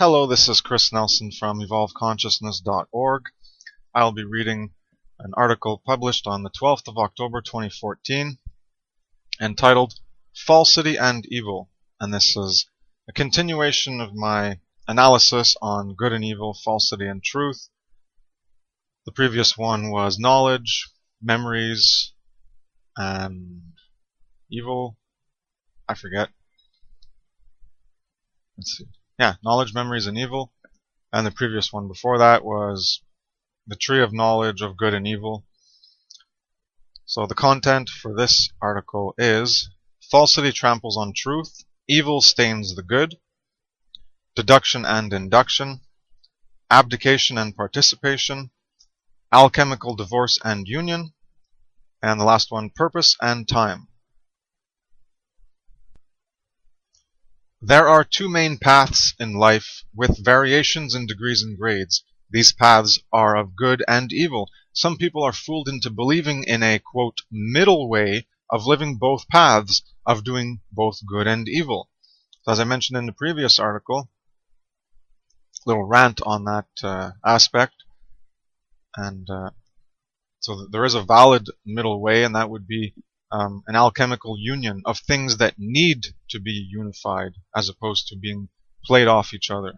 Hello, this is Kris Nelson from evolveconsciousness.org. I'll be reading an article published on the 12th of October 2014 entitled Falsity and Evil, and this is a continuation of my analysis on good and evil, falsity and truth. The previous one was knowledge, memories, and evil. I forget. Let's see. Yeah, knowledge, memories, and evil. And the previous one before that was the tree of knowledge of good and evil. So the content for this article is falsity tramples on truth, evil stains the good, deduction and induction, abdication and participation, alchemical divorce and union, and the last one, purpose and time. There are two main paths in life with variations in degrees and grades. These paths are of good and evil. Some people are fooled into believing in a, quote, middle way of living both paths, of doing both good and evil. So as I mentioned in the previous article, little rant on that aspect, and so there is a valid middle way, and that would be an alchemical union of things that need to be unified as opposed to being played off each other.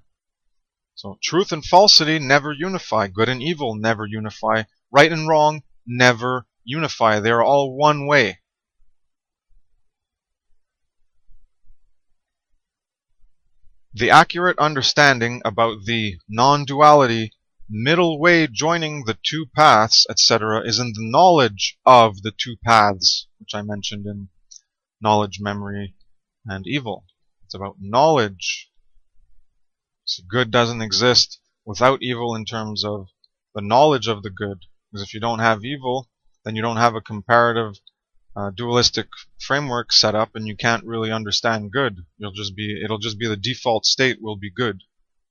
So truth and falsity never unify. Good and evil never unify. Right and wrong never unify. They are all one way. The accurate understanding about the non-duality, middle way joining the two paths, etc., is in the knowledge of the two paths, which I mentioned in knowledge, memory, and evil. It's about knowledge. So good doesn't exist without evil in terms of the knowledge of the good. Because if you don't have evil, then you don't have a comparative dualistic framework set up, and you can't really understand good. It'll just be the default state will be good.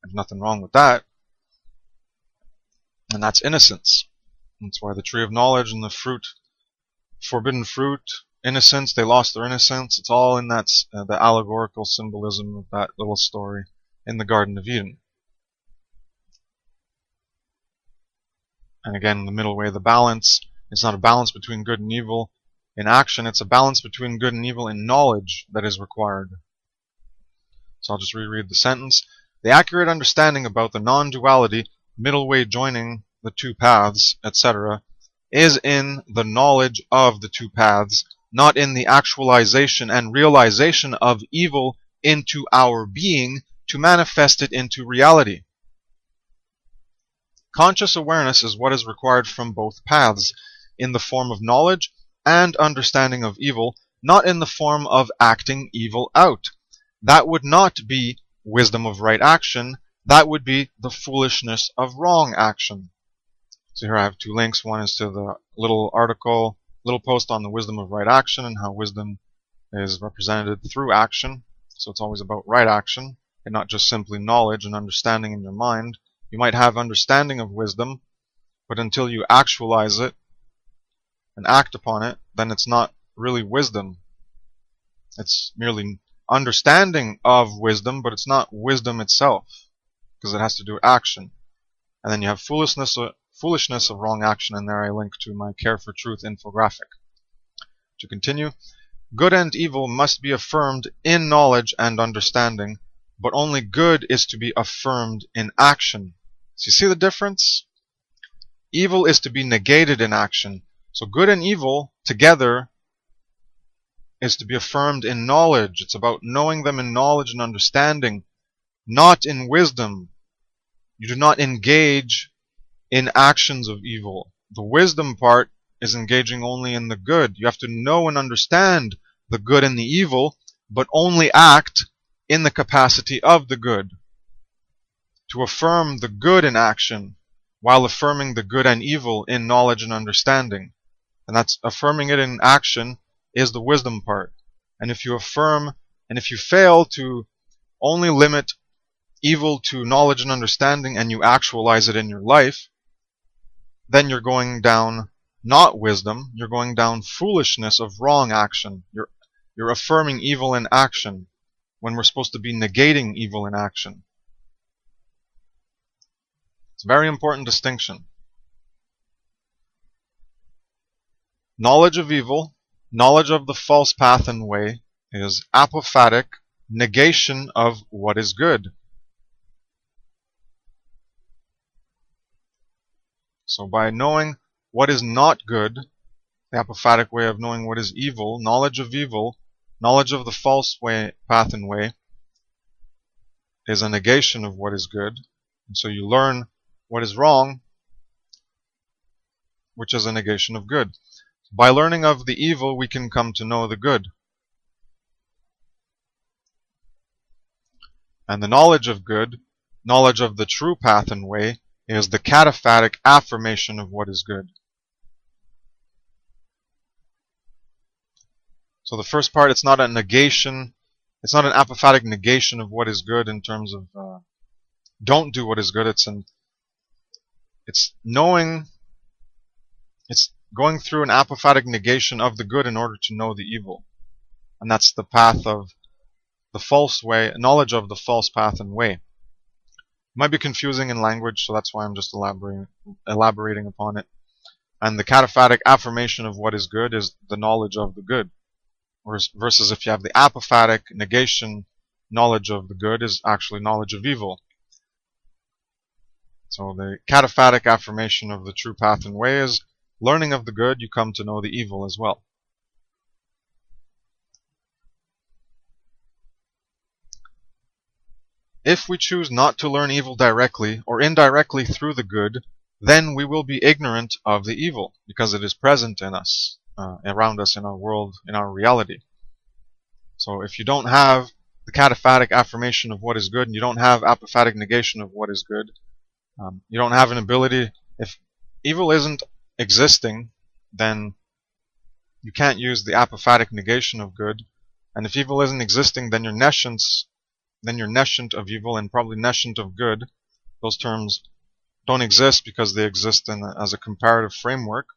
There's nothing wrong with that. And that's innocence. That's why the tree of knowledge and the fruit, forbidden fruit, innocence, they lost their innocence. It's all in that the allegorical symbolism of that little story in the Garden of Eden. And again, the middle way, the balance, it's not a balance between good and evil in action, it's a balance between good and evil in knowledge that is required. So I'll just reread the sentence. The accurate understanding about the non-duality, middle way joining the two paths, etc., is in the knowledge of the two paths, not in the actualization and realization of evil into our being to manifest it into reality. Conscious awareness is what is required from both paths, in the form of knowledge and understanding of evil, not in the form of acting evil out. That would not be wisdom of right action. That would be the foolishness of wrong action. So here I have two links. One is to the little article, little post on the wisdom of right action and how wisdom is represented through action. So it's always about right action and not just simply knowledge and understanding in your mind. You might have understanding of wisdom, but until you actualize it and act upon it, then it's not really wisdom. It's merely understanding of wisdom, but it's not wisdom itself, because it has to do with action. And then you have foolishness of wrong action, and there I link to my Care for Truth infographic. To continue, good and evil must be affirmed in knowledge and understanding, but only good is to be affirmed in action. So you see the difference? Evil is to be negated in action. So good and evil together is to be affirmed in knowledge. It's about knowing them in knowledge and understanding, not in wisdom. You do not engage in actions of evil. The wisdom part is engaging only in the good. You have to know and understand the good and the evil, but only act in the capacity of the good. To affirm the good in action while affirming the good and evil in knowledge and understanding. And that's affirming it in action is the wisdom part. And if you affirm, and if you fail to only limit evil to knowledge and understanding and you actualize it in your life, then you're going down not wisdom, you're going down foolishness of wrong action. You're affirming evil in action when we're supposed to be negating evil in action. It's a very important distinction. Knowledge of evil, knowledge of the false path and way, is apophatic negation of what is good. So by knowing what is not good, the apophatic way of knowing what is evil, knowledge of the false way, path and way, is a negation of what is good. And so you learn what is wrong, which is a negation of good. By learning of the evil, we can come to know the good. And the knowledge of good, knowledge of the true path and way, is the cataphatic affirmation of what is good. So the first part, it's not a negation, it's not an apophatic negation of what is good in terms of don't do what is good. It's knowing, it's going through an apophatic negation of the good in order to know the evil. And that's the path of the false way, knowledge of the false path and way. It might be confusing in language, so that's why I'm just elaborating upon it. And the cataphatic affirmation of what is good is the knowledge of the good. Versus if you have the apophatic negation, knowledge of the good is actually knowledge of evil. So the cataphatic affirmation of the true path and way is learning of the good, you come to know the evil as well. If we choose not to learn evil directly or indirectly through the good, then we will be ignorant of the evil because it is present in us, around us, in our world, in our reality. So if you don't have the cataphatic affirmation of what is good and you don't have apophatic negation of what is good, you don't have an ability. If evil isn't existing, then you can't use the apophatic negation of good. And if evil isn't existing, then you're nescient of evil and probably nescient of good. Those terms don't exist because they exist as a comparative framework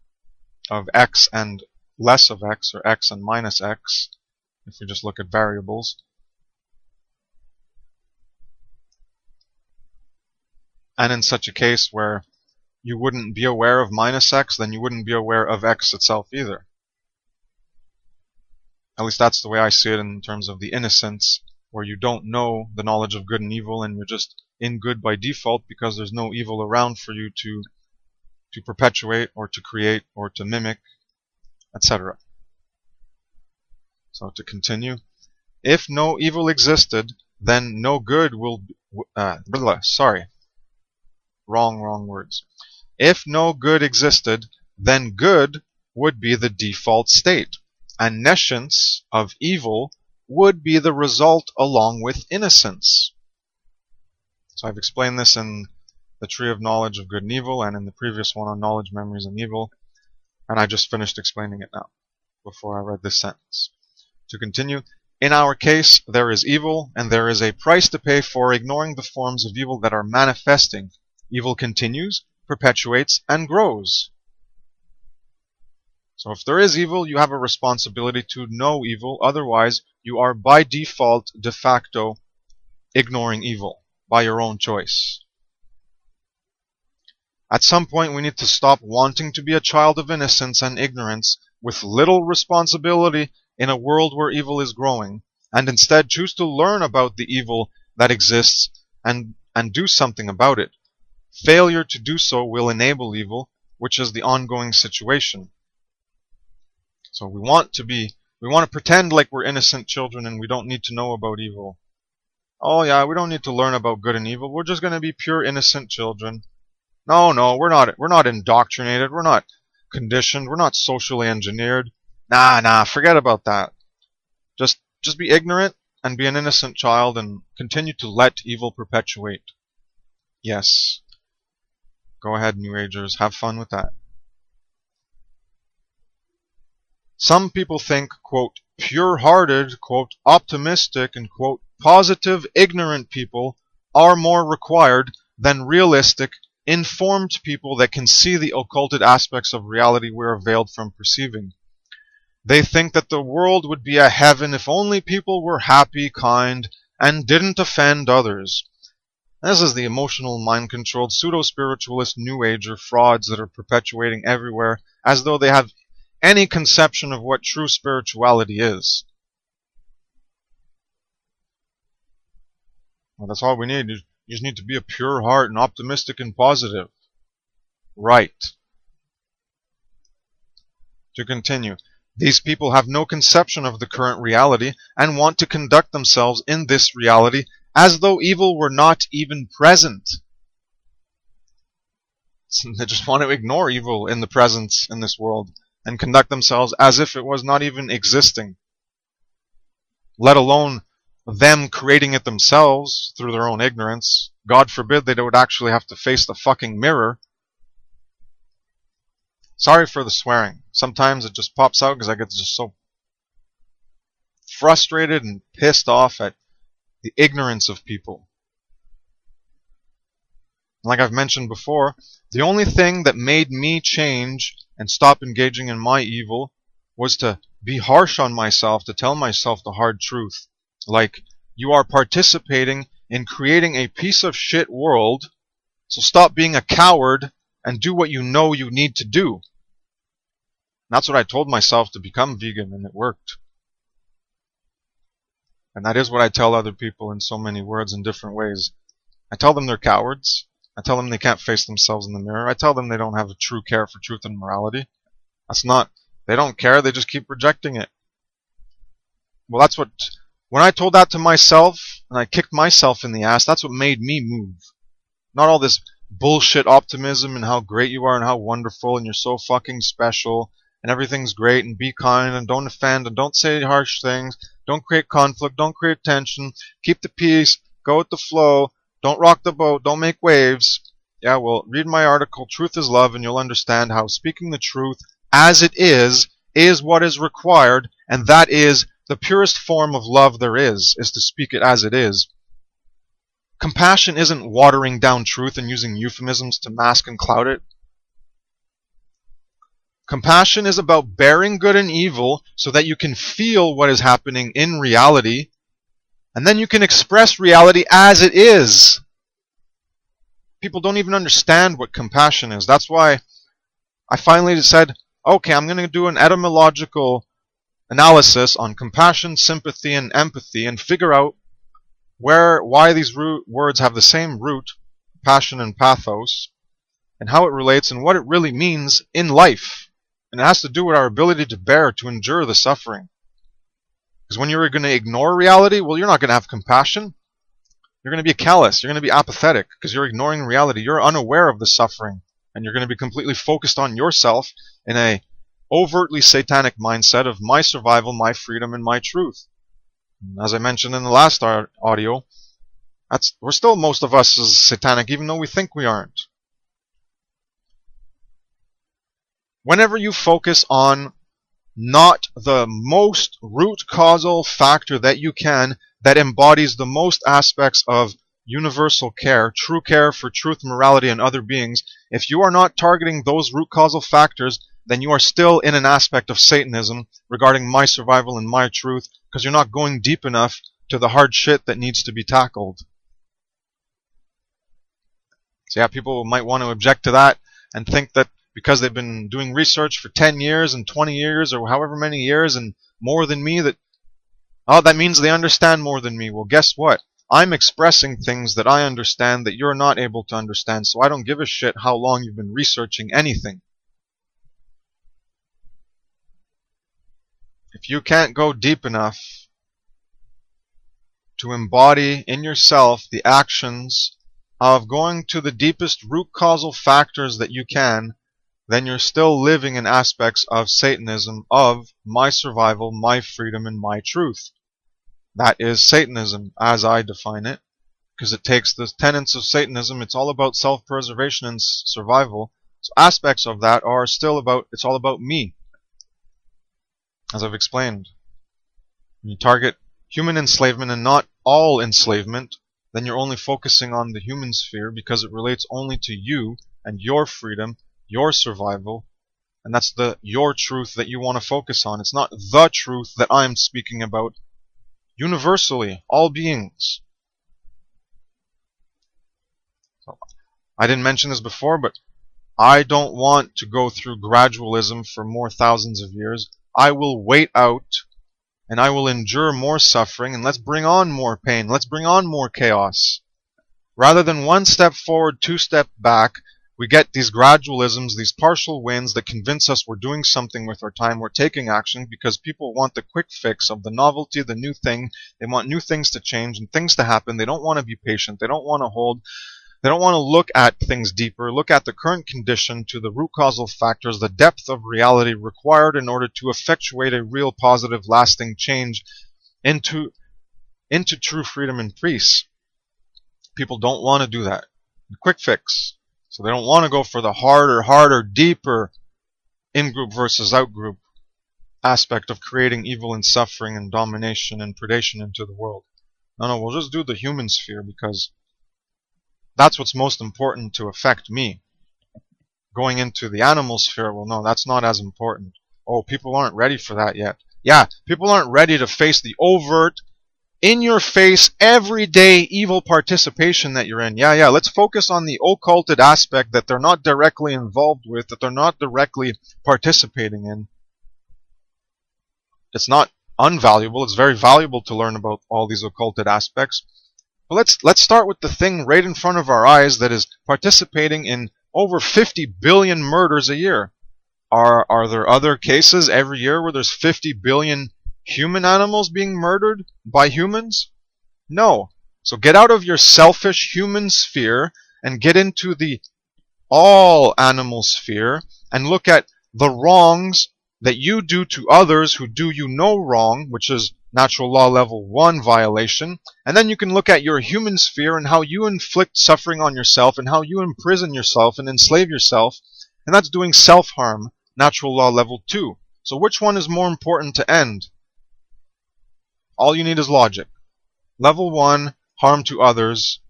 of x and less of x, or x and minus x, if we just look at variables. And in such a case where you wouldn't be aware of minus x, then you wouldn't be aware of x itself either. At least that's the way I see it in terms of the innocence, where you don't know the knowledge of good and evil and you're just in good by default because there's no evil around for you to perpetuate or to create or to mimic, etc. So to continue, if no evil existed, then no good will wrong words. If no good existed, then good would be the default state, and nescience of evil would be the result along with innocence. So I've explained this in the tree of knowledge of good and evil and in the previous one on knowledge, memories, and evil, and I just finished explaining it now before I read this sentence. To continue, in our case, there is evil, and there is a price to pay for ignoring the forms of evil that are manifesting. Evil continues, perpetuates, and grows. So if there is evil, you have a responsibility to know evil. Otherwise, you are by default, de facto, ignoring evil by your own choice. At some point, we need to stop wanting to be a child of innocence and ignorance with little responsibility in a world where evil is growing, and instead choose to learn about the evil that exists and do something about it. Failure to do so will enable evil, which is the ongoing situation. So we want to pretend like we're innocent children and we don't need to know about evil. Oh yeah, we don't need to learn about good and evil. We're just going to be pure innocent children. No, we're not indoctrinated. We're not conditioned. We're not socially engineered. Nah, forget about that. Just be ignorant and be an innocent child and continue to let evil perpetuate. Yes. Go ahead, New Agers, have fun with that. Some people think, quote, pure-hearted, quote, optimistic, and, quote, positive, ignorant people are more required than realistic, informed people that can see the occulted aspects of reality we're veiled from perceiving. They think that the world would be a heaven if only people were happy, kind, and didn't offend others. This is the emotional, mind-controlled, pseudo-spiritualist New Ager frauds that are perpetuating everywhere as though they have any conception of what true spirituality is. Well, that's all we need. You just need to be a pure heart and optimistic and positive. Right. To continue. These people have no conception of the current reality and want to conduct themselves in this reality as though evil were not even present. They just want to ignore evil in the presence in this world and conduct themselves as if it was not even existing. Let alone them creating it themselves through their own ignorance. God forbid they would actually have to face the fucking mirror. Sorry for the swearing. Sometimes it just pops out because I get just so frustrated and pissed off at the ignorance of people. Like I've mentioned before, the only thing that made me change and stop engaging in my evil was to be harsh on myself, to tell myself the hard truth. Like, you are participating in creating a piece of shit world, so stop being a coward and do what you know you need to do. That's what I told myself to become vegan, and it worked. And that is what I tell other people in so many words in different ways. I tell them they're cowards. I tell them they can't face themselves in the mirror. I tell them they don't have a true care for truth and morality. That's not, they don't care, they just keep rejecting it. Well, that's what, when I told that to myself, and I kicked myself in the ass, that's what made me move. Not all this bullshit optimism and how great you are and how wonderful and you're so fucking special and everything's great and be kind and don't offend and don't say harsh things, don't create conflict, don't create tension, keep the peace, go with the flow, don't rock the boat, don't make waves. Yeah, well, read my article, Truth is Love, and you'll understand how speaking the truth as it is what is required, and that is the purest form of love there is to speak it as it is. Compassion isn't watering down truth and using euphemisms to mask and cloud it. Compassion is about bearing good and evil so that you can feel what is happening in reality, and then you can express reality as it is. People don't even understand what compassion is. That's why I finally said, okay, I'm going to do an etymological analysis on compassion, sympathy, and empathy and figure out why these words have the same root, passion and pathos, and how it relates and what it really means in life. And it has to do with our ability to bear, to endure the suffering. Because when you're going to ignore reality, well, you're not going to have compassion. You're going to be callous. You're going to be apathetic because you're ignoring reality. You're unaware of the suffering. And you're going to be completely focused on yourself in a overtly satanic mindset of my survival, my freedom, and my truth. As I mentioned in the last audio, we're still, most of us, is satanic, even though we think we aren't. Whenever you focus on not the most root causal factor that you can, that embodies the most aspects of universal care, true care for truth, morality, and other beings, if you are not targeting those root causal factors, then you are still in an aspect of Satanism regarding my survival and my truth, because you're not going deep enough to the hard shit that needs to be tackled. So yeah, people might want to object to that and think that because they've been doing research for 10 years and 20 years or however many years and more than me, that means they understand more than me. Well, guess what? I'm expressing things that I understand that you're not able to understand, so I don't give a shit how long you've been researching anything. If you can't go deep enough to embody in yourself the actions of going to the deepest root causal factors that you can, then you're still living in aspects of Satanism, of my survival, my freedom, and my truth. That is Satanism, as I define it, because it takes the tenets of Satanism. It's all about self-preservation and survival. So aspects of that are still about, it's all about me, as I've explained. When you target human enslavement and not all enslavement, then you're only focusing on the human sphere because it relates only to you and your freedom, your survival, and that's your truth that you want to focus on. It's not the truth that I'm speaking about universally, all beings. I didn't mention this before, but I don't want to go through gradualism for more thousands of years. I will wait out and I will endure more suffering, and let's bring on more pain. Let's bring on more chaos. Rather than one step forward, two step back, we get these gradualisms, these partial wins that convince us we're doing something with our time, we're taking action, because people want the quick fix of the novelty, the new thing. They want new things to change and things to happen. They don't want to be patient. They don't want to hold. They don't want to look at things deeper, look at the current condition, to the root causal factors, the depth of reality required in order to effectuate a real positive lasting change into true freedom and peace. People don't want to do that. The quick fix. So they don't want to go for the harder, deeper in-group versus out-group aspect of creating evil and suffering and domination and predation into the world. No, we'll just do the human sphere because that's what's most important to affect me. Going into the animal sphere, well, no, that's not as important. Oh, people aren't ready for that yet. Yeah, people aren't ready to face the overt, in-your-face, everyday evil participation that you're in. Yeah, let's focus on the occulted aspect that they're not directly involved with, that they're not directly participating in. It's not unvaluable. It's very valuable to learn about all these occulted aspects. But let's start with the thing right in front of our eyes that is participating in over 50 billion murders a year. Are there other cases every year where there's 50 billion human animals being murdered by humans? No. So get out of your selfish human sphere and get into the all animal sphere and look at the wrongs that you do to others who do you no wrong, which is natural law level 1 violation, and then you can look at your human sphere and how you inflict suffering on yourself and how you imprison yourself and enslave yourself, and that's doing self-harm, natural law level 2. So which one is more important to end? All you need is logic. Level 1, harm to others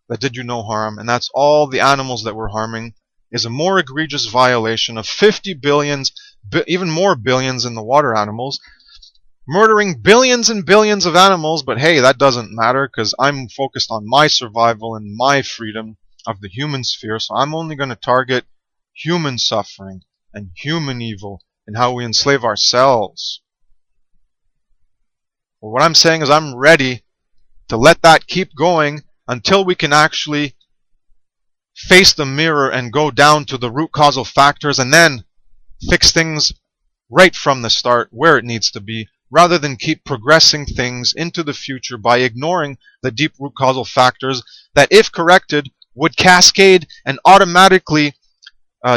that did you no harm, and that's all the animals that we're harming, is a more egregious violation of 50 billions, even more billions in the water animals, murdering billions and billions of animals, but hey, that doesn't matter because I'm focused on my survival and my freedom of the human sphere, so I'm only going to target human suffering and human evil and how we enslave ourselves. Well, what I'm saying is I'm ready to let that keep going until we can actually face the mirror and go down to the root causal factors and then fix things right from the start where it needs to be, rather than keep progressing things into the future by ignoring the deep root causal factors that, if corrected, would cascade and automatically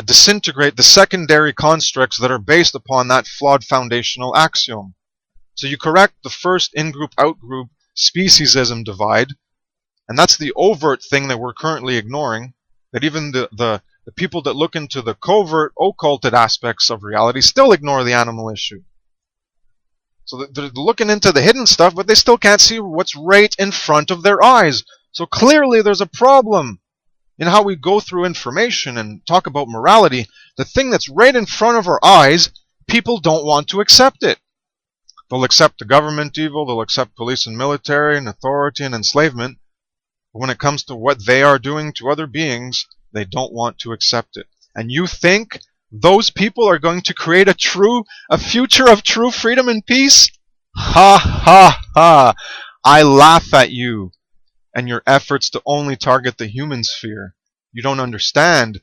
disintegrate the secondary constructs that are based upon that flawed foundational axiom. So you correct the first in-group, out-group speciesism divide, and that's the overt thing that we're currently ignoring, that even the people that look into the covert, occulted aspects of reality still ignore the animal issue. So they're looking into the hidden stuff, but they still can't see what's right in front of their eyes. So clearly there's a problem in how we go through information and talk about morality. The thing that's right in front of our eyes, people don't want to accept it. They'll accept the government evil, they'll accept police and military and authority and enslavement. But when it comes to what they are doing to other beings, they don't want to accept it. And you think those people are going to create a future of true freedom and peace? Ha ha ha! I laugh at you and your efforts to only target the human sphere. You don't understand.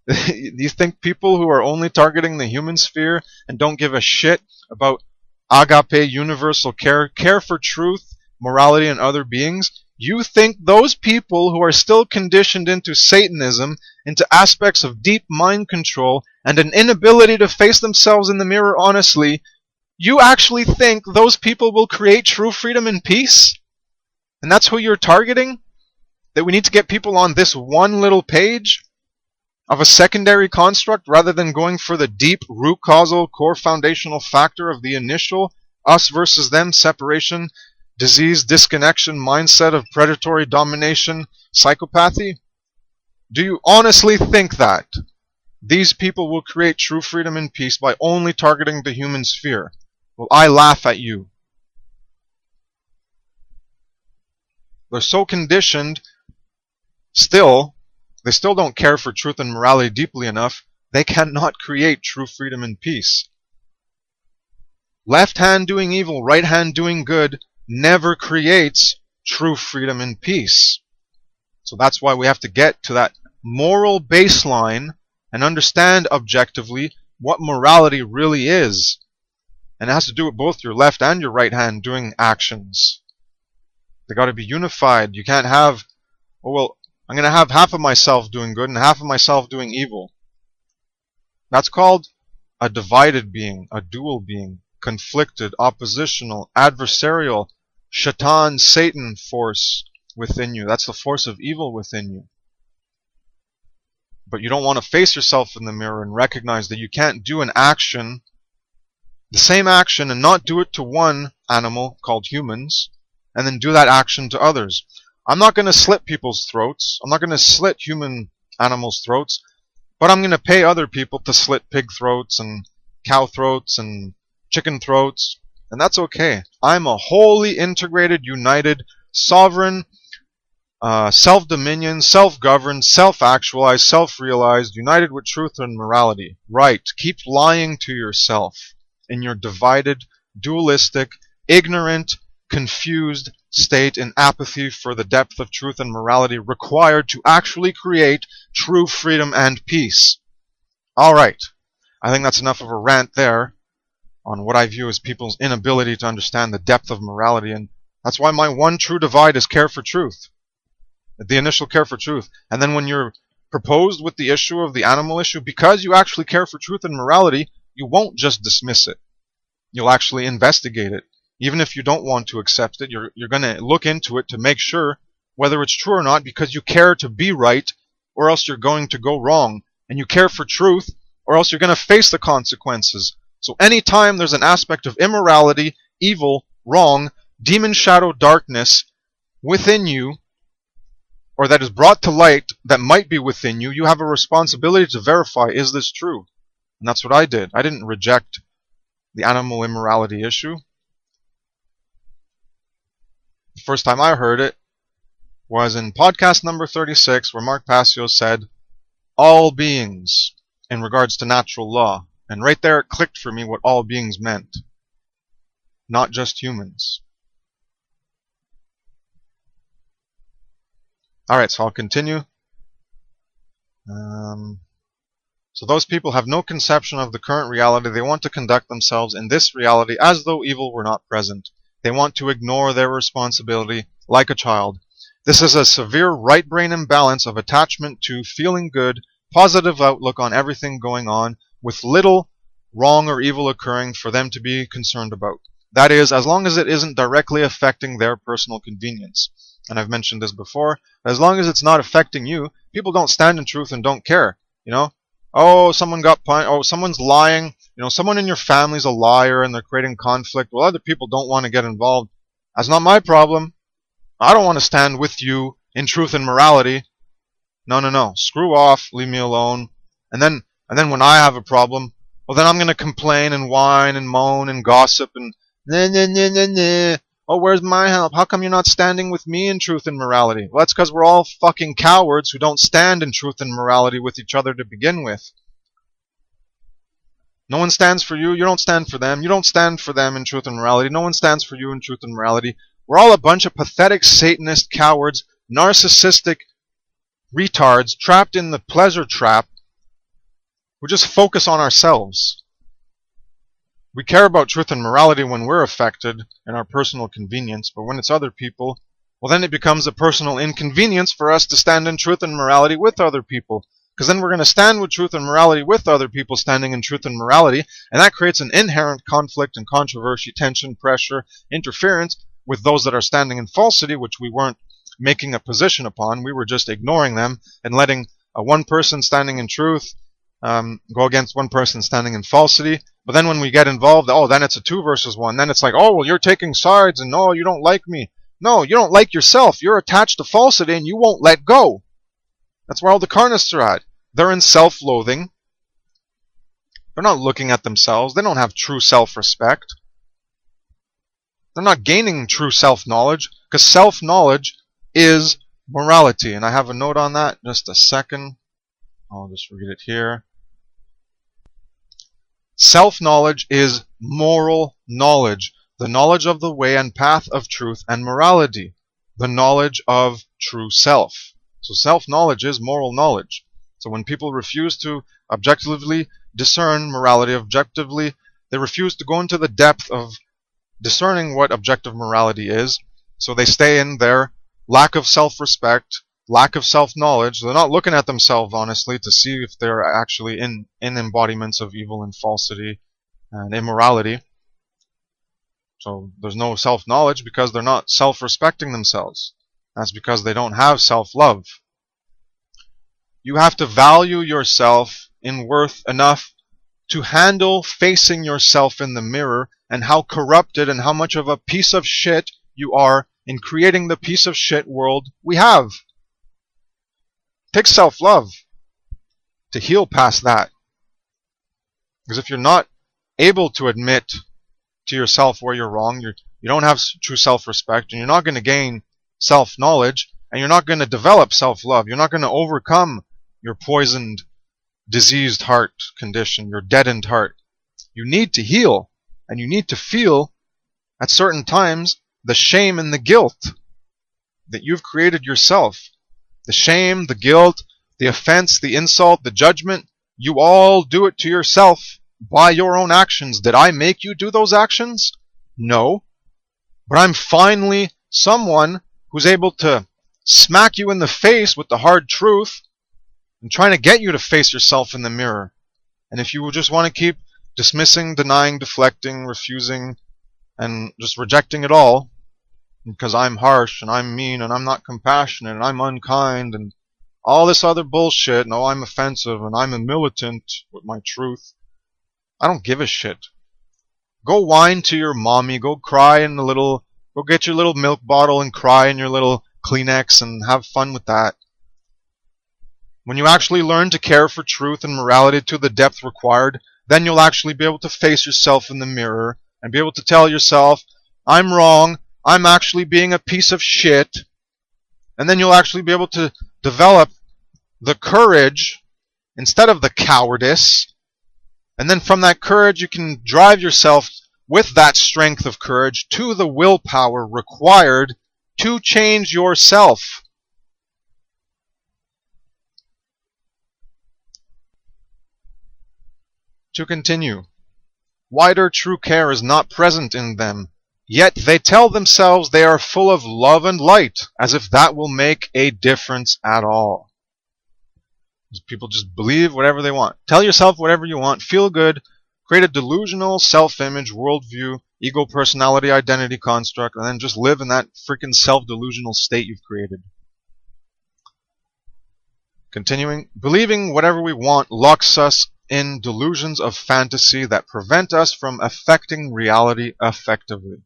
You think people who are only targeting the human sphere and don't give a shit about agape, universal care for truth, morality, and other beings, you think those people who are still conditioned into Satanism, into aspects of deep mind control, and an inability to face themselves in the mirror honestly, you actually think those people will create true freedom and peace? And that's who you're targeting? That we need to get people on this one little page of a secondary construct rather than going for the deep root causal core foundational factor of the initial us versus them separation, disease, disconnection, mindset of predatory domination, psychopathy? Do you honestly think that these people will create true freedom and peace by only targeting the human sphere? Well, I laugh at you. They're so conditioned they still don't care for truth and morality deeply enough. They cannot create true freedom and peace. Left hand doing evil, right hand doing good never creates true freedom and peace. So that's why we have to get to that moral baseline and understand objectively what morality really is. And it has to do with both your left and your right hand doing actions. They got to be unified. You can't have, oh well, I'm going to have half of myself doing good and half of myself doing evil. That's called a divided being, a dual being, conflicted, oppositional, adversarial, shaitan, Satan force within you. That's the force of evil within you. But you don't want to face yourself in the mirror and recognize that you can't do an action, the same action, and not do it to one animal called humans, and then do that action to others. I'm not going to slit people's throats. I'm not going to slit human animals' throats, but I'm going to pay other people to slit pig throats and cow throats and chicken throats, and that's okay. I'm a wholly integrated, united, sovereign, self-dominion, self-governed, self-actualized, self-realized, united with truth and morality. Right. Keep lying to yourself in your divided, dualistic, ignorant, confused state in apathy for the depth of truth and morality required to actually create true freedom and peace. Alright. I think that's enough of a rant there on what I view as people's inability to understand the depth of morality, and that's why my one true divide is care for truth. The initial care for truth. And then when you're proposed with the issue of the animal issue, because you actually care for truth and morality, you won't just dismiss it. You'll actually investigate it. Even if you don't want to accept it, you're going to look into it to make sure whether it's true or not, because you care to be right, or else you're going to go wrong. And you care for truth, or else you're going to face the consequences. So anytime there's an aspect of immorality, evil, wrong, demon shadow darkness within you, or that is brought to light that might be within you, you have a responsibility to verify, is this true? And that's what I did. I didn't reject the animal immorality issue. The first time I heard it was in podcast number 36, where Mark Passio said, all beings, in regards to natural law. And right there it clicked for me what all beings meant. Not just humans. Alright, so I'll continue. So those people have no conception of the current reality. They want to conduct themselves in this reality as though evil were not present. They want to ignore their responsibility like a child. This is a severe right brain imbalance of attachment to feeling good, positive outlook on everything going on, with little wrong or evil occurring for them to be concerned about. That is, as long as it isn't directly affecting their personal convenience. And I've mentioned this before, as long as it's not affecting you, people don't stand in truth and don't care. You know, oh, someone got punched, oh, someone's lying, you know, someone in your family's a liar and they're creating conflict. Well, other people don't want to get involved. That's not my problem. I don't want to stand with you in truth and morality. No. Screw off, leave me alone. And then when I have a problem, well, then I'm going to complain and whine and moan and gossip and nah. Oh, where's my help? How come you're not standing with me in truth and morality? Well, that's because we're all fucking cowards who don't stand in truth and morality with each other to begin with. No one stands for you. You don't stand for them. You don't stand for them in truth and morality. No one stands for you in truth and morality. We're all a bunch of pathetic Satanist cowards, narcissistic retards trapped in the pleasure trap who just focus on ourselves. We care about truth and morality when we're affected in our personal convenience, but when it's other people, well, then it becomes a personal inconvenience for us to stand in truth and morality with other people. Because then we're going to stand with truth and morality with other people standing in truth and morality, and that creates an inherent conflict and controversy, tension, pressure, interference with those that are standing in falsity, which we weren't making a position upon. We were just ignoring them and letting one person standing in truth go against one person standing in falsity. But then when we get involved, oh, then it's a 2 versus 1. Then it's like, oh, well, you're taking sides, and no, you don't like me. No, you don't like yourself. You're attached to falsity, and you won't let go. That's where all the carnists are at. They're in self-loathing. They're not looking at themselves. They don't have true self-respect. They're not gaining true self-knowledge, because self-knowledge is morality. And I have a note on that, just a second. I'll just read it here. Self-knowledge is moral knowledge, the knowledge of the way and path of truth and morality, the knowledge of true self. So self-knowledge is moral knowledge. So when people refuse to objectively discern morality objectively, they refuse to go into the depth of discerning what objective morality is, so they stay in their lack of self-respect, lack of self-knowledge. They're not looking at themselves honestly to see if they're actually in embodiments of evil and falsity and immorality. So there's no self-knowledge because they're not self-respecting themselves. That's because they don't have self-love. You have to value yourself in worth enough to handle facing yourself in the mirror and how corrupted and how much of a piece of shit you are in creating the piece of shit world we have. It takes self-love to heal past that. Because if you're not able to admit to yourself where you're wrong, you don't have true self-respect, and you're not going to gain self-knowledge, and you're not going to develop self-love. You're not going to overcome your poisoned, diseased heart condition, your deadened heart. You need to heal, and you need to feel at certain times the shame and the guilt that you've created yourself. The shame, the guilt, the offense, the insult, the judgment, you all do it to yourself by your own actions. Did I make you do those actions? No. But I'm finally someone who's able to smack you in the face with the hard truth and trying to get you to face yourself in the mirror. And if you just want to keep dismissing, denying, deflecting, refusing, and just rejecting it all, because I'm harsh and I'm mean and I'm not compassionate and I'm unkind and all this other bullshit, no, I'm offensive and I'm a militant with my truth, I don't give a shit. Go whine to your mommy, go cry in the little, go get your little milk bottle and cry in your little Kleenex and have fun with that. When you actually learn to care for truth and morality to the depth required, then you'll actually be able to face yourself in the mirror and be able to tell yourself, I'm wrong, I'm actually being a piece of shit. And then you'll actually be able to develop the courage instead of the cowardice. And then from that courage, you can drive yourself with that strength of courage to the willpower required to change yourself. To continue, wider true care is not present in them, yet they tell themselves they are full of love and light, as if that will make a difference at all. People just believe whatever they want. Tell yourself whatever you want, feel good, create a delusional self-image, worldview, ego, personality, identity construct, and then just live in that freaking self-delusional state you've created. Continuing, believing whatever we want locks us in delusions of fantasy that prevent us from affecting reality effectively.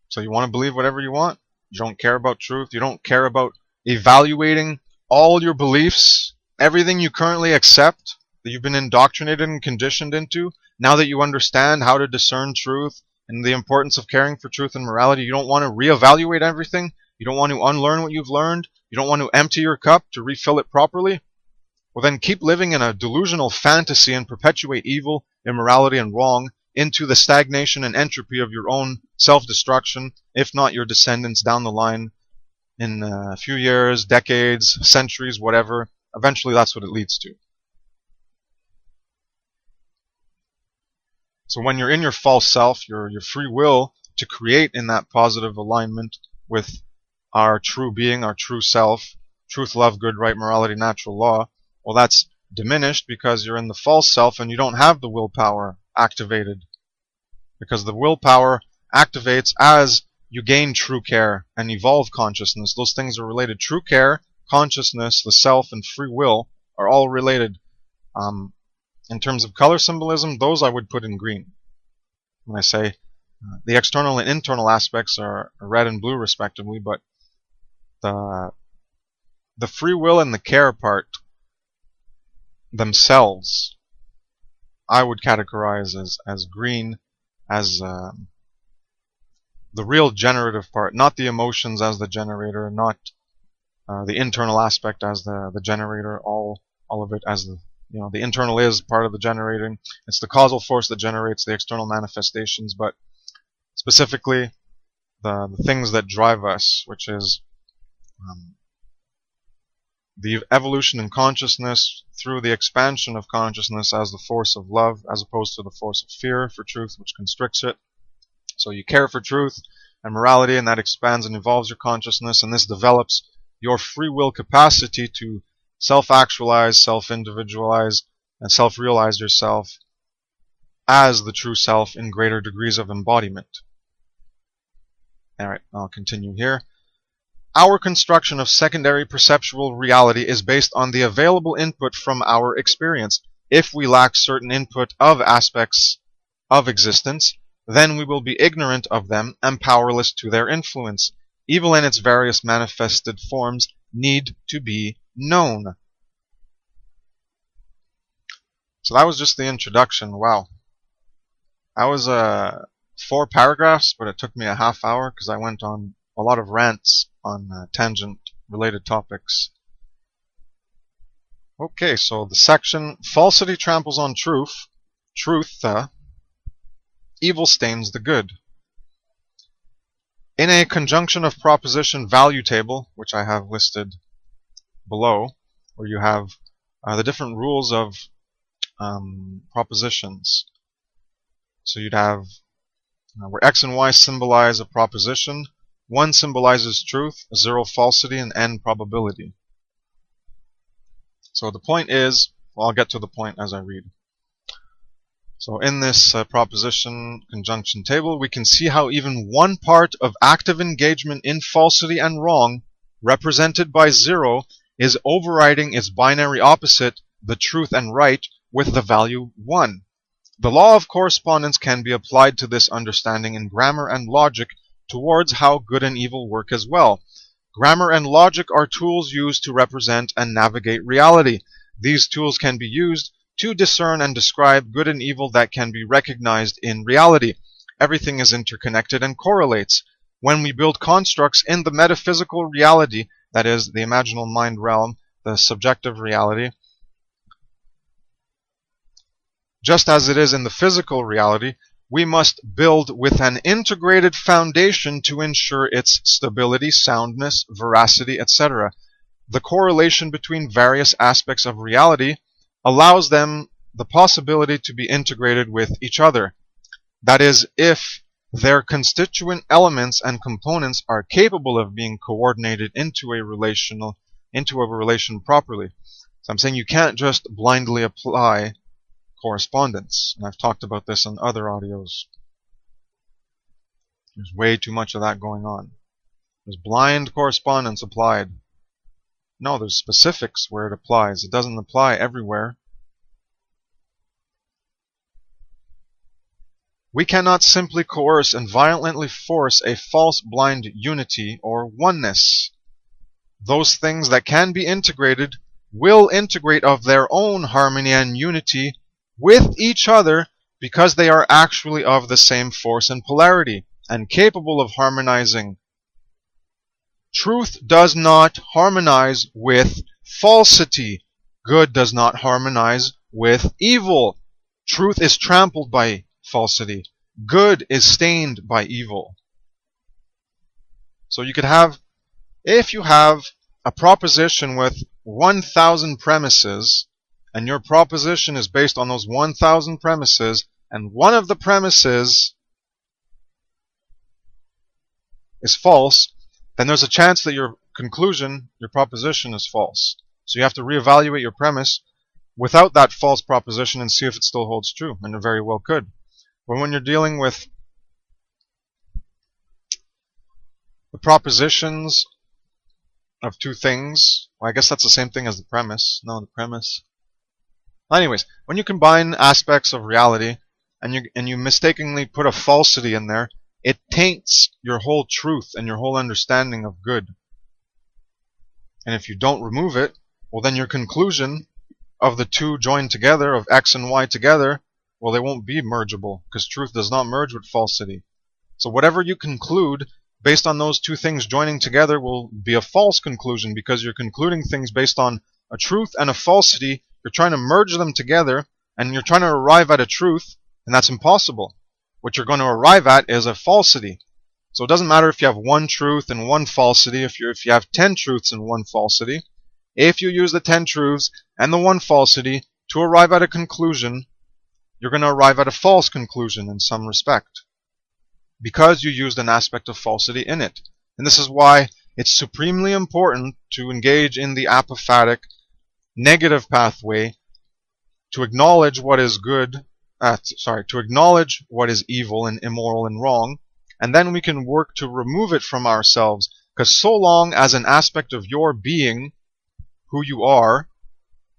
So you want to believe whatever you want? You don't care about truth? You don't care about evaluating all your beliefs, everything you currently accept, that you've been indoctrinated and conditioned into? Now that you understand how to discern truth and the importance of caring for truth and morality, you don't want to reevaluate everything? You don't want to unlearn what you've learned? You don't want to empty your cup to refill it properly? Well, then keep living in a delusional fantasy and perpetuate evil, immorality, and wrong into the stagnation and entropy of your own self-destruction, if not your descendants down the line in a few years, decades, centuries, whatever. Eventually that's what it leads to. So when you're in your false self, your free will to create in that positive alignment with our true being, our true self, truth, love, good, right, morality, natural law, well, that's diminished because you're in the false self and you don't have the willpower activated. Because the willpower activates as you gain true care and evolve consciousness. Those things are related. True care, consciousness, the self, and free will are all related. In terms of color symbolism, those I would put in green. When I say the external and internal aspects are red and blue respectively, but the free will and the care part themselves I would categorize as green, as the real generative part, not the emotions as the generator, not the internal aspect as the generator, all of it as the internal is part of the generating. It's the causal force that generates the external manifestations, but specifically the things that drive us, which is the evolution in consciousness through the expansion of consciousness as the force of love, as opposed to the force of fear for truth, which constricts it. So you care for truth and morality, and that expands and evolves your consciousness, and this develops your free will capacity to self-actualize, self-individualize, and self-realize yourself as the true self in greater degrees of embodiment. Alright, I'll continue here. Our construction of secondary perceptual reality is based on the available input from our experience. If we lack certain input of aspects of existence, then we will be ignorant of them and powerless to their influence. Evil in its various manifested forms need to be known. So that was just the introduction. Wow. That was 4 paragraphs, but it took me a half hour because I went on a lot of rants on tangent-related topics. Okay, so the section, falsity tramples on truth, evil stains the good. In a conjunction of proposition value table, which I have listed below, where you have the different rules of propositions. So you'd have where x and y symbolize a proposition, 1 symbolizes truth, 0 falsity, and n probability. So the point is, well, I'll get to the point as I read. So in this proposition conjunction table, we can see how even one part of active engagement in falsity and wrong, represented by 0, is overriding its binary opposite, the truth and right, with the value 1. The law of correspondence can be applied to this understanding in grammar and logic towards how good and evil work as well. Grammar and logic are tools used to represent and navigate reality. These tools can be used to discern and describe good and evil that can be recognized in reality. Everything is interconnected and correlates. When we build constructs in the metaphysical reality, that is, the imaginal mind realm, the subjective reality, just as it is in the physical reality, we must build with an integrated foundation to ensure its stability, soundness, veracity, etc. The correlation between various aspects of reality allows them the possibility to be integrated with each other. That is, if their constituent elements and components are capable of being coordinated into a relation properly. So I'm saying you can't just blindly apply correspondence, and I've talked about this in other audios. There's way too much of that going on. There's blind correspondence applied. No, there's specifics where it applies. It doesn't apply everywhere. We cannot simply coerce and violently force a false blind unity or oneness. Those things that can be integrated will integrate of their own harmony and unity with each other because they are actually of the same force and polarity and capable of harmonizing. Truth does not harmonize with falsity. Good does not harmonize with evil. Truth is trampled by falsity. Good is stained by evil. So you could have, if you have a proposition with 1,000 premises, and your proposition is based on those 1,000 premises, and one of the premises is false, then there's a chance that your conclusion, your proposition, is false. So you have to reevaluate your premise without that false proposition and see if it still holds true, and it very well could. But when you're dealing with the propositions of two things, well, I guess that's the same thing as the premise. No, the premise. Anyways, when you combine aspects of reality and you mistakenly put a falsity in there, it taints your whole truth and your whole understanding of good. And if you don't remove it, well, then your conclusion of the two joined together, of x and y together, well, they won't be mergeable, because truth does not merge with falsity. So whatever you conclude based on those two things joining together will be a false conclusion, because you're concluding things based on a truth and a falsity. You're trying to merge them together, and you're trying to arrive at a truth, and that's impossible. What you're going to arrive at is a falsity. So it doesn't matter if you have one truth and one falsity, if you have 10 truths and one falsity. If you use the 10 truths and the one falsity to arrive at a conclusion, you're going to arrive at a false conclusion in some respect, because you used an aspect of falsity in it. And this is why it's supremely important to engage in the apophatic negative pathway, to acknowledge what is good, to acknowledge what is evil and immoral and wrong, and then we can work to remove it from ourselves. Because so long as an aspect of your being, who you are,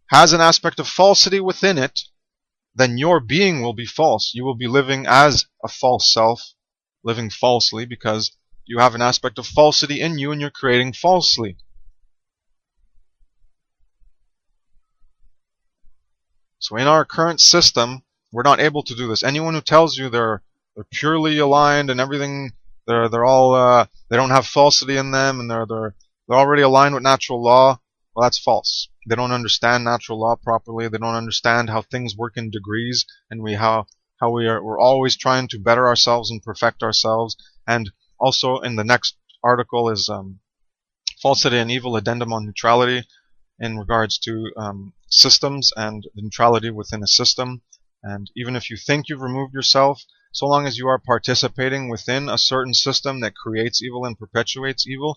has an aspect of falsity within it, then your being will be false. You will be living as a false self, living falsely, because you have an aspect of falsity in you and you're creating falsely. So in our current system, we're not able to do this. Anyone who tells you they're purely aligned and everything, they're all they don't have falsity in them and they're already aligned with natural law, well, that's false. They don't understand natural law properly. They don't understand how things work in degrees, and we're always trying to better ourselves and perfect ourselves. And also in the next article is Falsity and Evil, Addendum on Neutrality, in regards to systems and neutrality within a system. And even if you think you've removed yourself, so long as you are participating within a certain system that creates evil and perpetuates evil,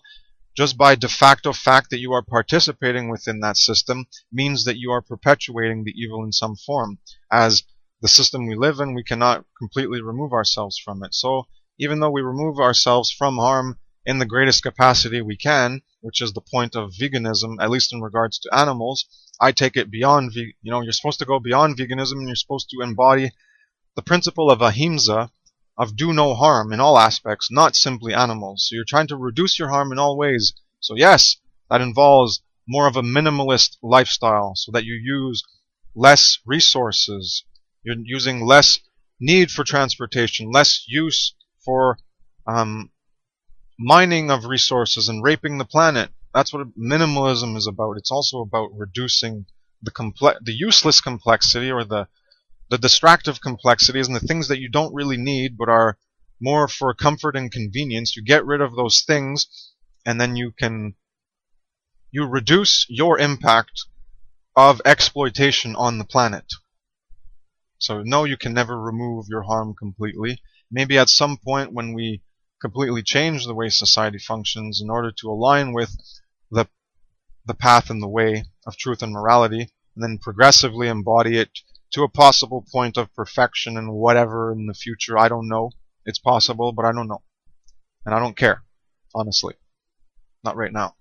just by de facto fact that you are participating within that system means that you are perpetuating the evil in some form. As the system we live in, we cannot completely remove ourselves from it. So even though we remove ourselves from harm in the greatest capacity we can, which is the point of veganism, at least in regards to animals, I take it beyond, you're supposed to go beyond veganism, and you're supposed to embody the principle of ahimsa, of do no harm in all aspects, not simply animals. So you're trying to reduce your harm in all ways. So yes, that involves more of a minimalist lifestyle, so that you use less resources. You're using less need for transportation, less use for mining of resources and raping the planet. That's what minimalism is about. It's also about reducing the useless complexity, or the distractive complexities, and the things that you don't really need but are more for comfort and convenience. You get rid of those things, and then you reduce your impact of exploitation on the planet. So no, you can never remove your harm completely. Maybe at some point when we completely change the way society functions in order to align with the path and the way of truth and morality, and then progressively embody it to a possible point of perfection and whatever in the future. I don't know. It's possible, but I don't know. And I don't care, honestly. Not right now.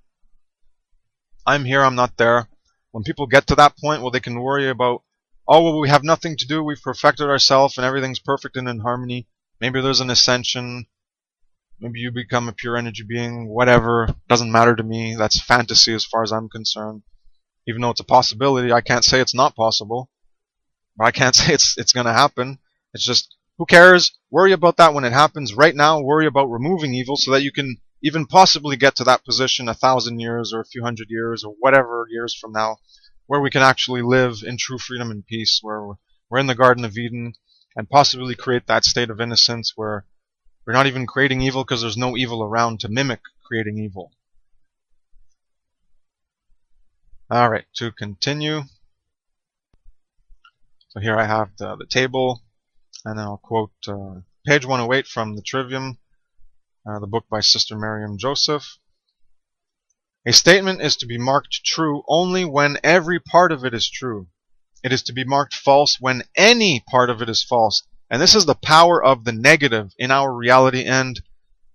I'm here, I'm not there. When people get to that point, well, they can worry about, oh, well, we have nothing to do, we've perfected ourselves and everything's perfect and in harmony. Maybe there's an ascension. Maybe you become a pure energy being, whatever. Doesn't matter to me. That's fantasy as far as I'm concerned. Even though it's a possibility, I can't say it's not possible. But I can't say it's going to happen. It's just, who cares? Worry about that when it happens. Right now, worry about removing evil so that you can even possibly get to that position 1,000 years or a few hundred years or whatever years from now, where we can actually live in true freedom and peace, where we're in the Garden of Eden, and possibly create that state of innocence where we're not even creating evil because there's no evil around to mimic creating evil. Alright, to continue. So here I have the table, and then I'll quote page 108 from the Trivium, the book by Sister Miriam Joseph. A statement is to be marked true only when every part of it is true. It is to be marked false when any part of it is false. And this is the power of the negative in our reality and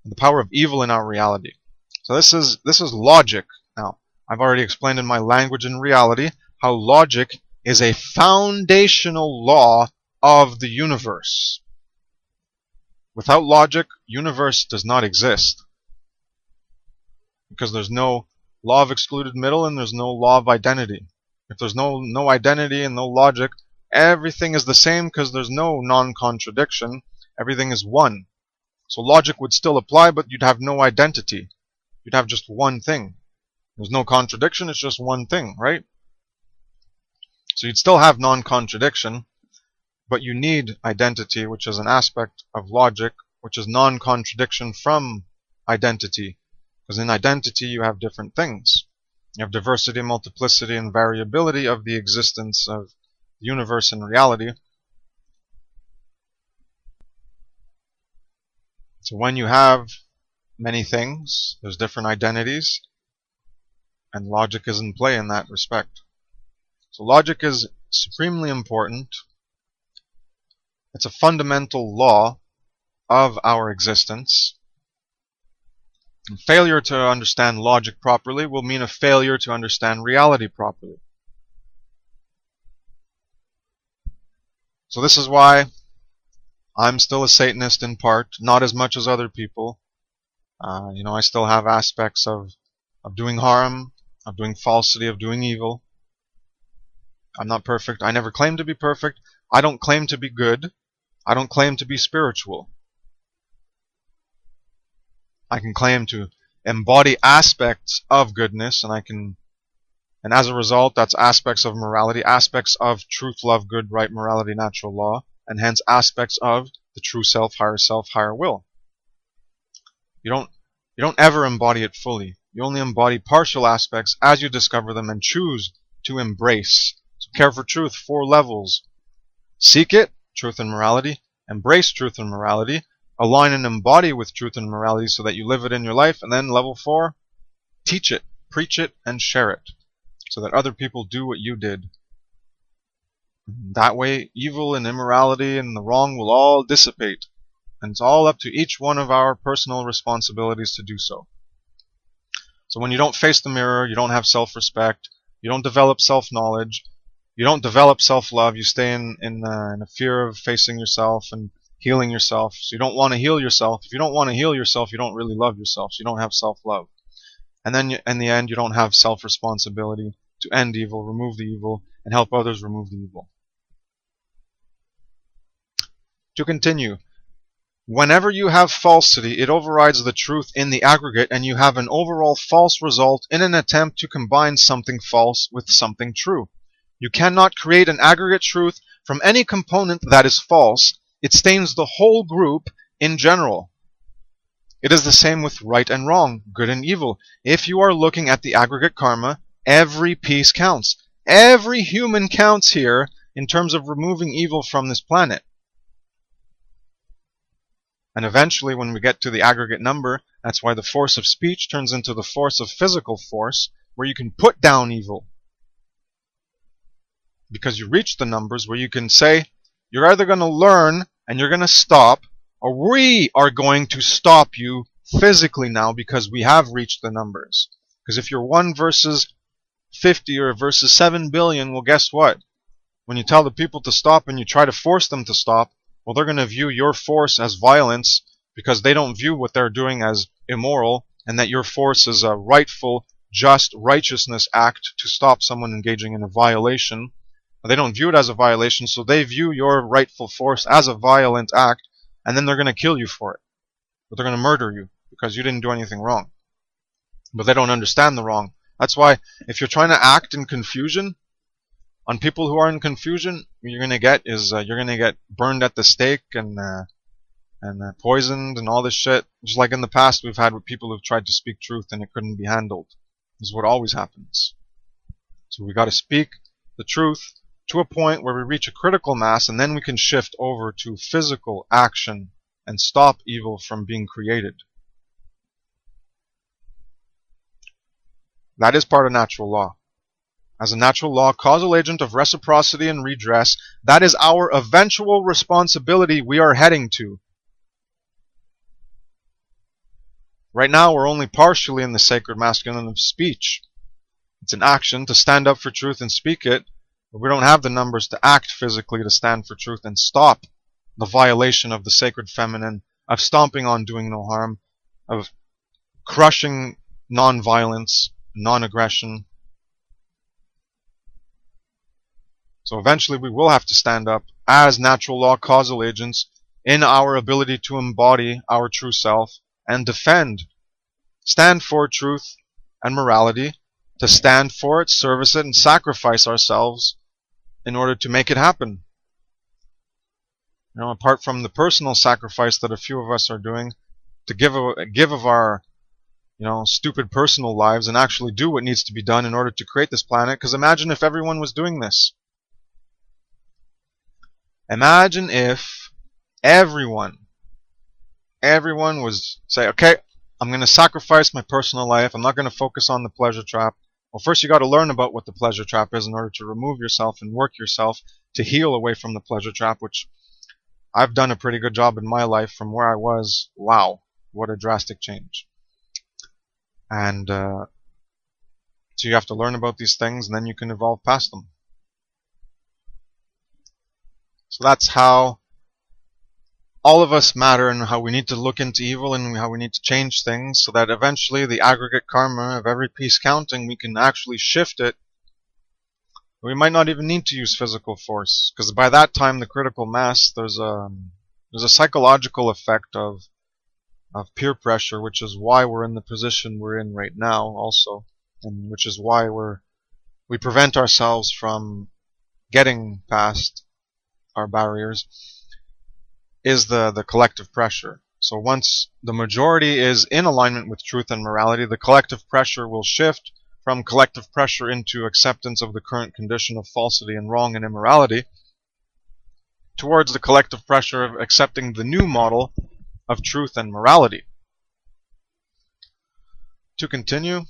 the power of evil in our reality. So this is logic. Now, I've already explained in my Language and Reality how logic is a foundational law of the universe. Without logic, universe does not exist. Because there's no law of excluded middle and there's no law of identity. If there's no identity and no logic, everything is the same because there's no non-contradiction. Everything is one. So logic would still apply, but you'd have no identity. You'd have just one thing. There's no contradiction, it's just one thing, right? So you'd still have non-contradiction, but you need identity, which is an aspect of logic, which is non-contradiction from identity. Because in identity you have different things. You have diversity, multiplicity, and variability of the existence of the universe and reality. So when you have many things, there's different identities, and logic is in play in that respect. So logic is supremely important. It's a fundamental law of our existence. And failure to understand logic properly will mean a failure to understand reality properly. So this is why I'm still a Satanist in part, not as much as other people. I still have aspects of doing harm, of doing falsity, of doing evil. I'm not perfect. I never claim to be perfect. I don't claim to be good. I don't claim to be spiritual. I can claim to embody aspects of goodness, and as a result, that's aspects of morality, aspects of truth, love, good, right, morality, natural law, and hence aspects of the true self, higher will. You don't ever embody it fully. You only embody partial aspects as you discover them and choose to embrace. So care for truth, 4 levels. Seek it, truth and morality. Embrace truth and morality. Align and embody with truth and morality so that you live it in your life. And then level 4, teach it, preach it, and share it so that other people do what you did. That way, evil and immorality and the wrong will all dissipate. And it's all up to each one of our personal responsibilities to do so. So when you don't face the mirror, you don't have self-respect, you don't develop self-knowledge, you don't develop self-love, you stay in a fear of facing yourself and healing yourself. So you don't want to heal yourself. If you don't want to heal yourself, you don't really love yourself. So you don't have self-love. And then in the end, you don't have self-responsibility to end evil, remove the evil, and help others remove the evil. To continue, whenever you have falsity, it overrides the truth in the aggregate, and you have an overall false result in an attempt to combine something false with something true. You cannot create an aggregate truth from any component that is false. It stains the whole group in general. It is the same with right and wrong, good and evil. If you are looking at the aggregate karma, every piece counts. Every human counts here in terms of removing evil from this planet. And eventually, when we get to the aggregate number, that's why the force of speech turns into the force of physical force, where you can put down evil. Because you reach the numbers where you can say, you're either going to learn and you're going to stop, or we are going to stop you physically now because we have reached the numbers. Because if you're 1 versus 50 or versus 7 billion, well, guess what? When you tell the people to stop and you try to force them to stop, well, they're going to view your force as violence because they don't view what they're doing as immoral, and that your force is a rightful, just righteousness act to stop someone engaging in a violation. They don't view it as a violation, so they view your rightful force as a violent act, and then they're going to kill you for it. But they're going to murder you because you didn't do anything wrong. But they don't understand the wrong. That's why if you're trying to act in confusion, on people who are in confusion, what you're going to get is you're going to get burned at the stake and poisoned and all this shit. Just like in the past we've had with people who've tried to speak truth and it couldn't be handled. This is what always happens. So we got to speak the truth to a point where we reach a critical mass, and then we can shift over to physical action and stop evil from being created. That is part of natural law. As a natural law, causal agent of reciprocity and redress, that is our eventual responsibility we are heading to. Right now, we're only partially in the sacred masculine of speech. It's an action to stand up for truth and speak it, but we don't have the numbers to act physically to stand for truth and stop the violation of the sacred feminine, of stomping on doing no harm, of crushing non-violence, non-aggression. So eventually we will have to stand up as natural law causal agents in our ability to embody our true self and stand for truth and morality, to stand for it, service it, and sacrifice ourselves in order to make it happen. Apart from the personal sacrifice that a few of us are doing to give of our stupid personal lives and actually do what needs to be done in order to create this planet. Because imagine if everyone was doing this. Imagine if everyone was say, okay, I'm going to sacrifice my personal life. I'm not going to focus on the pleasure trap. Well, first you got to learn about what the pleasure trap is in order to remove yourself and work yourself to heal away from the pleasure trap, which I've done a pretty good job in my life from where I was. Wow, what a drastic change. And so you have to learn about these things, and then you can evolve past them. So that's how all of us matter, and how we need to look into evil and how we need to change things so that eventually the aggregate karma of every piece counting, we can actually shift it. We might not even need to use physical force, because by that time the critical mass, there's a psychological effect of peer pressure, which is why we're in the position we're in right now also, and which is why we prevent ourselves from getting past our barriers, is the collective pressure. So once the majority is in alignment with truth and morality, the collective pressure will shift from collective pressure into acceptance of the current condition of falsity and wrong and immorality towards the collective pressure of accepting the new model of truth and morality. To continue,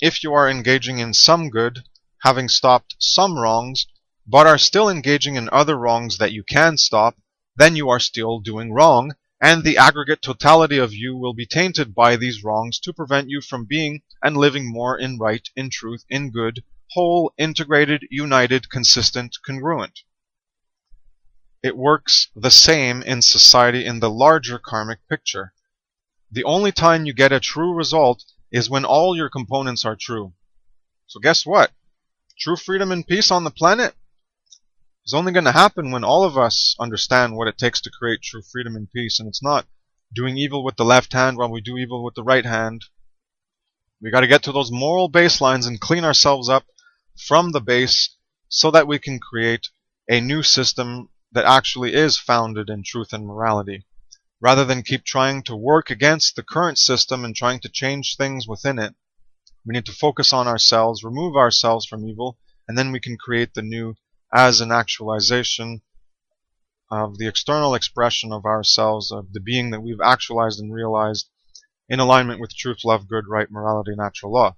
if you are engaging in some good, having stopped some wrongs, but are still engaging in other wrongs that you can stop, then you are still doing wrong, and the aggregate totality of you will be tainted by these wrongs to prevent you from being and living more in right, in truth, in good, whole, integrated, united, consistent, congruent. It works the same in society in the larger karmic picture. The only time you get a true result is when all your components are true. So guess what? True freedom and peace on the planet is only going to happen when all of us understand what it takes to create true freedom and peace. And it's not doing evil with the left hand while we do evil with the right hand. We got to get to those moral baselines and clean ourselves up from the base so that we can create a new system that actually is founded in truth and morality, rather than keep trying to work against the current system and trying to change things within it. We need to focus on ourselves, remove ourselves from evil, and then we can create the new as an actualization of the external expression of ourselves, of the being that we've actualized and realized in alignment with truth, love, good, right, morality, natural law.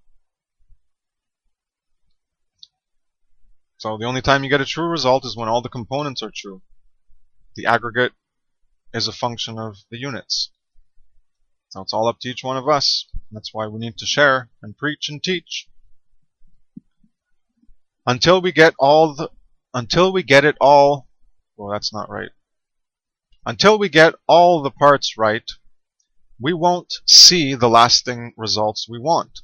So the only time you get a true result is when all the components are true. The aggregate is a function of the units. So it's all up to each one of us. That's why we need to share and preach and teach. Until we get it all, well, that's not right. Until we get all the parts right, we won't see the lasting results we want.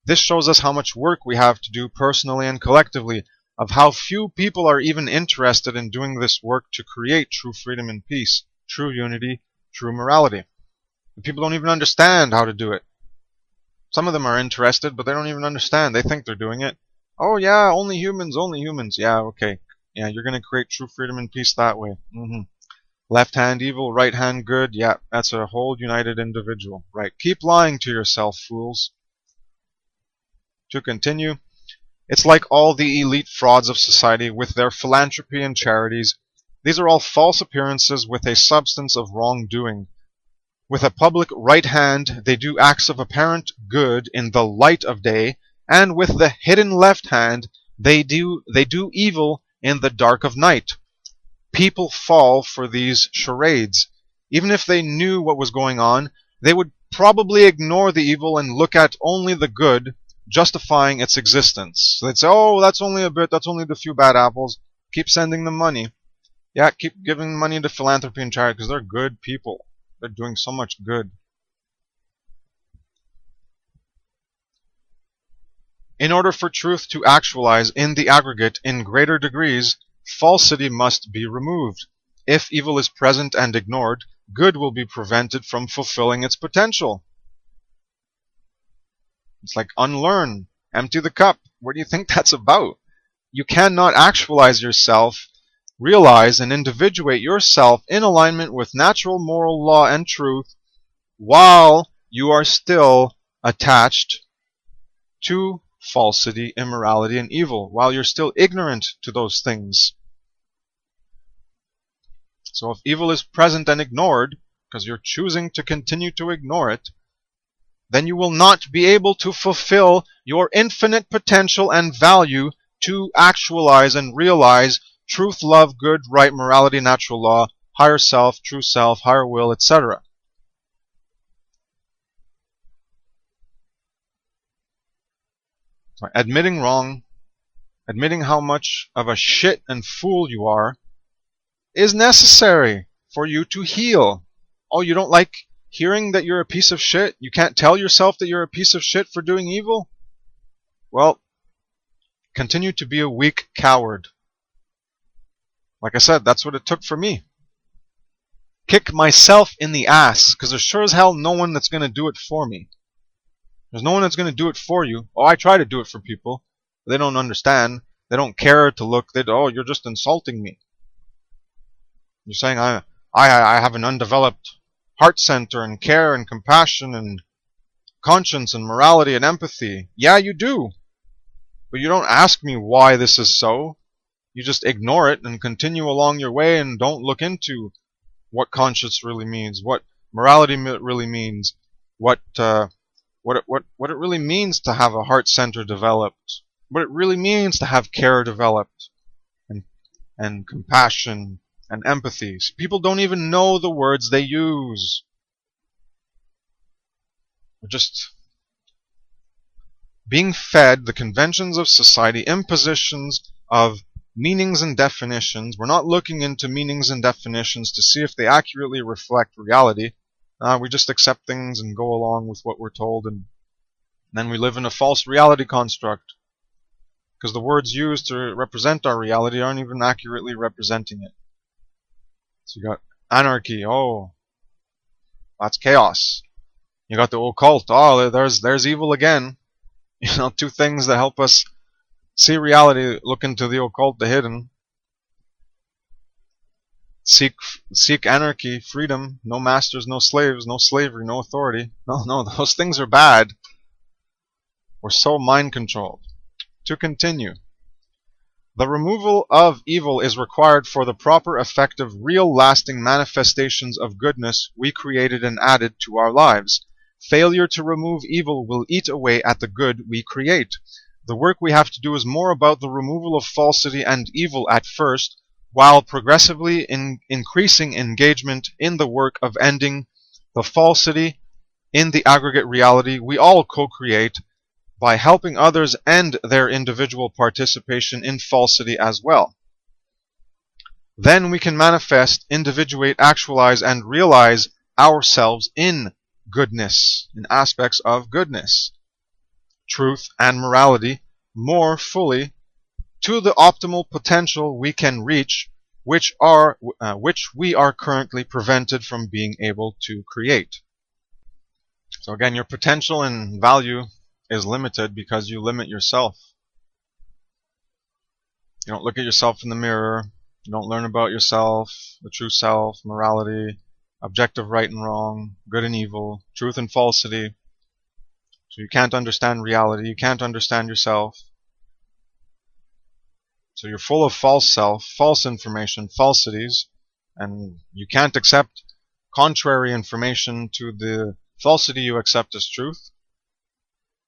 This shows us how much work we have to do personally and collectively, of how few people are even interested in doing this work to create true freedom and peace, true unity, true morality. People don't even understand how to do it. Some of them are interested, but they don't even understand. They think they're doing it. Oh yeah, only humans, only humans. Yeah, okay. Yeah, you're going to create true freedom and peace that way. Left hand evil, right hand good. Yeah, that's a whole united individual. Right. Keep lying to yourself, fools. To continue, it's like all the elite frauds of society with their philanthropy and charities. These are all false appearances with a substance of wrongdoing. With a public right hand, they do acts of apparent good in the light of day, and with the hidden left hand, they do evil in the dark of night. People fall for these charades. Even if they knew what was going on, they would probably ignore the evil and look at only the good, justifying its existence. So they'd say, oh, that's only a bit, that's only the few bad apples. Keep sending them money. Yeah, keep giving money to philanthropy and charity because they're good people. They're doing so much good. In order for truth to actualize in the aggregate in greater degrees, falsity must be removed. If evil is present and ignored, good will be prevented from fulfilling its potential. It's like unlearn, empty the cup. What do you think that's about? You cannot actualize yourself, realize and individuate yourself in alignment with natural moral law and truth while you are still attached to falsity, immorality, and evil, while you're still ignorant to those things. So if evil is present and ignored, because you're choosing to continue to ignore it, then you will not be able to fulfill your infinite potential and value to actualize and realize truth, love, good, right, morality, natural law, higher self, true self, higher will, etc. So admitting wrong, admitting how much of a shit and fool you are, is necessary for you to heal. Oh, you don't like hearing that you're a piece of shit? You can't tell yourself that you're a piece of shit for doing evil? Well, continue to be a weak coward. Like I said, that's what it took for me. Kick myself in the ass, because there's sure as hell no one that's going to do it for me. There's no one that's going to do it for you. Oh, I try to do it for people. But they don't understand. They don't care to look. Oh, you're just insulting me. You're saying I have an undeveloped heart center and care and compassion and conscience and morality and empathy. Yeah, you do. But you don't ask me why this is so. You just ignore it and continue along your way and don't look into what conscience really means, what morality really means, what it really means to have a heart center developed, what it really means to have care developed, and compassion and empathy. People don't even know the words they use. They're just being fed the conventions of society, impositions of meanings and definitions. We're not looking into meanings and definitions to see if they accurately reflect reality. We just accept things and go along with what we're told, and then we live in a false reality construct, because the words used to represent our reality aren't even accurately representing it. So you got anarchy. Oh, that's chaos. You got the occult. Oh, there's evil again. You know, two things that help us see reality. Look into the occult, the hidden. Seek anarchy, freedom, no masters, no slaves, no slavery, no authority. No, those things are bad. We're so mind controlled. To continue. The removal of evil is required for the proper, effective, real, lasting manifestations of goodness we created and added to our lives. Failure to remove evil will eat away at the good we create. The work we have to do is more about the removal of falsity and evil at first, while progressively increasing engagement in the work of ending the falsity in the aggregate reality we all co-create, by helping others end their individual participation in falsity as well. Then we can manifest, individuate, actualize, and realize ourselves in goodness, in aspects of goodness, truth, and morality more fully to the optimal potential we can reach, which we are currently prevented from being able to create. So again, your potential and value is limited because you limit yourself. You don't look at yourself in the mirror. You don't learn about yourself, the true self, morality, objective right and wrong, good and evil, truth and falsity. So you can't understand reality. You can't understand yourself. So you're full of false self, false information, falsities, and you can't accept contrary information to the falsity you accept as truth,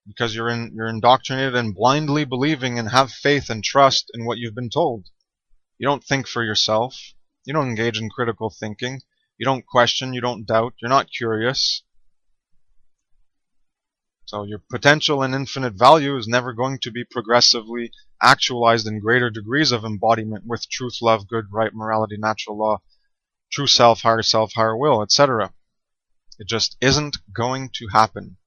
because you're indoctrinated and blindly believing and have faith and trust in what you've been told. You don't think for yourself. You don't engage in critical thinking. You don't question. You don't doubt. You're not curious. So your potential and infinite value is never going to be progressively actualized in greater degrees of embodiment with truth, love, good, right, morality, natural law, true self, higher will, etc. It just isn't going to happen.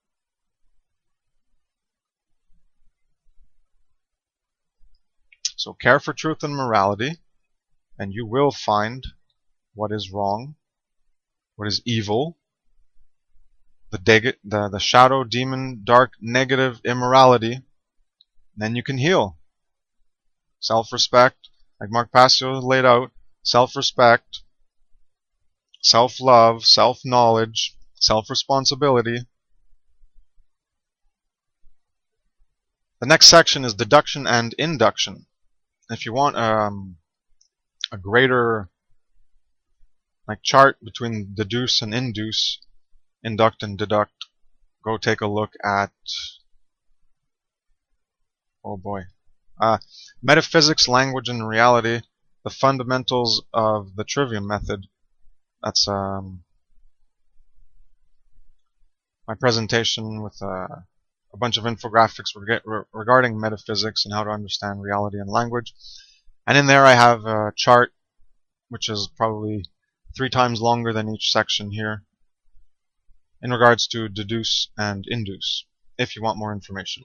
So care for truth and morality, and you will find what is wrong, what is evil, the shadow, demon, dark, negative, immorality. Then you can heal. Self-respect, like Mark Passio laid out, self-respect, self-love, self-knowledge, self-responsibility. The next section is deduction and induction. If you want a greater chart between deduce and induce, induct and deduct, go take a look at, oh boy, Metaphysics, Language, and Reality, the Fundamentals of the Trivium Method. That's my presentation with a bunch of infographics regarding metaphysics and how to understand reality and language. And in there I have a chart which is probably 3 times longer than each section here in regards to deduce and induce, if you want more information.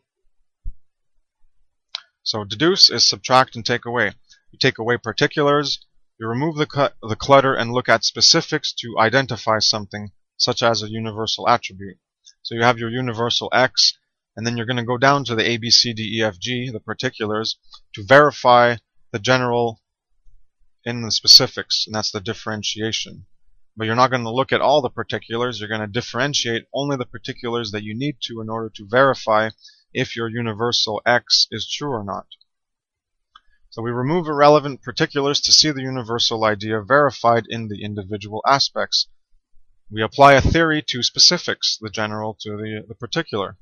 So deduce is subtract and take away. You take away particulars, you remove the clutter and look at specifics to identify something, such as a universal attribute. So you have your universal X, and then you're going to go down to the A, B, C, D, E, F, G, the particulars, to verify the general in the specifics, and that's the differentiation. But you're not going to look at all the particulars, you're going to differentiate only the particulars that you need to in order to verify if your universal X is true or not. So we remove irrelevant particulars to see the universal idea verified in the individual aspects. We apply a theory to specifics, the general to the particular.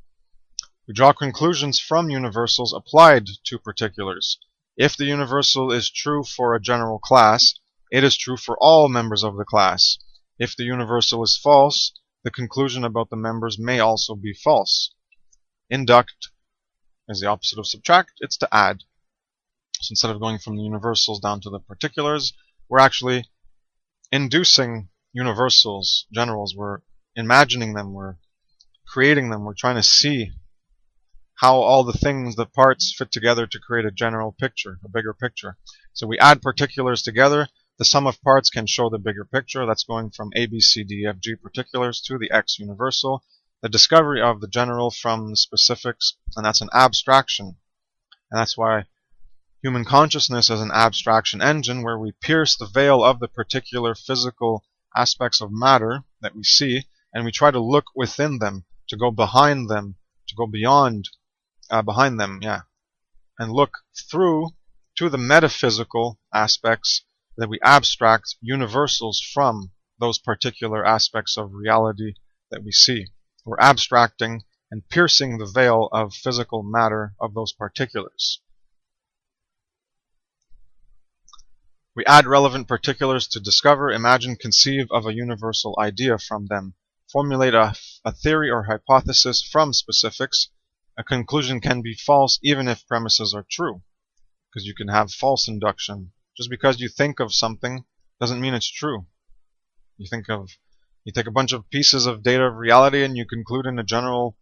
We draw conclusions from universals applied to particulars. If the universal is true for a general class, it is true for all members of the class. If the universal is false, the conclusion about the members may also be false. Induct is the opposite of subtract, it's to add. So instead of going from the universals down to the particulars, we're actually inducing universals, generals. We're imagining them, we're creating them, we're trying to see how all the things, the parts fit together to create a general picture, a bigger picture. So we add particulars together. The sum of parts can show the bigger picture. That's going from A, B, C, D, E, F, G particulars to the X universal. The discovery of the general from the specifics, and that's an abstraction. And that's why human consciousness is an abstraction engine, where we pierce the veil of the particular physical aspects of matter that we see, and we try to look within them, to go behind them, to go beyond behind them, and look through to the metaphysical aspects that we abstract universals from those particular aspects of reality that we see. We're abstracting and piercing the veil of physical matter of those particulars. We add relevant particulars to discover, imagine, conceive of a universal idea from them, formulate a theory or hypothesis from specifics. A conclusion can be false even if premises are true, because you can have false induction. Just because you think of something doesn't mean it's true. You take a bunch of pieces of data of reality and you conclude in a general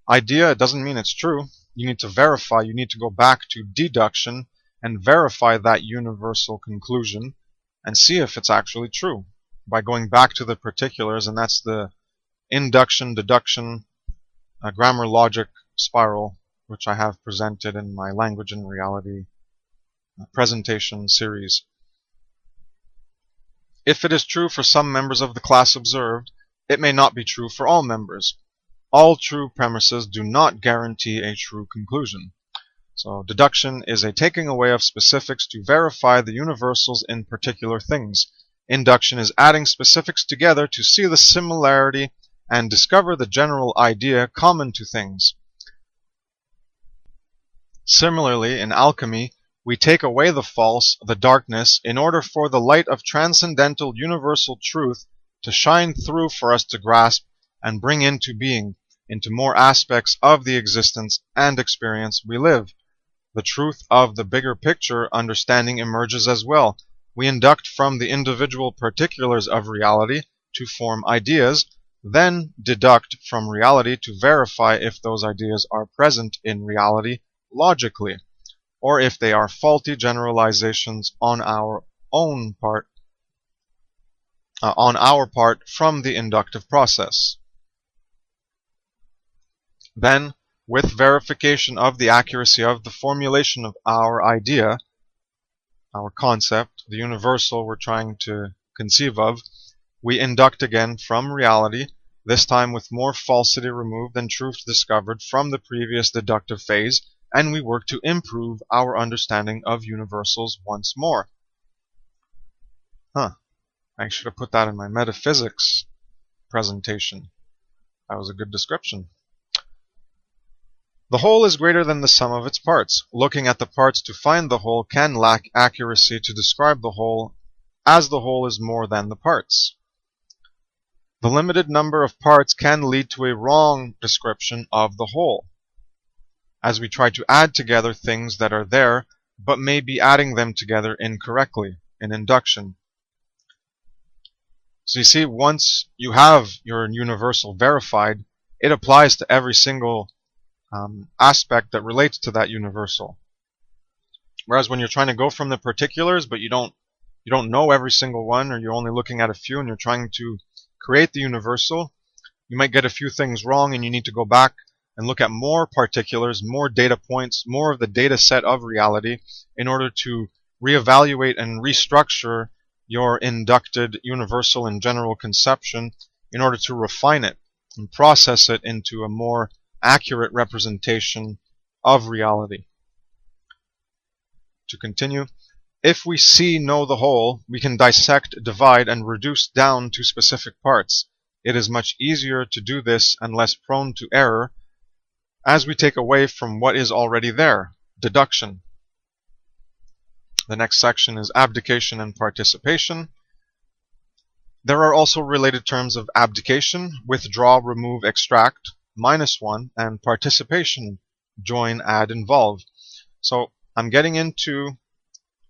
idea, it doesn't mean it's true. You need to verify, you need to go back to deduction and verify that universal conclusion and see if it's actually true by going back to the particulars, and that's the induction, deduction, grammar logic spiral, which I have presented in my Language and Reality presentation series. If it is true for some members of the class observed, it may not be true for all members. All true premises do not guarantee a true conclusion. So deduction is a taking away of specifics to verify the universals in particular things. Induction is adding specifics together to see the similarity and discover the general idea common to things. Similarly, in alchemy, we take away the false, the darkness, in order for the light of transcendental universal truth to shine through for us to grasp and bring into being, into more aspects of the existence and experience we live. The truth of the bigger picture understanding emerges as well. We induct from the individual particulars of reality to form ideas, then deduct from reality to verify if those ideas are present in reality logically, or if they are faulty generalizations on our own part. on our part from the inductive process. Then, with verification of the accuracy of the formulation of our idea, our concept, the universal we're trying to conceive of, we induct again from reality, this time with more falsity removed and truth discovered from the previous deductive phase, and we work to improve our understanding of universals once more. I should have put that in my metaphysics presentation. That was a good description. The whole is greater than the sum of its parts. Looking at the parts to find the whole can lack accuracy to describe the whole, as the whole is more than the parts. The limited number of parts can lead to a wrong description of the whole, as we try to add together things that are there, but may be adding them together incorrectly in induction. So you see, once you have your universal verified, it applies to every single aspect that relates to that universal. Whereas when you're trying to go from the particulars, but you don't know every single one, or you're only looking at a few and you're trying to create the universal, you might get a few things wrong and you need to go back and look at more particulars, more data points, more of the data set of reality in order to reevaluate and restructure your inducted universal and general conception in order to refine it and process it into a more accurate representation of reality. To continue, if we know the whole, we can dissect, divide, and reduce down to specific parts. It is much easier to do this and less prone to error as we take away from what is already there, deduction. The next section is abdication and participation. There are also related terms of abdication, withdraw, remove, extract, -1, and participation, join, add, involve. So I'm getting into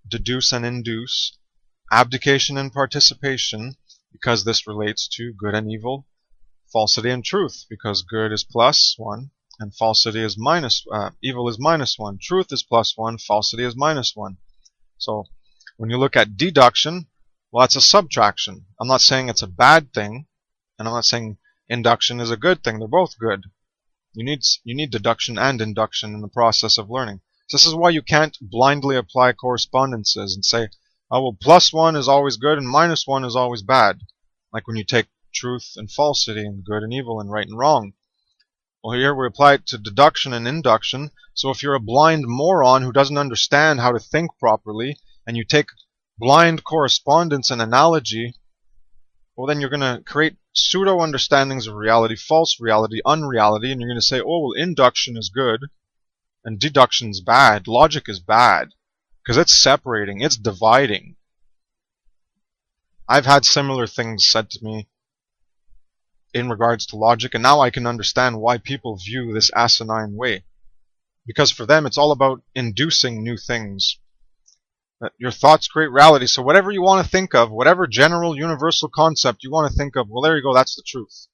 deduce and induce, abdication and participation, because this relates to good and evil, falsity and truth, because good is +1 and falsity is evil is -1, truth is +1, falsity is -1. So when you look at deduction, well, that's a subtraction. I'm not saying it's a bad thing, and I'm not saying induction is a good thing. They're both good. You need deduction and induction in the process of learning. So this is why you can't blindly apply correspondences and say, oh, well, +1 is always good and -1 is always bad. Like when you take truth and falsity and good and evil and right and wrong. Well, here we apply it to deduction and induction. So if you're a blind moron who doesn't understand how to think properly, and you take blind correspondence and analogy, well, then you're going to create pseudo-understandings of reality, false reality, unreality, and you're going to say, oh, well, induction is good, and deduction is bad, logic is bad, because it's separating, it's dividing. I've had similar things said to me in regards to logic, and now I can understand why people view this asinine way. Because for them, it's all about inducing new things. Your thoughts create reality, so whatever you want to think of, whatever general universal concept you want to think of, well, there you go, that's the truth.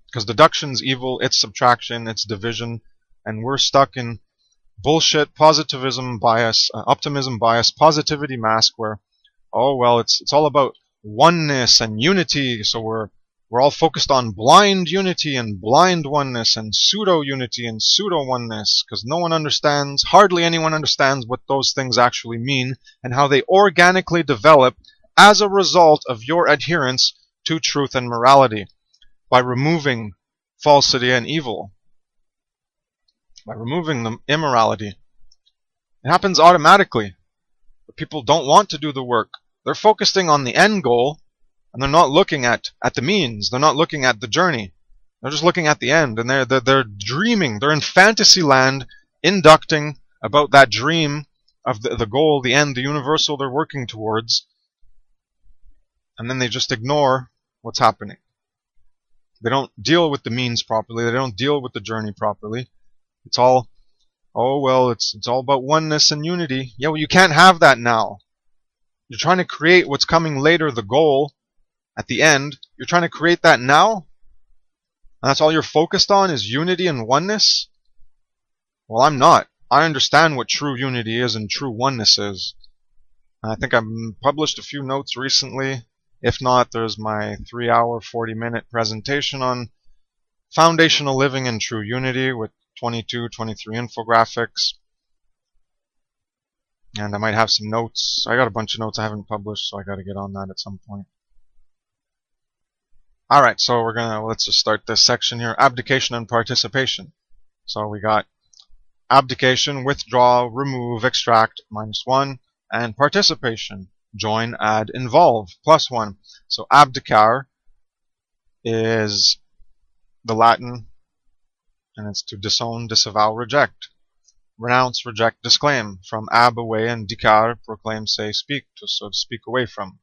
Because deduction's evil, it's subtraction, it's division, and we're stuck in bullshit positivism bias, optimism bias, positivity mask, where, oh, well, it's all about oneness and unity, so we're all focused on blind unity and blind oneness and pseudo-unity and pseudo-oneness, because hardly anyone understands what those things actually mean and how they organically develop as a result of your adherence to truth and morality by removing falsity and evil, by removing the immorality. It happens automatically, but people don't want to do the work. They're focusing on the end goal, and they're not looking at the means. They're not looking at the journey. They're just looking at the end, and they're dreaming. They're in fantasy land, inducting about that dream of the goal, the end, the universal they're working towards, and then they just ignore what's happening. They don't deal with the means properly. They don't deal with the journey properly. It's all, oh, well, it's all about oneness and unity. Yeah, well, you can't have that now. You're trying to create what's coming later, the goal, at the end. You're trying to create that now? And that's all you're focused on is unity and oneness? Well, I'm not. I understand what true unity is and true oneness is. And I think I published a few notes recently If not, there's my 3-hour, 40-minute presentation on foundational living in true unity with 22, 23 infographics. And I might have some notes. I got a bunch of notes I haven't published, so I got to get on that at some point. Alright, so let's just start this section here. Abdication and participation. So we got abdication, withdraw, remove, extract, -1, and participation, join, add, involve, +1. So abdicare is the Latin, and it's to disown, disavow, reject. Renounce, reject, disclaim. From ab, away, and dicare, proclaim, say, speak, so to speak away from.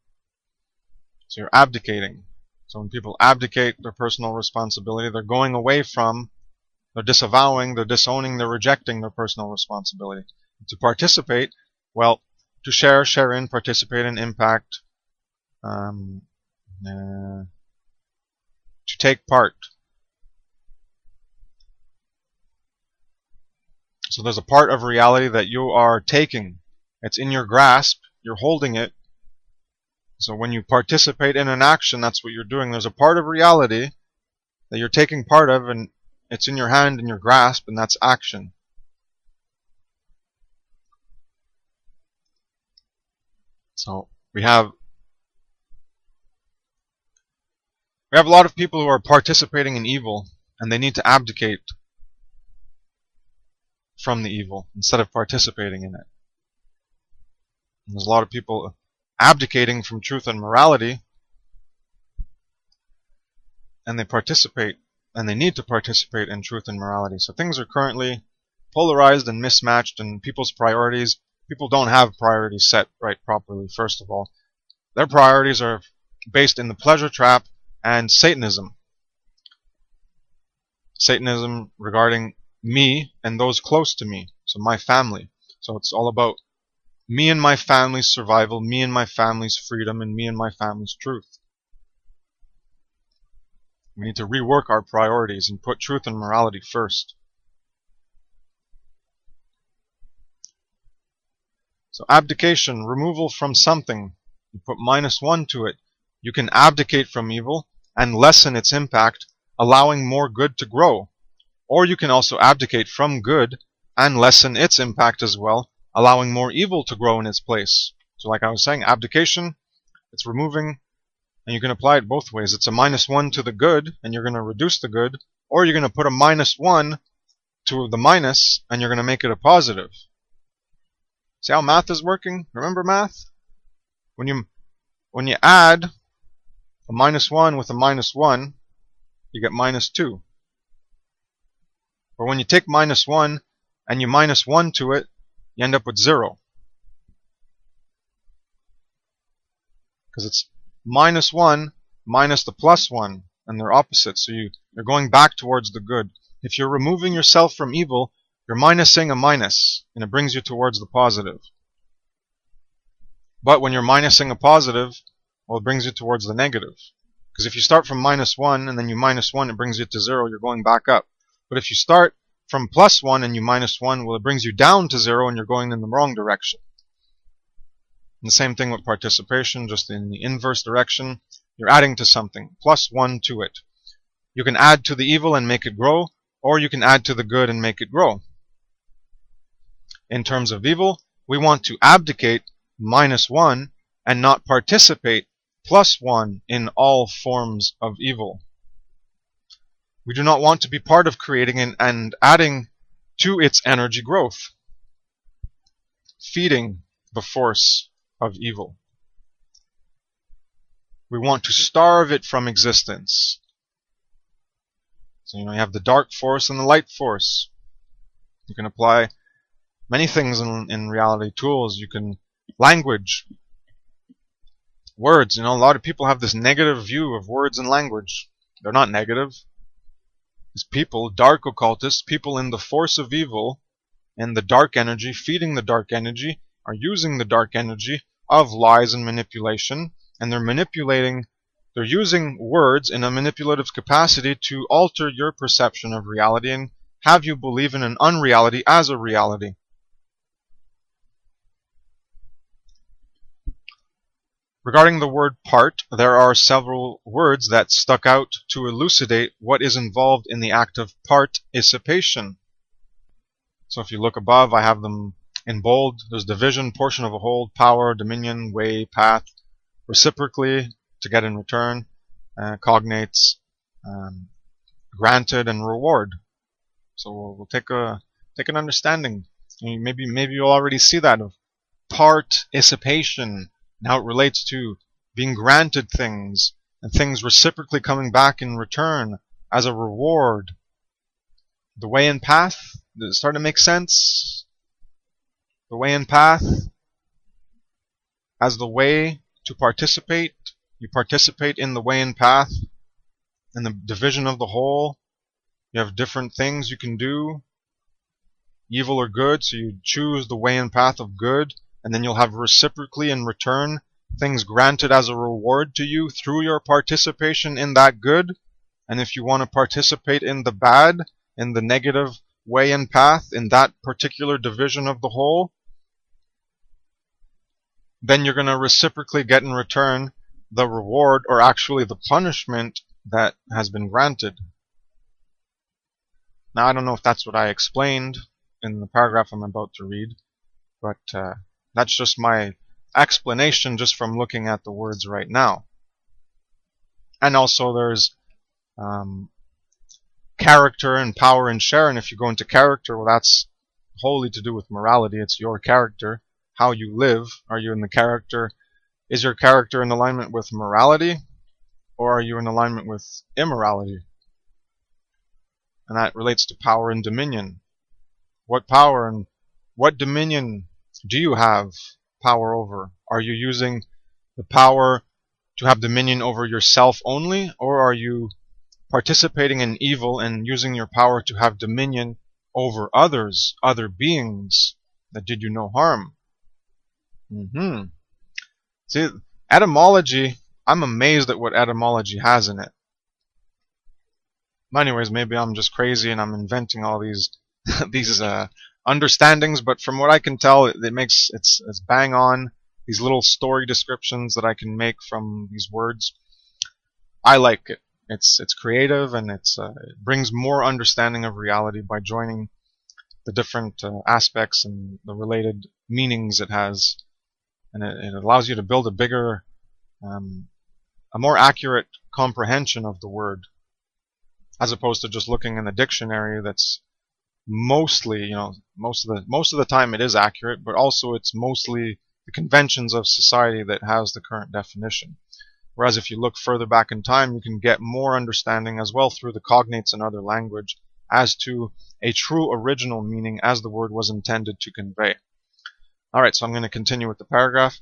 So you're abdicating. So when people abdicate their personal responsibility, they're going away from, they're disavowing, they're disowning, they're rejecting their personal responsibility. To participate, well, to share in, participate in, impact, to take part. So there's a part of reality that you are taking. It's in your grasp, you're holding it. So when you participate in an action, that's what you're doing. There's a part of reality that you're taking part of, and it's in your hand, in your grasp, and that's action. So we have a lot of people who are participating in evil, and they need to abdicate from the evil instead of participating in it. And there's a lot of people abdicating from truth and morality, and they participate, and they need to participate in truth and morality. So things are currently polarized and mismatched, and people's priorities, people don't have priorities set right properly, first of all. Their priorities are based in the pleasure trap and Satanism. Satanism regarding me and those close to me, so my family. So it's all about me and my family's survival, me and my family's freedom, and me and my family's truth. We need to rework our priorities and put truth and morality first. So abdication, removal from something. You put -1 to it. You can abdicate from evil and lessen its impact, allowing more good to grow. Or you can also abdicate from good and lessen its impact as well, allowing more evil to grow in its place. So like I was saying, abdication, it's removing, and you can apply it both ways. It's a -1 to the good, and you're going to reduce the good, or you're going to put a -1 to the minus, and you're going to make it a positive. See how math is working? Remember math? When you add a -1 with a -1, you get -2. Or when you take -1 and you -1 to it, you end up with 0. Because it's -1 minus the +1, and they're opposite, so you're going back towards the good. If you're removing yourself from evil, you're minusing a minus, and it brings you towards the positive. But when you're minusing a positive, well, it brings you towards the negative. Because if you start from -1 and then you -1, it brings you to 0, you're going back up. But if you start from +1 and you -1, well, it brings you down to 0 and you're going in the wrong direction. And the same thing with participation, just in the inverse direction. You're adding to something, +1 to it. You can add to the evil and make it grow, or you can add to the good and make it grow. In terms of evil, we want to abdicate -1 and not participate +1 in all forms of evil. We do not want to be part of creating and adding to its energy growth, feeding the force of evil. We want to starve it from existence. So you have the dark force and the light force. You can apply many things in reality, tools. You can language, words. A lot of people have this negative view of words and language. They're not negative. These people, dark occultists, people in the force of evil and the dark energy, feeding the dark energy, are using the dark energy of lies and manipulation, and they're using words in a manipulative capacity to alter your perception of reality and have you believe in an unreality as a reality. Regarding the word part, there are several words that stuck out to elucidate what is involved in the act of participation. So if you look above, I have them in bold. There's division, portion of a whole, power, dominion, way, path, reciprocally, to get in return, cognates, granted, and reward. So we'll take an understanding. Maybe you'll already see that of participation. Now it relates to being granted things and things reciprocally coming back in return as a reward. The way and path, does it start to make sense? The way and path as the way to participate. You participate in the way and path, in the division of the whole. You have different things you can do, evil or good, so you choose the way and path of good, and then you'll have reciprocally in return things granted as a reward to you through your participation in that good. And if you want to participate in the bad, in the negative way and path, in that particular division of the whole, then you're going to reciprocally get in return the reward, or actually the punishment, that has been granted. Now, I don't know if that's what I explained in the paragraph I'm about to read, but that's just my explanation just from looking at the words right now. And also there's character and power and share, and if you go into character, well, that's wholly to do with morality. It's your character, how you live. Are you in the character? Is your character in alignment with morality, or are you in alignment with immorality? And that relates to power and dominion. What power and what dominion do you have power over? Are you using the power to have dominion over yourself only, or are you participating in evil and using your power to have dominion over others, other beings that did you no harm? See, etymology, I'm amazed at what etymology has in it. But anyways, maybe I'm just crazy and I'm inventing all these these understandings, but from what I can tell, it's bang on. These little story descriptions that I can make from these words, I like it. It's creative, and it brings more understanding of reality by joining the different aspects and the related meanings it has, and it allows you to build a bigger, a more accurate comprehension of the word, as opposed to just looking in the dictionary. That's mostly, most of the time it is accurate, but also it's mostly the conventions of society that has the current definition. Whereas if you look further back in time, you can get more understanding as well through the cognates and other language as to a true original meaning as the word was intended to convey. Alright, so I'm going to continue with the paragraph.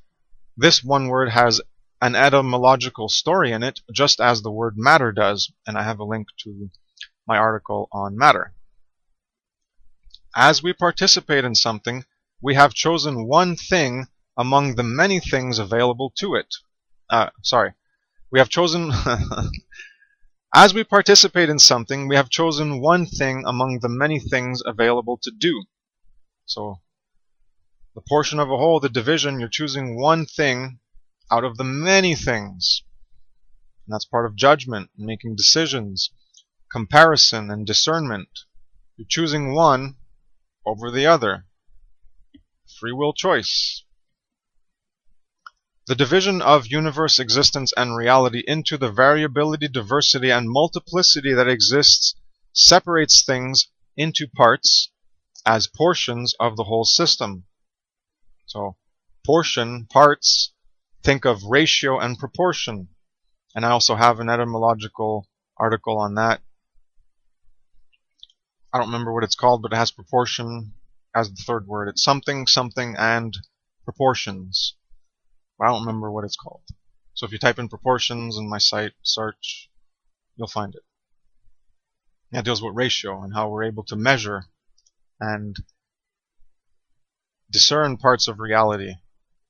This one word has an etymological story in it, just as the word matter does, and I have a link to my article on matter. As we participate in something, we have chosen one thing among the many things available to it. We have chosen as we participate in something, we have chosen one thing among the many things available to do. So the portion of a whole, the division, you're choosing one thing out of the many things. And that's part of judgment, making decisions, comparison, and discernment. You're choosing one over the other. Free will choice. The division of universe existence and reality into the variability, diversity, and multiplicity that exists separates things into parts as portions of the whole system. So, portion, parts, think of ratio and proportion. And I also have an etymological article on that. I don't remember what it's called, but it has proportion as the third word. It's something, something, and proportions. I don't remember what it's called. So if you type in proportions in my site search, you'll find it. It deals with ratio and how we're able to measure and discern parts of reality,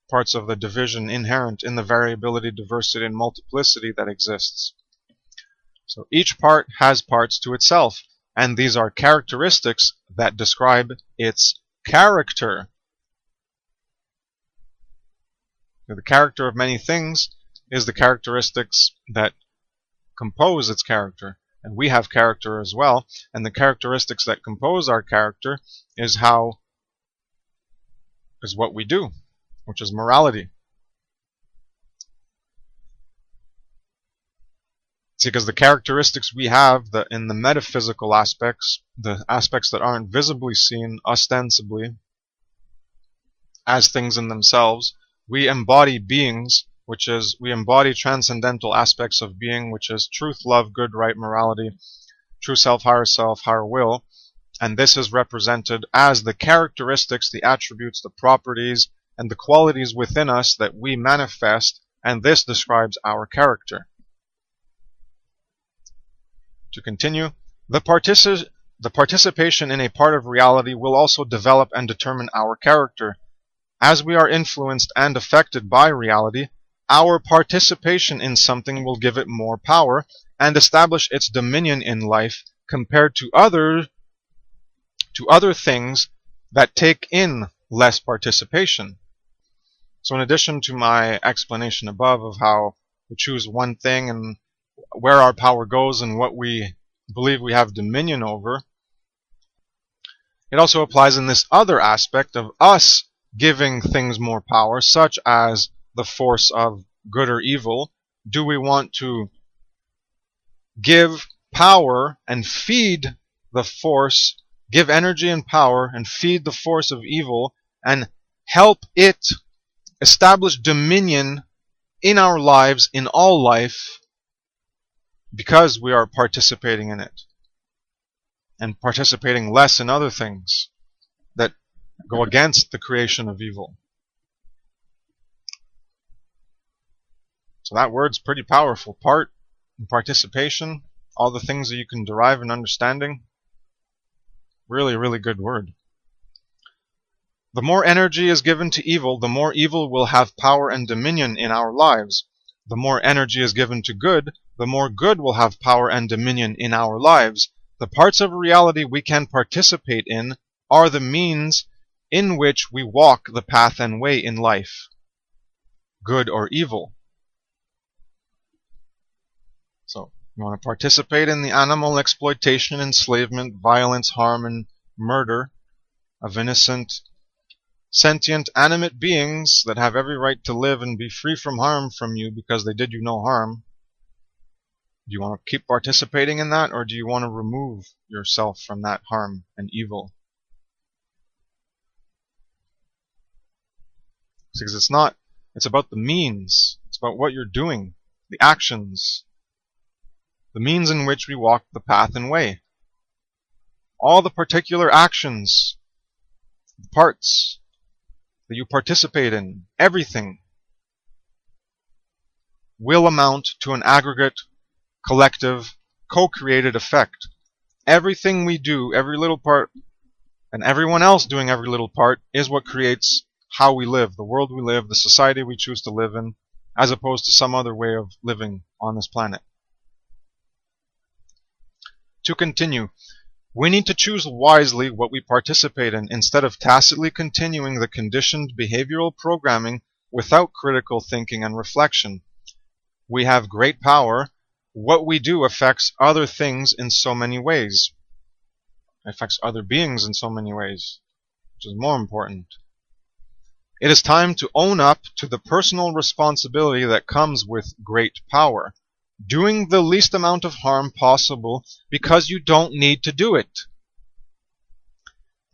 parts of the division inherent in the variability, diversity, and multiplicity that exists. So each part has parts to itself, and these are characteristics that describe its character. The character of many things is the characteristics that compose its character. And we have character as well, and the characteristics that compose our character is what we do, which is morality. See, because the characteristics we have in the metaphysical aspects, the aspects that aren't visibly seen ostensibly as things in themselves, we embody beings, we embody transcendental aspects of being, which is truth, love, good, right, morality, true self, higher will, and this is represented as the characteristics, the attributes, the properties, and the qualities within us that we manifest, and this describes our character. To continue, the participation in a part of reality will also develop and determine our character. As we are influenced and affected by reality, our participation in something will give it more power and establish its dominion in life compared to other things that take in less participation. So in addition to my explanation above of how we choose one thing and where our power goes and what we believe we have dominion over, it also applies in this other aspect of us giving things more power, such as the force of good or evil. Do we want to give power and feed the force, give energy and power and feed the force of evil and help it establish dominion in our lives, in all life, because we are participating in it and participating less in other things that go against the creation of evil? So that word's pretty powerful. Part and participation, all the things that you can derive in understanding. Really, really good word. The more energy is given to evil, the more evil will have power and dominion in our lives. The more energy is given to good, the more good will have power and dominion in our lives. The parts of reality we can participate in are the means in which we walk the path and way in life, good or evil. So, you want to participate in the animal exploitation, enslavement, violence, harm, and murder of innocent, sentient, animate beings that have every right to live and be free from harm from you because they did you no harm. Do you want to keep participating in that, or do you want to remove yourself from that harm and evil? Because it's about the means. It's about what you're doing, the actions, the means in which we walk the path and way. All the particular actions, the parts that you participate in, everything, will amount to an aggregate, collective, co-created effect. Everything we do, every little part, and everyone else doing every little part is what creates how we live, the world we live, the society we choose to live in, as opposed to some other way of living on this planet. To continue, we need to choose wisely what we participate in instead of tacitly continuing the conditioned behavioral programming without critical thinking and reflection. We have great power. What we do affects other things in so many ways. It affects other beings in so many ways, which is more important. It is time to own up to the personal responsibility that comes with great power. Doing the least amount of harm possible because you don't need to do it.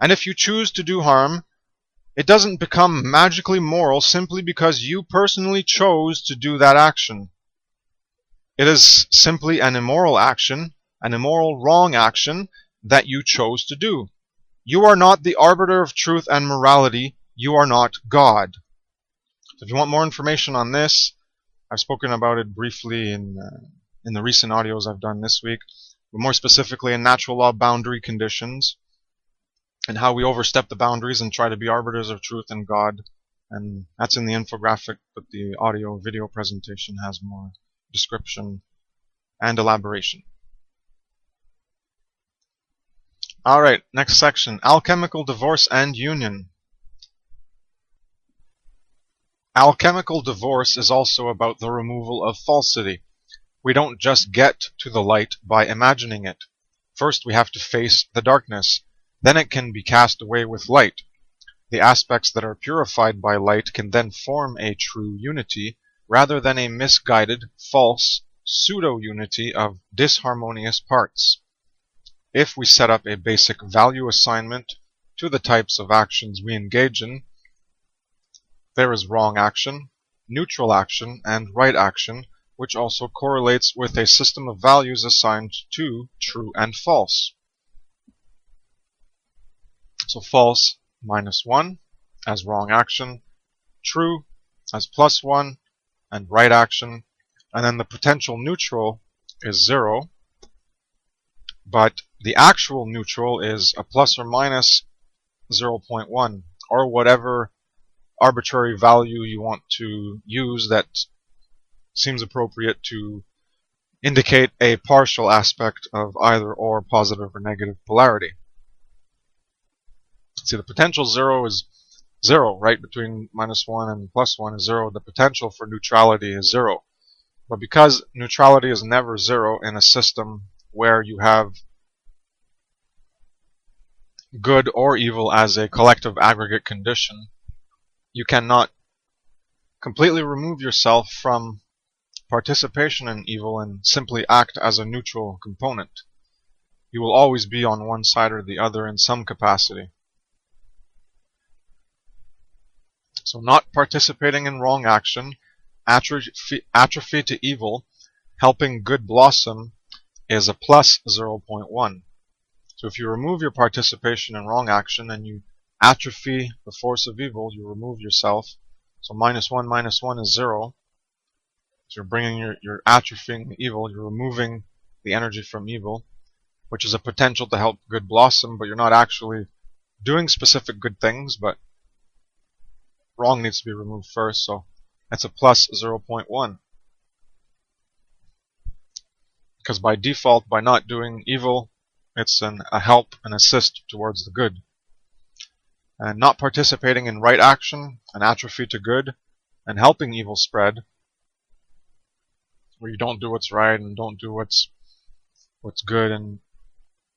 And if you choose to do harm, it doesn't become magically moral simply because you personally chose to do that action. It is simply an immoral action, an immoral wrong action that you chose to do. You are not the arbiter of truth and morality. You are not God. So if you want more information on this, I've spoken about it briefly in the recent audios I've done this week, but more specifically in natural law boundary conditions and how we overstep the boundaries and try to be arbiters of truth and God. And that's in the infographic, but the audio video presentation has more description and elaboration. Alright, next section, alchemical divorce and union. Alchemical divorce is also about the removal of falsity. We don't just get to the light by imagining it. First we have to face the darkness, then it can be cast away with light. The aspects that are purified by light can then form a true unity, rather than a misguided, false, pseudo-unity of disharmonious parts. If we set up a basic value assignment to the types of actions we engage in, there is wrong action, neutral action, and right action, which also correlates with a system of values assigned to true and false. So false -1 as wrong action, true as +1 and right action, and then the potential neutral is 0, but the actual neutral is a plus or minus 0.1 or whatever arbitrary value you want to use that seems appropriate to indicate a partial aspect of either or positive or negative polarity. See, the potential 0 is 0, right? Between -1 and +1 is 0. The potential for neutrality is 0. But because neutrality is never 0 in a system where you have good or evil as a collective aggregate condition, you cannot completely remove yourself from participation in evil and simply act as a neutral component. You will always be on one side or the other in some capacity. So not participating in wrong action, atrophy to evil, helping good blossom, is a plus 0.1. So if you remove your participation in wrong action and you atrophy the force of evil, you remove yourself. So -1 -1 is 0. So you're bringing you're atrophying the evil, you're removing the energy from evil, which is a potential to help good blossom, but you're not actually doing specific good things, but wrong needs to be removed first, so that's a plus 0.1. Because by default, by not doing evil, it's a help, an assist towards the good. And not participating in right action, an atrophy to good, and helping evil spread, where you don't do what's right and don't do what's good, and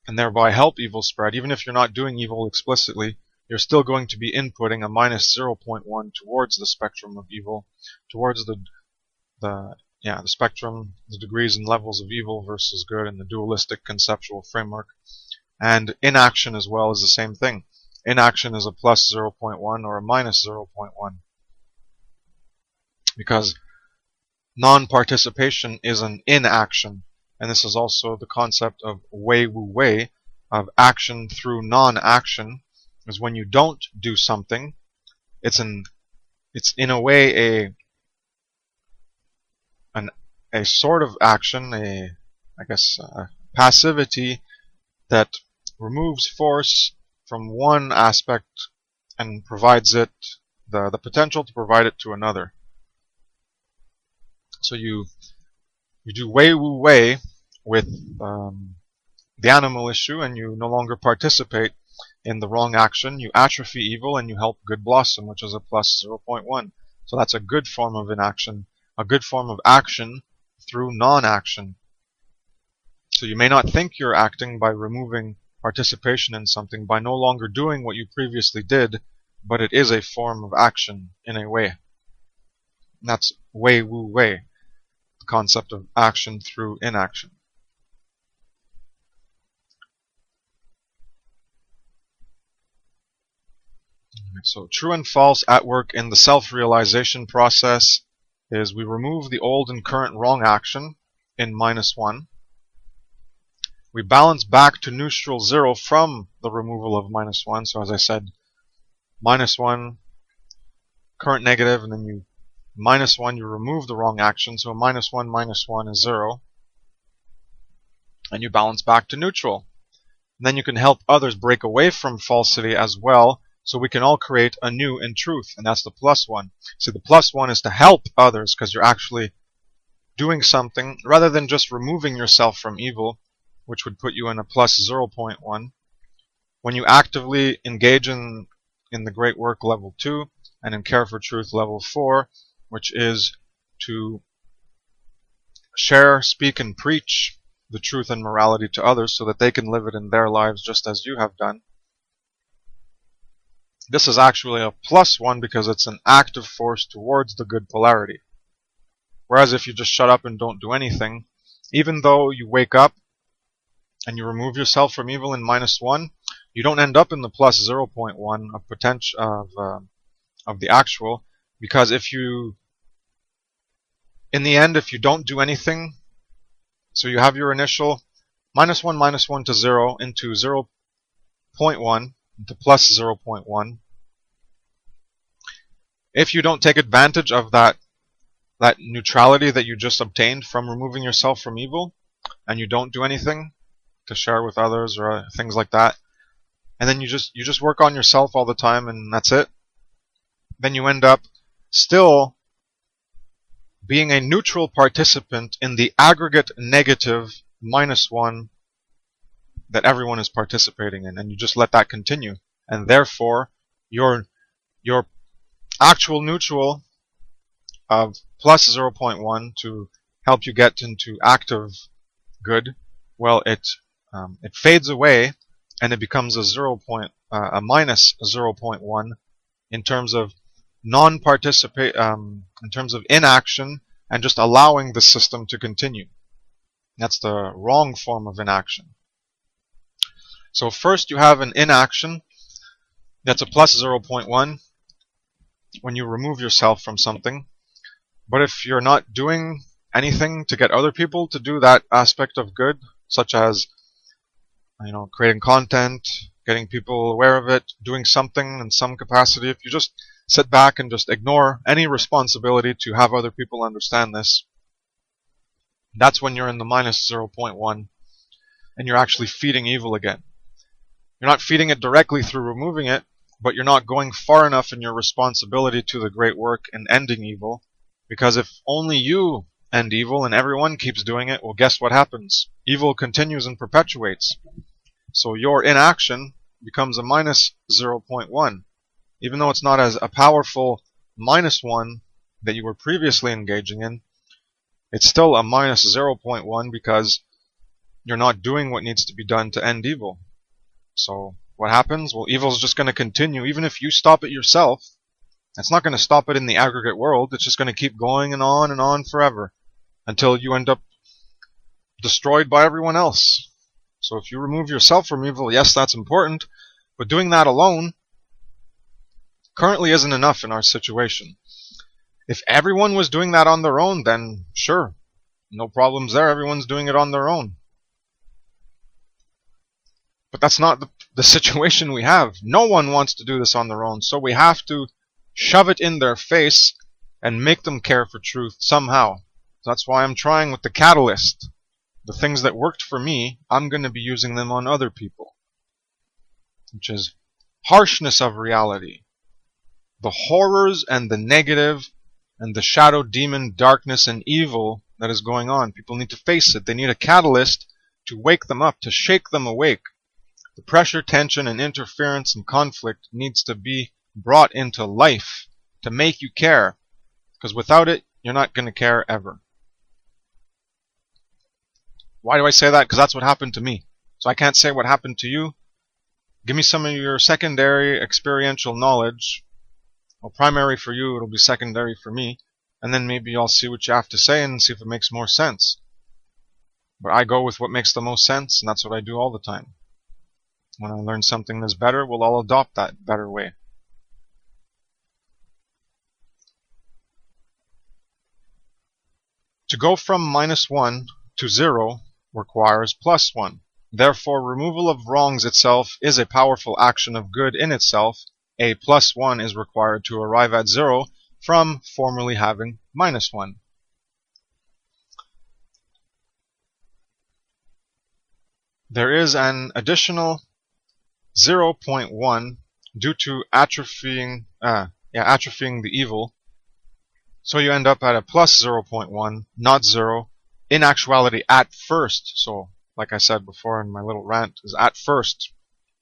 thereby help evil spread. Even if you're not doing evil explicitly, you're still going to be inputting a -0.1 towards the spectrum of evil, towards the spectrum, the degrees and levels of evil versus good in the dualistic conceptual framework. And inaction as well is the same thing. Inaction is a plus 0.1 or a minus 0.1. Because non-participation is an inaction. And this is also the concept of wei wu wei, of action through non-action, is when you don't do something, it's in a way a sort of action, a passivity that removes force from one aspect and provides it the potential to provide it to another. So you do wei wu wei with the animal issue, and you no longer participate in the wrong action. You atrophy evil and you help good blossom, which is a plus 0.1. So that's a good form of inaction, a good form of action through non-action. So you may not think you're acting by removing participation in something, by no longer doing what you previously did, but it is a form of action in a way. And that's wei wu wei, the concept of action through inaction. So true and false at work in the self-realization process is we remove the old and current wrong action in -1. We balance back to neutral 0 from the removal of -1. So as I said, -1, current negative, and then you -1, you remove the wrong action. So -1 -1 is 0. And you balance back to neutral. And then you can help others break away from falsity as well, so we can all create a new in truth, and that's the +1. So the +1 is to help others because you're actually doing something rather than just removing yourself from evil, which would put you in a plus 0.1. When you actively engage in the great work level 2 and in Care for Truth level 4, which is to share, speak, and preach the truth and morality to others so that they can live it in their lives just as you have done. This is actually a +1 because it's an active force towards the good polarity. Whereas if you just shut up and don't do anything, even though you wake up and you remove yourself from evil in -1, you don't end up in the +0.1 of potential of the actual, because if you, in the end, if you don't do anything, so you have your initial -1, -1 to 0 into 0.1 into +0.1. If you don't take advantage of that neutrality that you just obtained from removing yourself from evil, and you don't do anything to share with others or things like that, and then you just work on yourself all the time and that's it, then you end up still being a neutral participant in the aggregate negative -1 that everyone is participating in, and you just let that continue, and therefore your actual neutral of +0.1 to help you get into active good, well, it fades away and it becomes a -0.1 in terms of in terms of inaction and just allowing the system to continue. That's the wrong form of inaction. So first you have an inaction that's a +0.1 when you remove yourself from something. But if you're not doing anything to get other people to do that aspect of good, such as creating content, getting people aware of it, doing something in some capacity, if you just sit back and just ignore any responsibility to have other people understand this, that's when you're in the -0.1 and you're actually feeding evil again. You're not feeding it directly through removing it, but you're not going far enough in your responsibility to the great work in ending evil, because if only you end evil and everyone keeps doing it, well, guess what happens? Evil continues and perpetuates. So your inaction becomes a -0.1. Even though it's not as a powerful -1 that you were previously engaging in, it's still a -0.1 because you're not doing what needs to be done to end evil. So what happens? Well, evil is just going to continue. Even if you stop it yourself, it's not going to stop it in the aggregate world. It's just going to keep going and on forever until you end up destroyed by everyone else. So if you remove yourself from evil, yes, that's important, but doing that alone currently isn't enough in our situation. If everyone was doing that on their own, then sure, no problems there. Everyone's doing it on their own. But that's not the situation we have. No one wants to do this on their own, so we have to shove it in their face and make them care for truth somehow. That's why I'm trying with the catalyst. The things that worked for me, I'm going to be using them on other people. Which is harshness of reality. The horrors and the negative and the shadow demon darkness and evil that is going on. People need to face it. They need a catalyst to wake them up, to shake them awake. The pressure, tension, and interference and conflict needs to be brought into life to make you care. Because without it, you're not going to care ever. Why do I say that? Because that's what happened to me. So I can't say what happened to you. Give me some of your secondary experiential knowledge. Well, primary for you, it'll be secondary for me. And then maybe I'll see what you have to say and see if it makes more sense. But I go with what makes the most sense, and that's what I do all the time. When I learn something that's better, well, I'll adopt that better way. To go from -1 to 0 requires +1. Therefore, removal of wrongs itself is a powerful action of good in itself. A +1 is required to arrive at 0 from formerly having -1. There is an additional 0.1 due to atrophying the evil. So you end up at a +0.1, not 0. In actuality, at first, so like I said before in my little rant, is at first.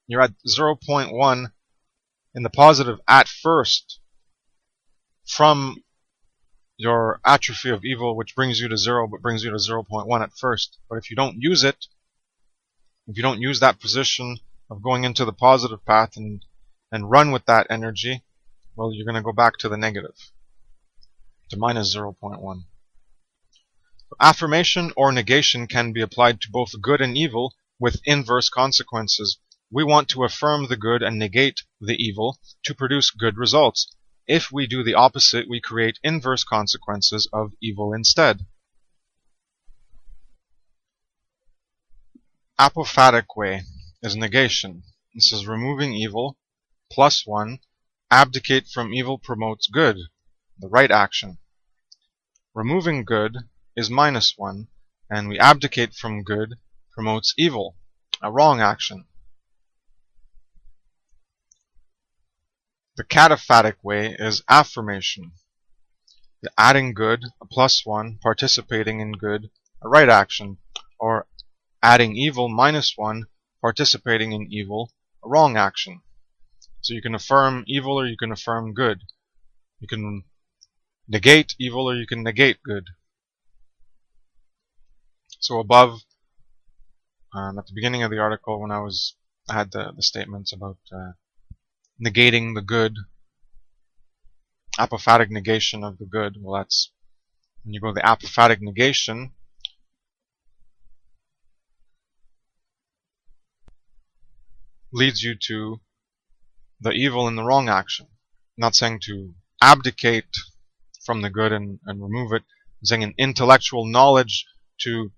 You're at 0.1 in the positive at first. from your atrophy of evil, which brings you to 0, but brings you to 0.1 at first. But if you don't use it, if you don't use that position of going into the positive path and run with that energy, well, you're going to go back to the negative, to minus 0.1. Affirmation or negation can be applied to both good and evil with inverse consequences. We want to affirm the good and negate the evil to produce good results. If we do the opposite, we create inverse consequences of evil instead. Apophatic way is negation. This is removing evil, plus 1. Abdicate from evil promotes good, the right action. Removing good is minus 1, and we abdicate from good promotes evil, a wrong action. The cataphatic way is affirmation. Adding good, a plus 1, participating in good, a right action, or adding evil, minus 1, participating in evil, a wrong action. So you can affirm evil or you can affirm good. You can negate evil or you can negate good. So above, at the beginning of the article, when I had the statements about negating the good, apophatic negation of the good. Well, that's when you go to the apophatic negation, leads you to the evil and the wrong action. I'm not saying to abdicate from the good and remove it. I'm saying an intellectual knowledge to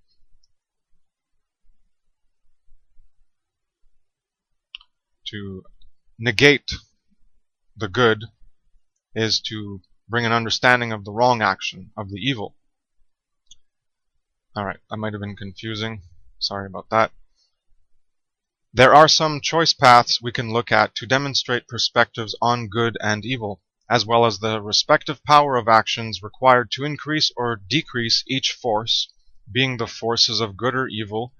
negate the good is to bring an understanding of the wrong action, of the evil. Alright, that might have been confusing. Sorry about that. There are some choice paths we can look at to demonstrate perspectives on good and evil, as well as the respective power of actions required to increase or decrease each force, being the forces of good or evil,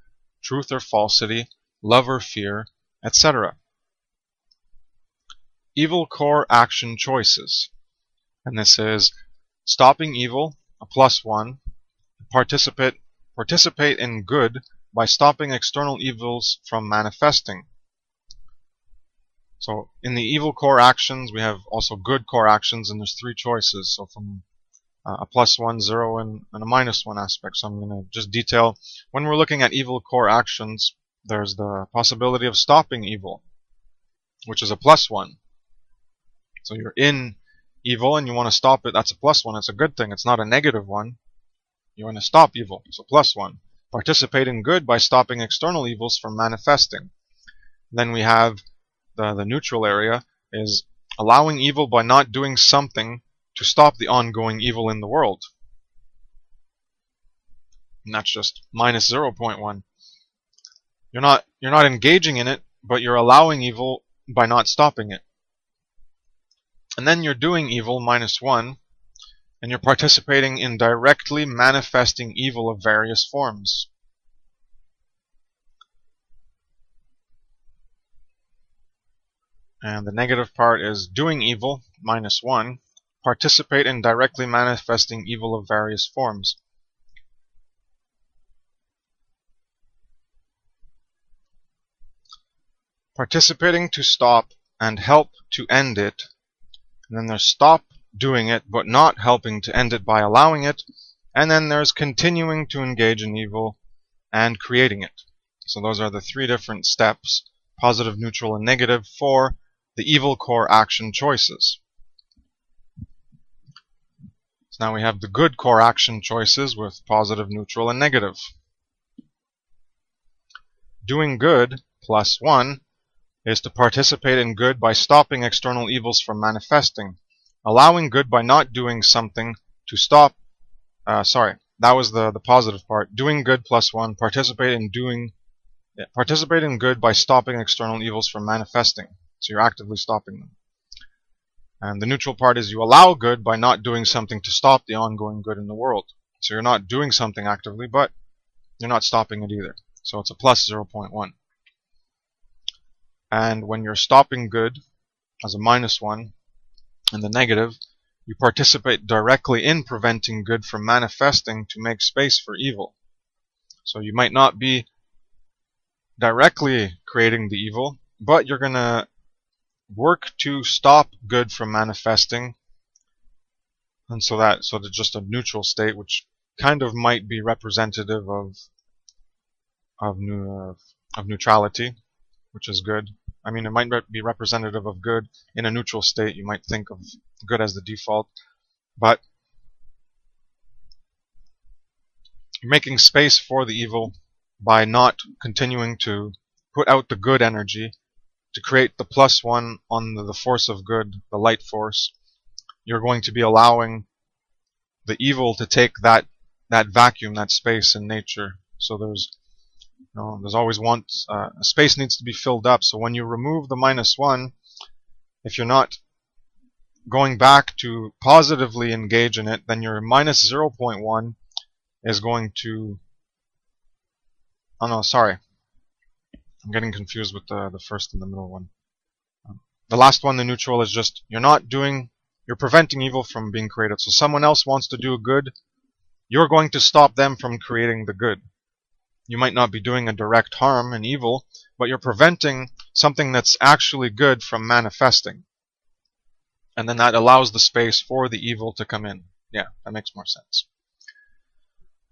truth or falsity, love or fear, etc. Evil core action choices. And this is stopping evil, a plus 1, participate in good by stopping external evils from manifesting. So in the evil core actions, we have also good core actions, and there's 3 choices. So from a plus 1, 0, and a minus 1 aspect. So I'm going to just detail, when we're looking at evil core actions, there's the possibility of stopping evil, which is a plus 1. So you're in evil and you want to stop it, that's a plus 1. It's a good thing. It's not a negative 1. You want to stop evil, so plus 1. Participate in good by stopping external evils from manifesting. Then we have the neutral area, is allowing evil by not doing something to stop the ongoing evil in the world. And that's just minus 0.1. You're not engaging in it, but you're allowing evil by not stopping it. And then you're doing evil, minus 1, and you're participating in directly manifesting evil of various forms. And the negative part is doing evil, minus 1, participate in directly manifesting evil of various forms. Participating to stop and help to end it. And then there's stop doing it, but not helping to end it by allowing it. And then there's continuing to engage in evil and creating it. So those are the 3 different steps, positive, neutral, and negative, for the evil core action choices. So now we have the good core action choices with positive, neutral, and negative. Doing good, plus 1, is to participate in good by stopping external evils from manifesting. Allowing good by not doing something to stop. That was the positive part. Doing good, plus 1, participate in good by stopping external evils from manifesting. So you're actively stopping them. And the neutral part is you allow good by not doing something to stop the ongoing good in the world. So you're not doing something actively, but you're not stopping it either. So it's a plus 0.1. And when you're stopping good as a minus 1, and the negative, You participate directly in preventing good from manifesting to make space for evil. So you might not be directly creating the evil, but you're going to work to stop good from manifesting. And so there's just a neutral state, which kind of might be representative of neutrality, which is good. I mean, it might be representative of good in a neutral state. You might think of good as the default, but you're making space for the evil by not continuing to put out the good energy to create the +1 on the force of good, the light force. You're going to be allowing the evil to take that vacuum, that space in nature. So there's always space needs to be filled up. So when you remove the -1, if you're not going back to positively engage in it, then your -0.1 is going to... Oh no, sorry. I'm getting confused with the first and the middle one. The last one, the neutral, is just you're preventing evil from being created. So someone else wants to do good, you're going to stop them from creating the good. You might not be doing a direct harm and evil, but you're preventing something that's actually good from manifesting. And then that allows the space for the evil to come in. Yeah, that makes more sense.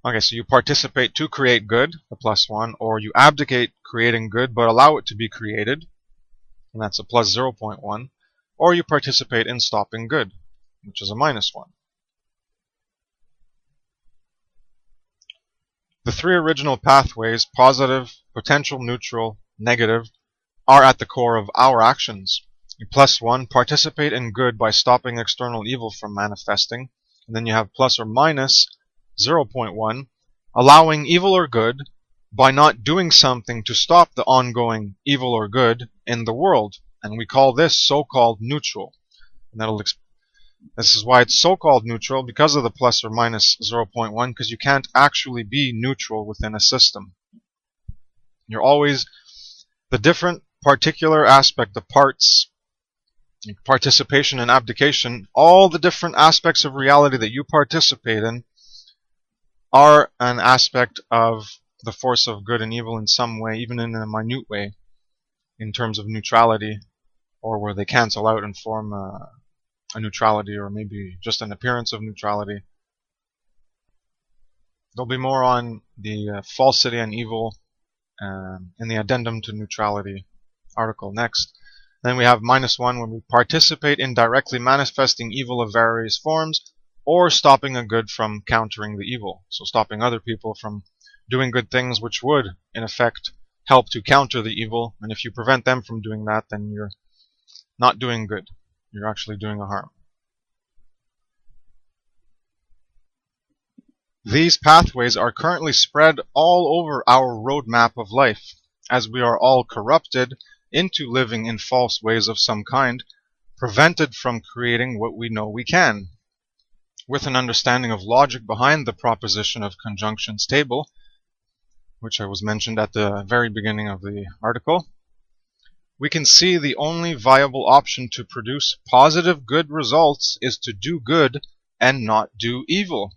Okay, so you participate to create good, the +1, or you abdicate creating good but allow it to be created, and that's a +0.1, or you participate in stopping good, which is a -1. The three original pathways, positive, potential, neutral, negative, are at the core of our actions. You +1, participate in good by stopping external evil from manifesting, and then you have plus or minus 0.1, allowing evil or good by not doing something to stop the ongoing evil or good in the world. And we call this so-called neutral. And this is why it's so-called neutral, because of the plus or minus 0.1, because you can't actually be neutral within a system. You're always the different particular aspect, the parts, participation and abdication, all the different aspects of reality that you participate in are an aspect of the force of good and evil in some way, even in a minute way, in terms of neutrality, or where they cancel out and form a neutrality, or maybe just an appearance of neutrality. There'll be more on the Falsity and Evil in the Addendum to Neutrality article next. Then we have -1 when we participate in directly manifesting evil of various forms, or stopping a good from countering the evil. So stopping other people from doing good things which would, in effect, help to counter the evil. And if you prevent them from doing that, then you're not doing good. You're actually doing a harm. These pathways are currently spread all over our roadmap of life, as we are all corrupted into living in false ways of some kind, prevented from creating what we know we can. With an understanding of logic behind the proposition of conjunctions table, which I was mentioned at the very beginning of the article, we can see the only viable option to produce positive good results is to do good and not do evil.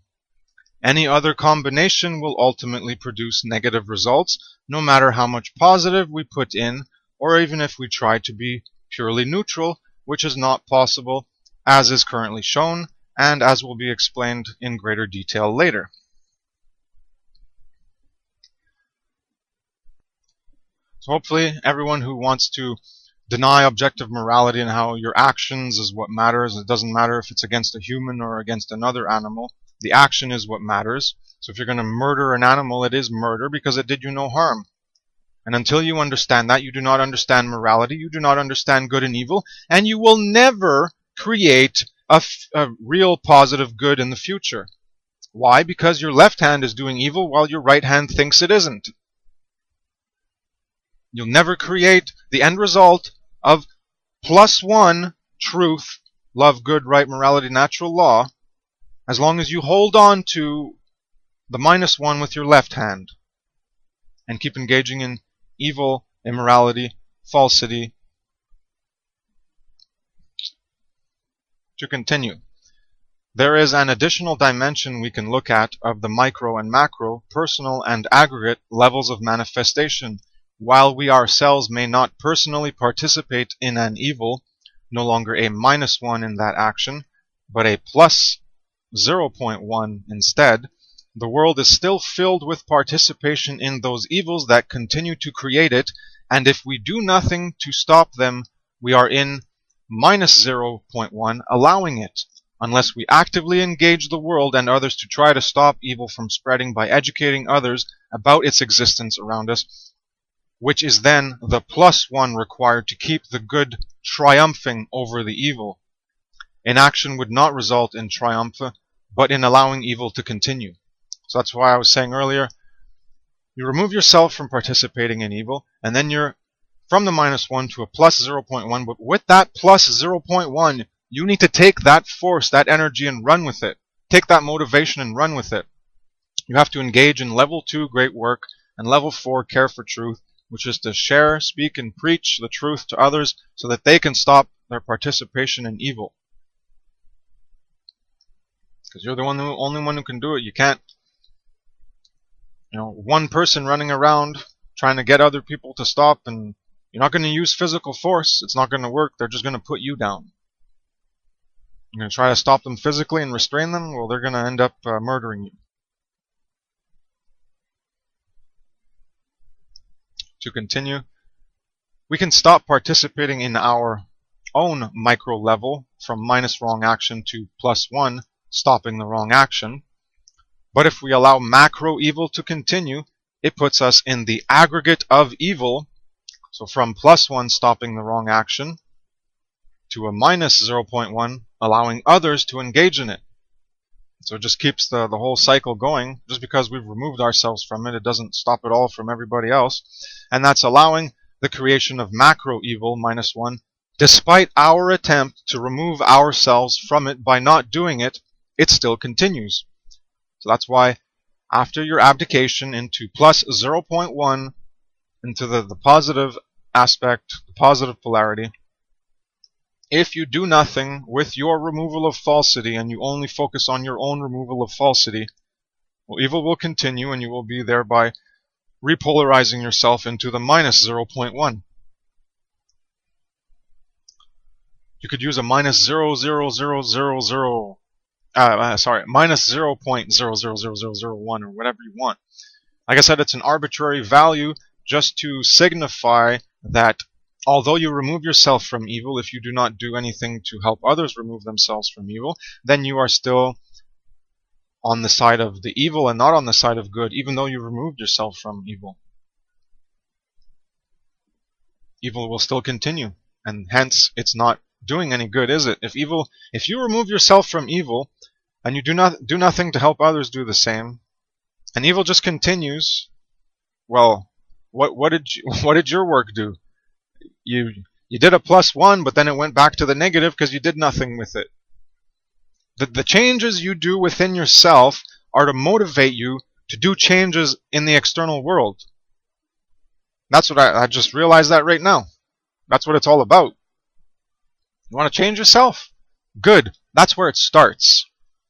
Any other combination will ultimately produce negative results, no matter how much positive we put in, or even if we try to be purely neutral, which is not possible, as is currently shown, and as will be explained in greater detail later. So hopefully everyone who wants to deny objective morality and how your actions is what matters, it doesn't matter if it's against a human or against another animal, the action is what matters. So if you're going to murder an animal, it is murder because it did you no harm. And until you understand that, you do not understand morality, you do not understand good and evil, and you will never create a real positive good in the future. Why? Because your left hand is doing evil while your right hand thinks it isn't. You'll never create the end result of +1 truth, love, good, right, morality, natural law, as long as you hold on to the -1 with your left hand and keep engaging in evil, immorality, falsity. To continue, There is an additional dimension we can look at of the micro and macro, personal and aggregate levels of manifestation. While we ourselves may not personally participate in an evil, no longer a -1 in that action, but a plus 0.1 instead, the world is still filled with participation in those evils that continue to create it, and if we do nothing to stop them, we are in -0.1, allowing it, unless we actively engage the world and others to try to stop evil from spreading by educating others about its existence around us, which is then the +1 required to keep the good triumphing over the evil. Inaction would not result in triumph, but in allowing evil to continue. So that's why I was saying earlier, you remove yourself from participating in evil, and then you're from the -1 to a plus 0.1, but with that plus 0.1, you need to take that force, that energy, and run with it. Take that motivation and run with it. You have to engage in level 2 great work and level 4 care for truth, which is to share, speak, and preach the truth to others so that they can stop their participation in evil. Because you're the only one who can do it. You can't, one person running around trying to get other people to stop, and you're not going to use physical force. It's not going to work. They're just going to put you down. You're going to try to stop them physically and restrain them, well, they're going to end up murdering you. To continue, we can stop participating in our own micro level from minus wrong action to +1, stopping the wrong action. But if we allow macro evil to continue, it puts us in the aggregate of evil, so from +1 stopping the wrong action to a -0.1 allowing others to engage in it. So it just keeps the whole cycle going. Just because we've removed ourselves from it, it doesn't stop it all from everybody else. And that's allowing the creation of macro evil, -1, despite our attempt to remove ourselves from it by not doing it, it still continues. So that's why after your abdication into plus 0.1, into the positive aspect, the positive polarity, if you do nothing with your removal of falsity and you only focus on your own removal of falsity, well, evil will continue and you will be thereby repolarizing yourself into the -0.1. You could use a -0.00001 or whatever you want. Like I said, it's an arbitrary value just to signify that although you remove yourself from evil, if you do not do anything to help others remove themselves from evil, then you are still on the side of the evil and not on the side of good, even though you removed yourself from evil. Evil will still continue, and hence it's not doing any good, is it? If you remove yourself from evil and you do nothing to help others do the same, and evil just continues, well, what did your work do? You did a +1, but then it went back to the negative because you did nothing with it. The changes you do within yourself are to motivate you to do changes in the external world. That's what I just realized that right now. That's what it's all about. You want to change yourself? Good. That's where it starts.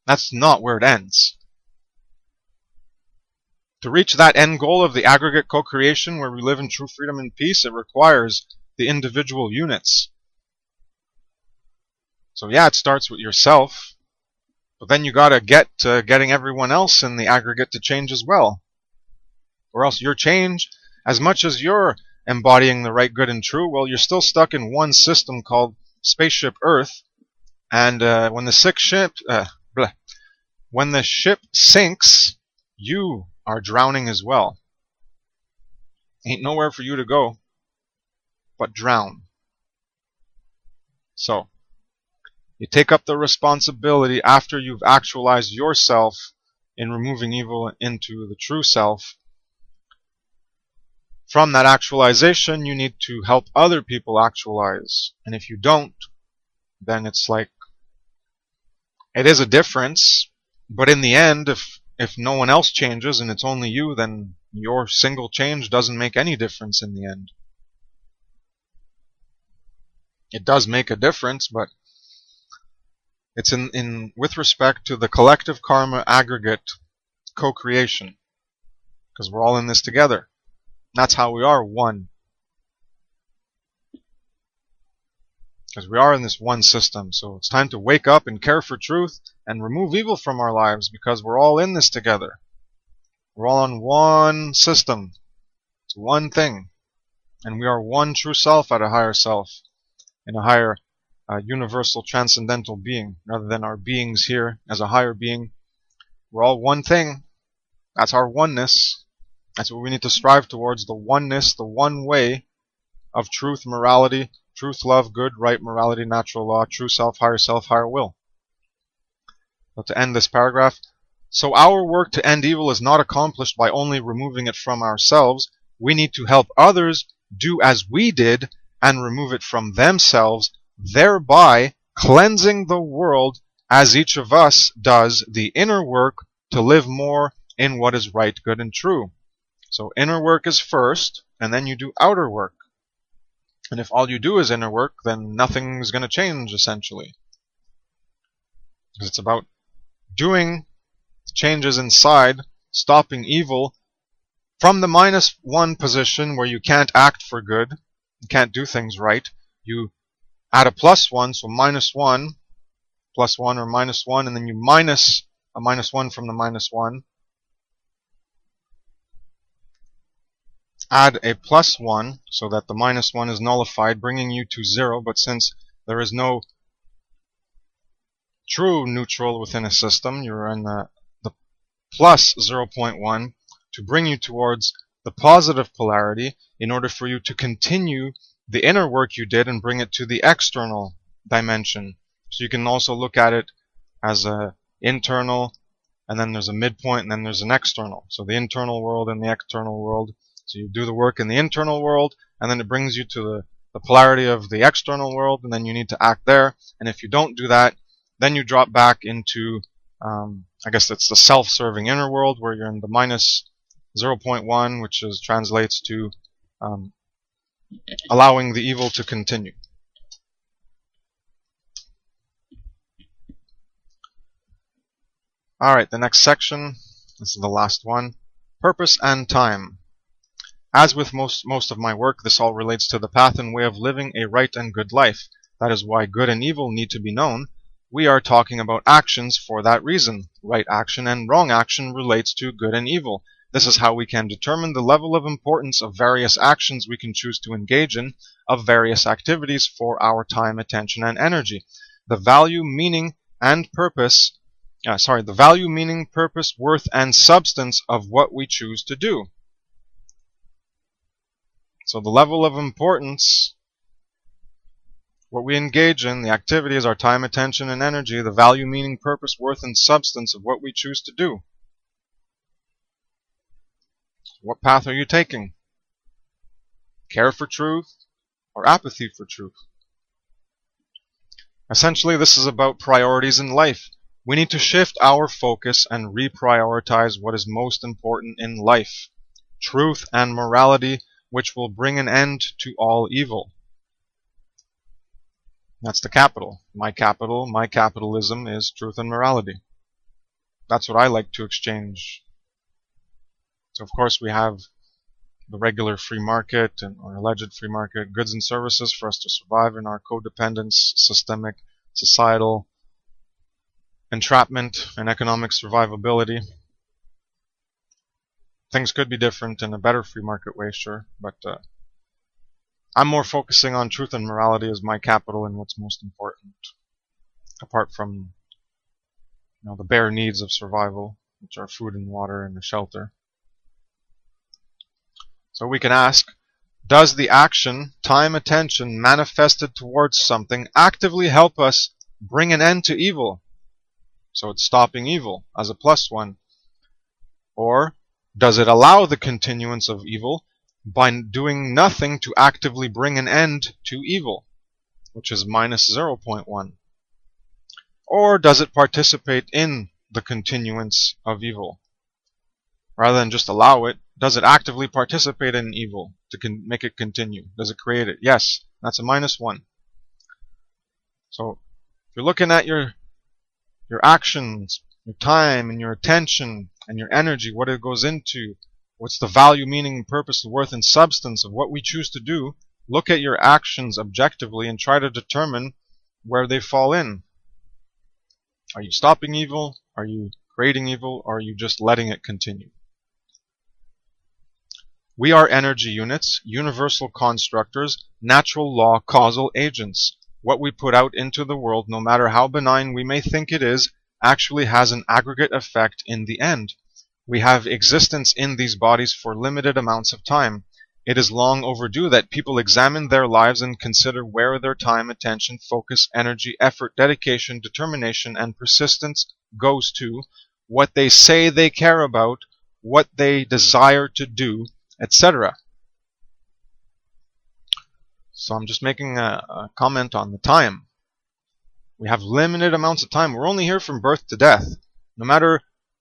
That's not where it ends. To reach that end goal of the aggregate co-creation where we live in true freedom and peace, it requires the individual units. So yeah, it starts with yourself, but then you gotta get to getting everyone else in the aggregate to change as well. Or else your change, as much as you're embodying the right, good, and true, well, you're still stuck in one system called Spaceship Earth, and when the ship sinks, you are drowning as well. Ain't nowhere for you to go but drown. So, you take up the responsibility after you've actualized yourself in removing evil into the true self. From that actualization, you need to help other people actualize. And if you don't, then it's like, it is a difference, but in the end, if no one else changes and it's only you, then your single change doesn't make any difference in the end. It does make a difference, but It's in with respect to the collective karma aggregate co-creation, because we're all in this together. That's how we are one, because we are in this one system. So it's time to wake up and care for truth and remove evil from our lives, because we're all in this together. We're all on one system. It's one thing. And we are one true self at a higher self, in a higher universal transcendental being, rather than our beings here as a higher being. We're all one thing. That's our oneness. That's what we need to strive towards, the oneness, the one way of truth, morality, truth, love, good, right, morality, natural law, true self, higher will. So to end this paragraph, so our work to end evil is not accomplished by only removing it from ourselves. We need to help others do as we did and remove it from themselves, thereby cleansing the world as each of us does the inner work to live more in what is right, good, and true. So inner work is first, and then you do outer work. And if all you do is inner work, then nothing's going to change, essentially. Because it's about doing changes inside, stopping evil from the -1 position where you can't act for good, you can't do things right. You add a +1, so -1, +1 or -1, and then you minus a -1 from the -1. Add a +1 so that the -1 is nullified, bringing you to 0. But since there is no true neutral within a system, you're in the plus 0.1 to bring you towards the positive polarity in order for you to continue the inner work you did and bring it to the external dimension. So you can also look at it as a internal, and then there's a midpoint, and then there's an external. So the internal world and the external world. So you do the work in the internal world, and then it brings you to the polarity of the external world, and then you need to act there. And if you don't do that, then you drop back into, I guess it's the self-serving inner world, where you're in the -0.1, which translates to allowing the evil to continue. Alright, the next section, this is the last one, purpose and time. As with most of my work, this all relates to the path and way of living a right and good life. That is why good and evil need to be known. We are talking about actions for that reason. Right action and wrong action relates to good and evil. This is how we can determine the level of importance of various actions we can choose to engage in, of various activities for our time, attention, and energy. The value, meaning, and purpose, the value, meaning, purpose, worth, and substance of what we choose to do. So the level of importance, what we engage in, the activities, our time, attention, and energy, the value, meaning, purpose, worth, and substance of what we choose to do. What path are you taking? Care for truth or apathy for truth? Essentially, this is about priorities in life. We need to shift our focus and reprioritize what is most important in life. Truth and morality, which will bring an end to all evil. That's the capital. My capitalism is truth and morality. That's what I like to exchange. So of course we have the regular free market or alleged free market, goods and services for us to survive in our codependence, systemic, societal entrapment, and economic survivability. Things could be different in a better free market way, sure, but I'm more focusing on truth and morality as my capital and what's most important, apart from the bare needs of survival, which are food and water and a shelter. So we can ask, does the action, time, attention manifested towards something actively help us bring an end to evil? So it's stopping evil as a +1. Or does it allow the continuance of evil by doing nothing to actively bring an end to evil, which is -0.1? Or does it participate in the continuance of evil? Rather than just allow it, does it actively participate in evil to make it continue? Does it create it? Yes, that's a -1. So if you're looking at your your actions, your time, and your attention, and your energy, what it goes into, what's the value, meaning, purpose, the worth, and substance of what we choose to do. Look at your actions objectively and try to determine where they fall in. Are you stopping evil? Are you creating evil? Or are you just letting it continue? We are energy units, universal constructors, natural law, causal agents. What we put out into the world, no matter how benign we may think it is, actually has an aggregate effect in the end. We have existence in these bodies for limited amounts of time. It is long overdue that people examine their lives and consider where their time, attention, focus, energy, effort, dedication, determination, and persistence goes to, what they say they care about, what they desire to do, etc. So I'm just making a comment on the time. We have limited amounts of time. We're only here from birth to death. No matter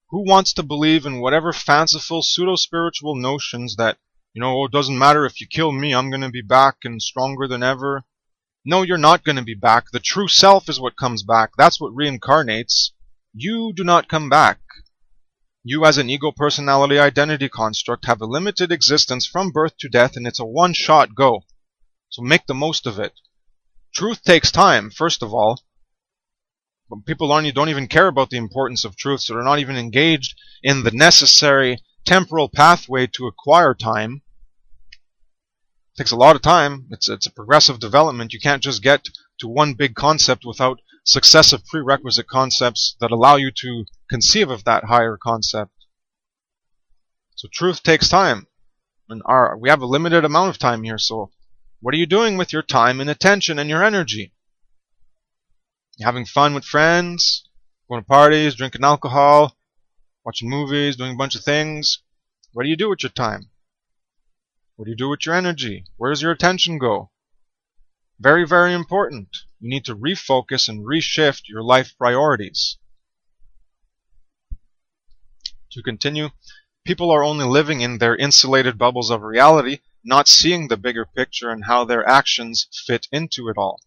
who wants to believe in whatever fanciful pseudo-spiritual notions that, it doesn't matter if you kill me, I'm going to be back and stronger than ever. No, you're not going to be back. The true self is what comes back. That's what reincarnates. You do not come back. You, as an ego personality identity construct, have a limited existence from birth to death, and it's a one-shot go. So make the most of it. Truth takes time, first of all. But people don't even care about the importance of truth, so they're not even engaged in the necessary temporal pathway to acquire time. It takes a lot of time. It's a progressive development. You can't just get to one big concept without successive prerequisite concepts that allow you to conceive of that higher concept. So truth takes time. And we have a limited amount of time here, so what are you doing with your time and attention and your energy? You having fun with friends, going to parties, drinking alcohol, watching movies, doing a bunch of things? What do you do with your time? What do you do with your energy? Where does your attention go? Very, very important. You need to refocus and reshift your life priorities. To continue, people are only living in their insulated bubbles of reality, not seeing the bigger picture and how their actions fit into it all.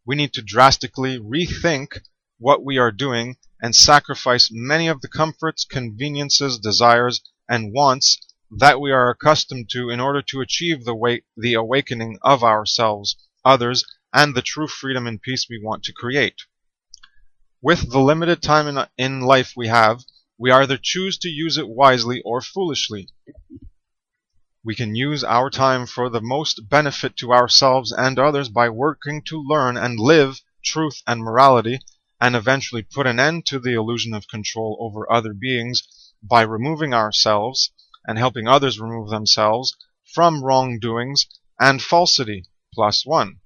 We need to drastically rethink what we are doing and sacrifice many of the comforts, conveniences, desires, and wants that we are accustomed to in order to achieve the awakening of ourselves, others, and the true freedom and peace we want to create. With the limited time in life we have, we either choose to use it wisely or foolishly. We can use our time for the most benefit to ourselves and others by working to learn and live truth and morality, and eventually put an end to the illusion of control over other beings by removing ourselves and helping others remove themselves from wrongdoings and falsity, +1.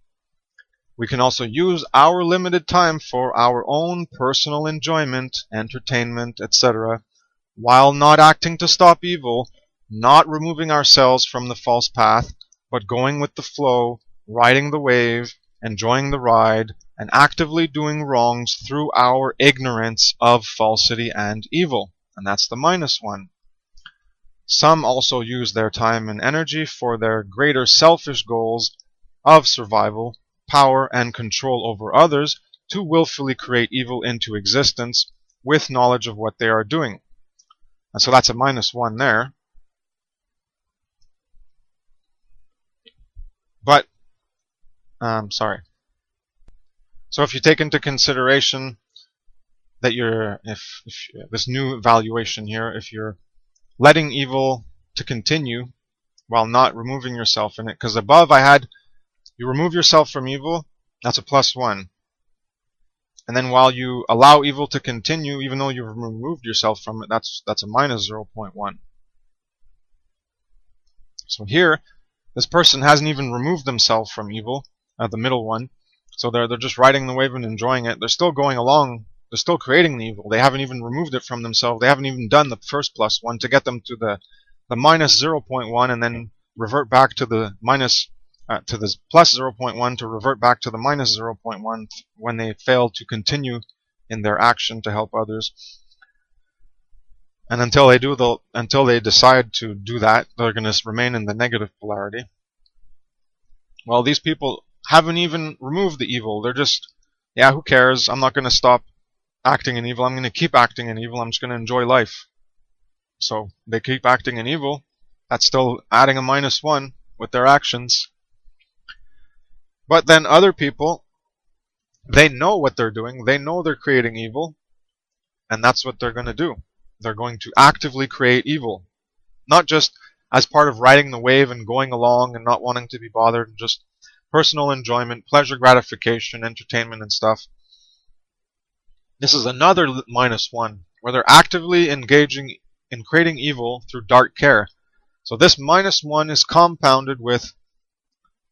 We can also use our limited time for our own personal enjoyment, entertainment, etc., while not acting to stop evil, not removing ourselves from the false path, but going with the flow, riding the wave, enjoying the ride, and actively doing wrongs through our ignorance of falsity and evil. And that's the -1. Some also use their time and energy for their greater selfish goals of survival, power, and control over others to willfully create evil into existence with knowledge of what they are doing. And so that's a -1 there. But, So if you take into consideration that if this new valuation here, if you're letting evil to continue while not removing yourself in it, because above I had you remove yourself from evil, that's a +1. And then while you allow evil to continue, even though you've removed yourself from it, that's a -0.1. So here, this person hasn't even removed themselves from evil, the middle one. So they're just riding the wave and enjoying it. They're still going along. They're still creating the evil. They haven't even removed it from themselves. They haven't even done the first +1 to get them to the -0.1 and then revert back to the to this +0.1 to revert back to the -0.1 when they fail to continue in their action to help others. And until they decide to do that, they're going to remain in the negative polarity. Well, these people haven't even removed the evil. They're just, yeah, who cares? I'm not going to stop acting in evil. I'm going to keep acting in evil. I'm just going to enjoy life. So they keep acting in evil. That's still adding a -1 with their actions. But then other people, they know what they're doing. They know they're creating evil. And that's what they're going to do. They're going to actively create evil. Not just as part of riding the wave and going along and not wanting to be bothered, and just personal enjoyment, pleasure gratification, entertainment and stuff. This is another -1, where they're actively engaging in creating evil through dark care. So this -1 is compounded with,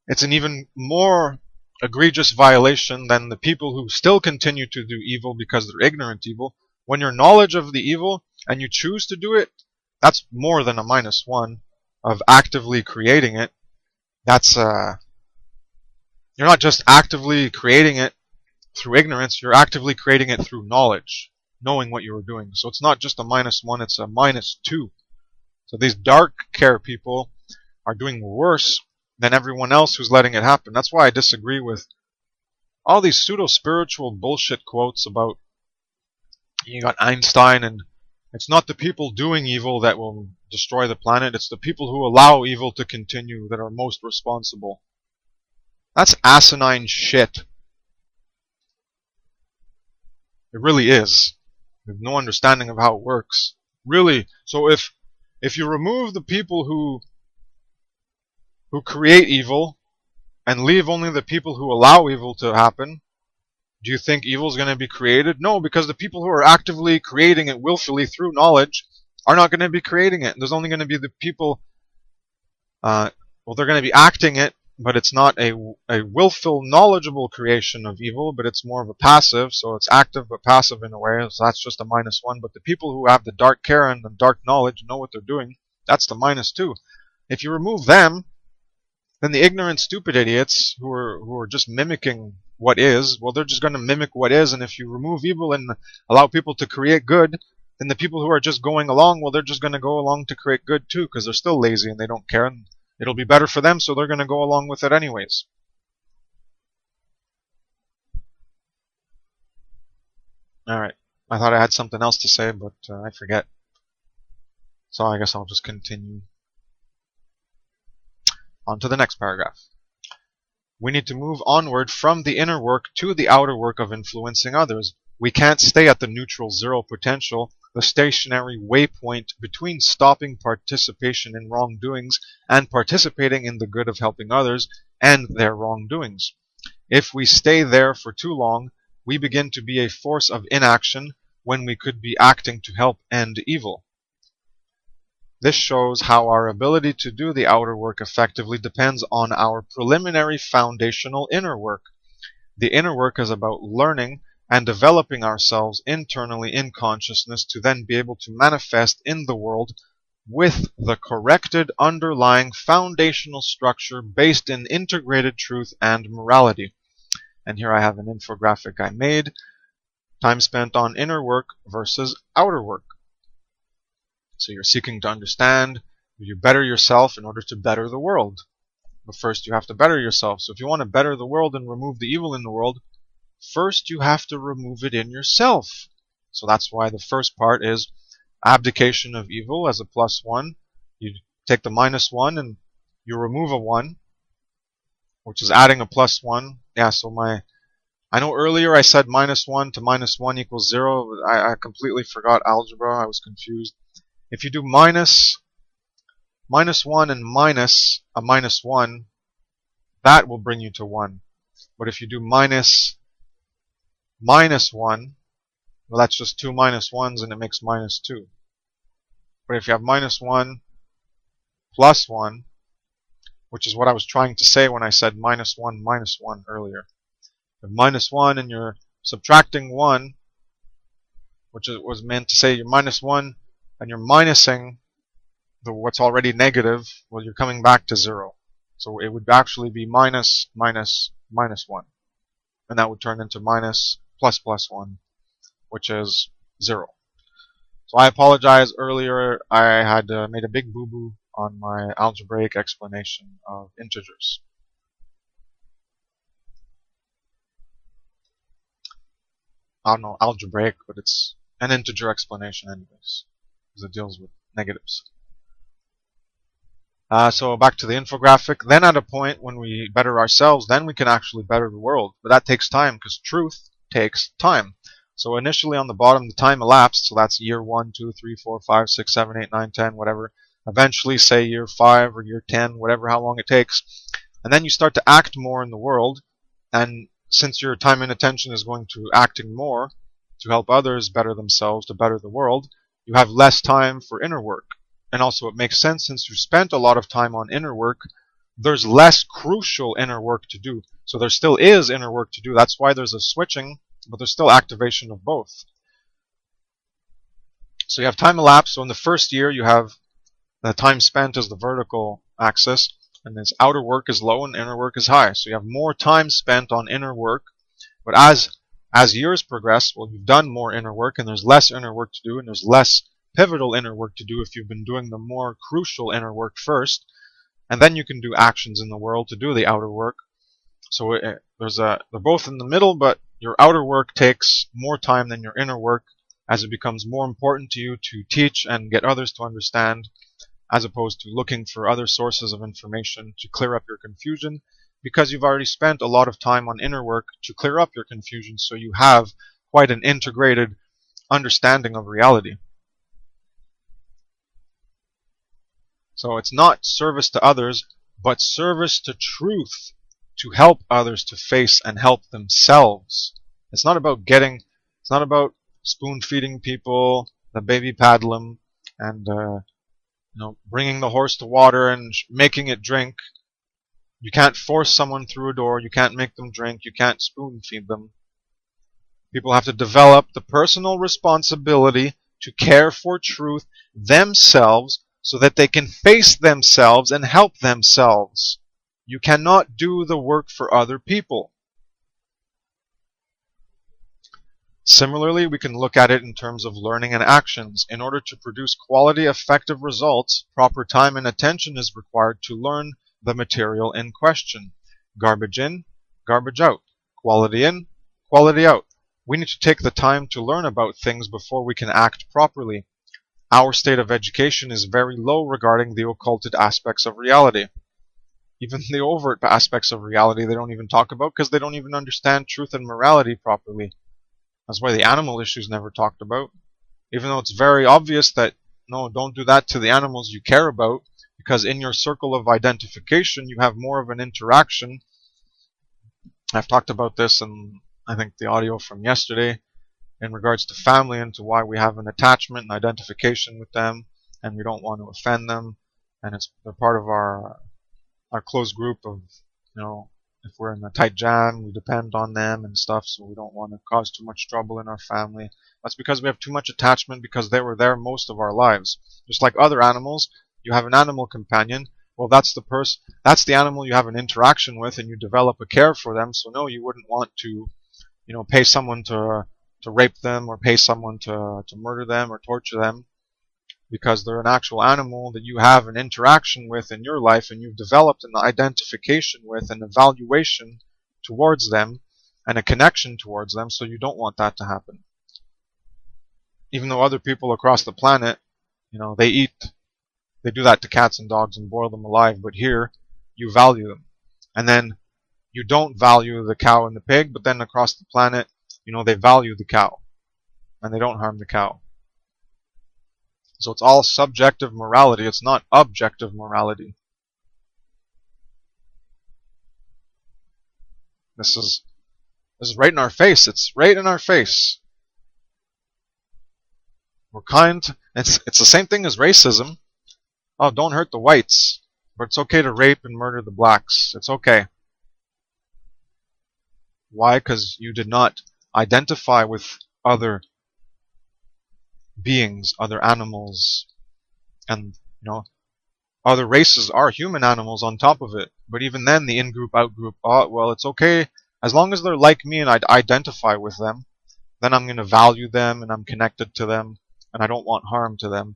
it's an even more egregious violation than the people who still continue to do evil because they're ignorant evil. When your knowledge of the evil and you choose to do it, that's more than a -1 of actively creating it. That's you're not just actively creating it through ignorance, you're actively creating it through knowledge, knowing what you were doing. So it's not just a -1, it's a -2. So these dark care people are doing worse than everyone else who's letting it happen. That's why I disagree with all these pseudo-spiritual bullshit quotes about, you got Einstein, and it's not the people doing evil that will destroy the planet, it's the people who allow evil to continue that are most responsible. That's asinine shit. It really is. You have no understanding of how it works. Really. So if you remove the people who create evil and leave only the people who allow evil to happen, do you think evil is going to be created? No, because the people who are actively creating it willfully through knowledge are not going to be creating it. There's only going to be the people, they're going to be acting it, but it's not a willful, knowledgeable creation of evil, but it's more of a passive, so it's active but passive in a way, so that's just a -1. But the people who have the dark care and the dark knowledge know what they're doing, that's the -2. If you remove them, then the ignorant, stupid idiots who are just mimicking what is, well, they're just going to mimic what is, and if you remove evil and allow people to create good, then the people who are just going along, well, they're just going to go along to create good too, because they're still lazy and they don't care, and it'll be better for them, so they're going to go along with it anyways. Alright, I thought I had something else to say, but I forget. So I guess I'll just continue. On to the next paragraph. We need to move onward from the inner work to the outer work of influencing others. We can't stay at the neutral zero potential, the stationary waypoint between stopping participation in wrongdoings and participating in the good of helping others and their wrongdoings. If we stay there for too long, we begin to be a force of inaction when we could be acting to help end evil. This shows how our ability to do the outer work effectively depends on our preliminary foundational inner work. The inner work is about learning and developing ourselves internally in consciousness to then be able to manifest in the world with the corrected underlying foundational structure based in integrated truth and morality. And here I have an infographic I made. Time spent on inner work versus outer work. So you're seeking to understand, you better yourself in order to better the world. But first you have to better yourself. So if you want to better the world and remove the evil in the world, first you have to remove it in yourself. So that's why the first part is abdication of evil as a +1. You take the -1 and you remove a 1, which is adding a +1. Yeah, so I know earlier I said -1 to -1 equals 0. But I completely forgot algebra. I was confused. If you do -1 and minus a -1, that will bring you to 1. But if you do -1, well, that's just 2 -1s and it makes -2. But if you have -1 plus 1, which is what I was trying to say when I said -1 minus 1 earlier. If -1 and you're subtracting 1, which was meant to say you're -1 and you're minusing what's already negative, well, you're coming back to 0. So it would actually be minus 1. And that would turn into minus plus 1, which is 0. So I apologize earlier. I had made a big boo-boo on my algebraic explanation of integers. I don't know, algebraic, but it's an integer explanation anyways, because it deals with negatives. So back to the infographic. Then at a point when we better ourselves, then we can actually better the world. But that takes time, because truth takes time. So initially on the bottom, the time elapsed, so that's year 1, 2, 3, 4, 5, 6, 7, 8, 9, 10, whatever. Eventually, say year 5 or year 10, whatever, how long it takes. And then you start to act more in the world. And since your time and attention is going to acting more to help others better themselves, to better the world, you have less time for inner work. And also it makes sense, since you spent a lot of time on inner work, there's less crucial inner work to do. So there still is inner work to do. That's why there's a switching, but there's still activation of both. So you have time elapsed. So in the first year, you have the time spent as the vertical axis, and this outer work is low and inner work is high. So you have more time spent on inner work, but as years progress, well, you've done more inner work, and there's less inner work to do, and there's less pivotal inner work to do if you've been doing the more crucial inner work first, and then you can do actions in the world to do the outer work. So they're both in the middle, but your outer work takes more time than your inner work, as it becomes more important to you to teach and get others to understand, as opposed to looking for other sources of information to clear up your confusion, because you've already spent a lot of time on inner work to clear up your confusion, so you have quite an integrated understanding of reality. So it's not service to others, but service to truth, to help others to face and help themselves. It's not about spoon feeding people, the baby paddle and bringing the horse to water and making it drink. You can't force someone through a door. You can't make them drink. You can't spoon feed them. People have to develop the personal responsibility to care for truth themselves, so that they can face themselves and help themselves. You cannot do the work for other people. Similarly, we can look at it in terms of learning and actions. In order to produce quality, effective results, proper time and attention is required to learn the material in question. Garbage in, garbage out. Quality in, quality out. We need to take the time to learn about things before we can act properly. Our state of education is very low regarding the occulted aspects of reality. Even the overt aspects of reality they don't even talk about, because they don't even understand truth and morality properly. That's why the animal issue is never talked about. Even though it's very obvious that, no, don't do that to the animals you care about, because in your circle of identification you have more of an interaction. I've talked about this in, I think, the audio from yesterday, in regards to family and to why we have an attachment and identification with them, and we don't want to offend them, and they're part of our close group of, if we're in a tight jam, we depend on them and stuff, so we don't want to cause too much trouble in our family. That's because we have too much attachment, because they were there most of our lives. Just like other animals, you have an animal companion. Well, that's the animal you have an interaction with, and you develop a care for them. So no, you wouldn't want to, pay someone to rape them, or pay someone to murder them or torture them, because they're an actual animal that you have an interaction with in your life, and you've developed an identification with, an evaluation towards them, and a connection towards them, so you don't want that to happen. Even though other people across the planet, they do that to cats and dogs and boil them alive, but here, you value them. And then, you don't value the cow and the pig, but then across the planet, they value the cow, and they don't harm the cow. So it's all subjective morality. It's not objective morality. This is right in our face. It's right in our face. We're kind. It's the same thing as racism. Oh, don't hurt the whites, but it's okay to rape and murder the blacks. It's okay. Why? Because you did not identify with other beings, other animals, and other races are human animals on top of it. But even then, the in-group, out-group, well, it's okay as long as they're like me and I identify with them. Then I'm going to value them, and I'm connected to them, and I don't want harm to them.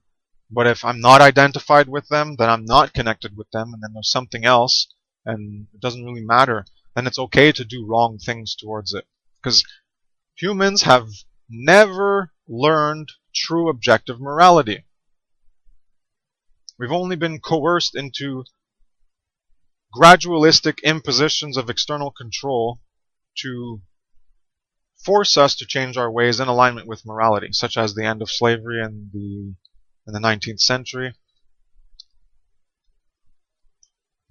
But if I'm not identified with them, then I'm not connected with them, and then there's something else, and it doesn't really matter. Then it's okay to do wrong things towards it, because Humans have never learned true objective morality. We've only been coerced into gradualistic impositions of external control to force us to change our ways in alignment with morality, such as the end of slavery in the 19th century.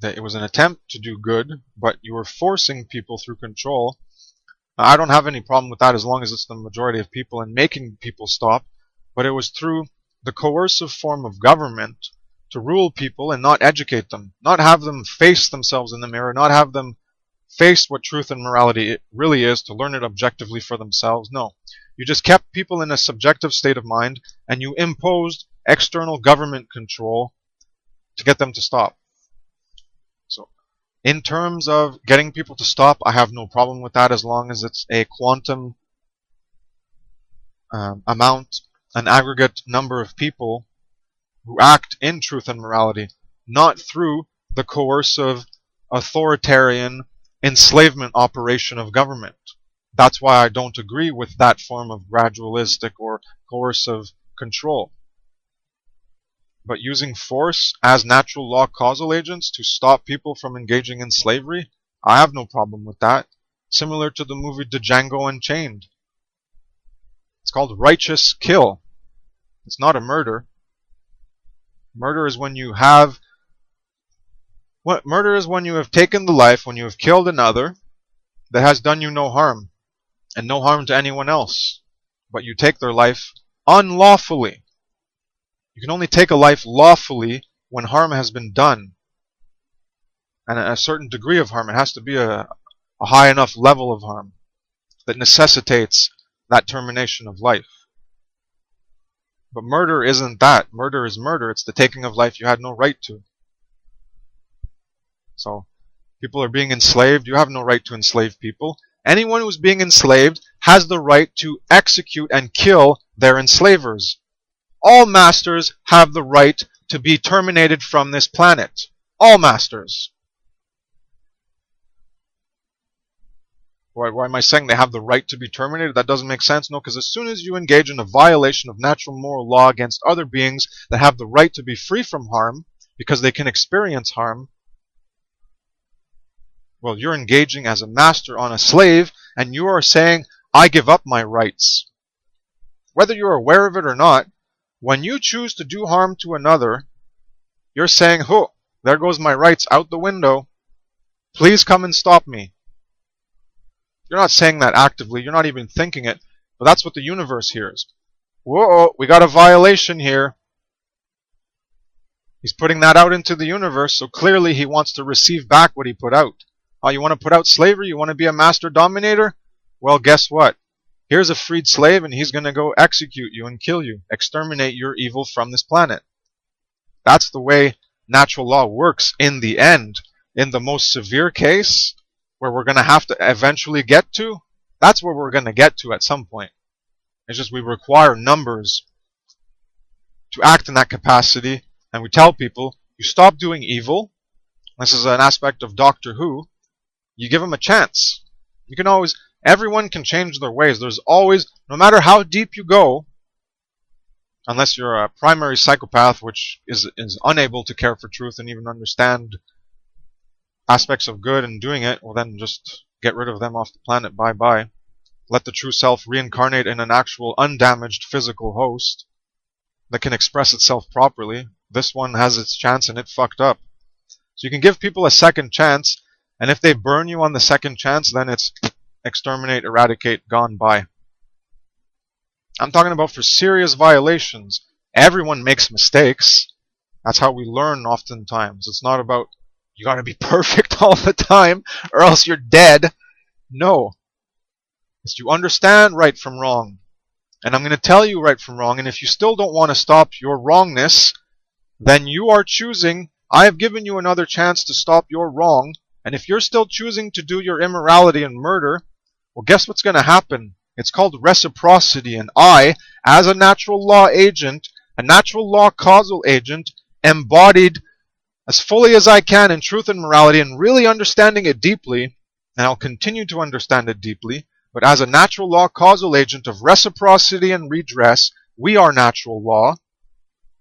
That it was an attempt to do good, but you were forcing people through control. I don't have any problem with that as long as it's the majority of people and making people stop, but it was through the coercive form of government to rule people and not educate them, not have them face themselves in the mirror, not have them face what truth and morality really is, to learn it objectively for themselves. No, you just kept people in a subjective state of mind and you imposed external government control to get them to stop. So, in terms of getting people to stop, I have no problem with that as long as it's a quantum amount, an aggregate number of people who act in truth and morality, not through the coercive, authoritarian enslavement operation of government. That's why I don't agree with that form of gradualistic or coercive control. But using force as natural law causal agents to stop people from engaging in slavery, I have no problem with that. Similar to the movie Django Unchained. It's called righteous kill. It's not a murder. Murder is when you have taken the life, when you have killed another that has done you no harm, and no harm to anyone else, but you take their life unlawfully. You can only take a life lawfully when harm has been done, and a certain degree of harm. It has to be a high enough level of harm that necessitates that termination of life. But murder isn't that. Murder is murder. It's the taking of life you had no right to. So, people are being enslaved. You have no right to enslave people. Anyone who's being enslaved has the right to execute and kill their enslavers. All masters have the right to be terminated from this planet. All masters. Why am I saying they have the right to be terminated? That doesn't make sense. No, because as soon as you engage in a violation of natural moral law against other beings that have the right to be free from harm, because they can experience harm, well, you're engaging as a master on a slave, and you are saying, I give up my rights. Whether you're aware of it or not, when you choose to do harm to another, you're saying, oh, there goes my rights out the window. Please come and stop me. You're not saying that actively. You're not even thinking it. But that's what the universe hears. Whoa, we got a violation here. He's putting that out into the universe, so clearly he wants to receive back what he put out. Oh, you want to put out slavery? You want to be a master dominator? Well, guess what? Here's a freed slave, and he's going to go execute you and kill you. Exterminate your evil from this planet. That's the way natural law works in the end. In the most severe case, where we're going to have to eventually get to, that's where we're going to get to at some point. It's just we require numbers to act in that capacity, and we tell people, you stop doing evil. This is an aspect of Doctor Who. You give them a chance. You can always, everyone can change their ways. There's always, no matter how deep you go, unless you're a primary psychopath which is unable to care for truth and even understand aspects of good and doing it, well then just get rid of them off the planet. Bye-bye. Let the true self reincarnate in an actual undamaged physical host that can express itself properly. This one has its chance and it fucked up. So you can give people a second chance, and if they burn you on the second chance, then it's exterminate, eradicate, gone by. I'm talking about for serious violations. Everyone makes mistakes. That's how we learn oftentimes. It's not about you gotta be perfect all the time or else you're dead. No. It's you understand right from wrong. And I'm going to tell you right from wrong. And if you still don't want to stop your wrongness, then you are choosing, I have given you another chance to stop your wrong. And if you're still choosing to do your immorality and murder, well, guess what's going to happen? It's called reciprocity. And I, as a natural law agent, a natural law causal agent, embodied as fully as I can in truth and morality and really understanding it deeply, and I'll continue to understand it deeply, But as a natural law causal agent of reciprocity and redress, we are natural law,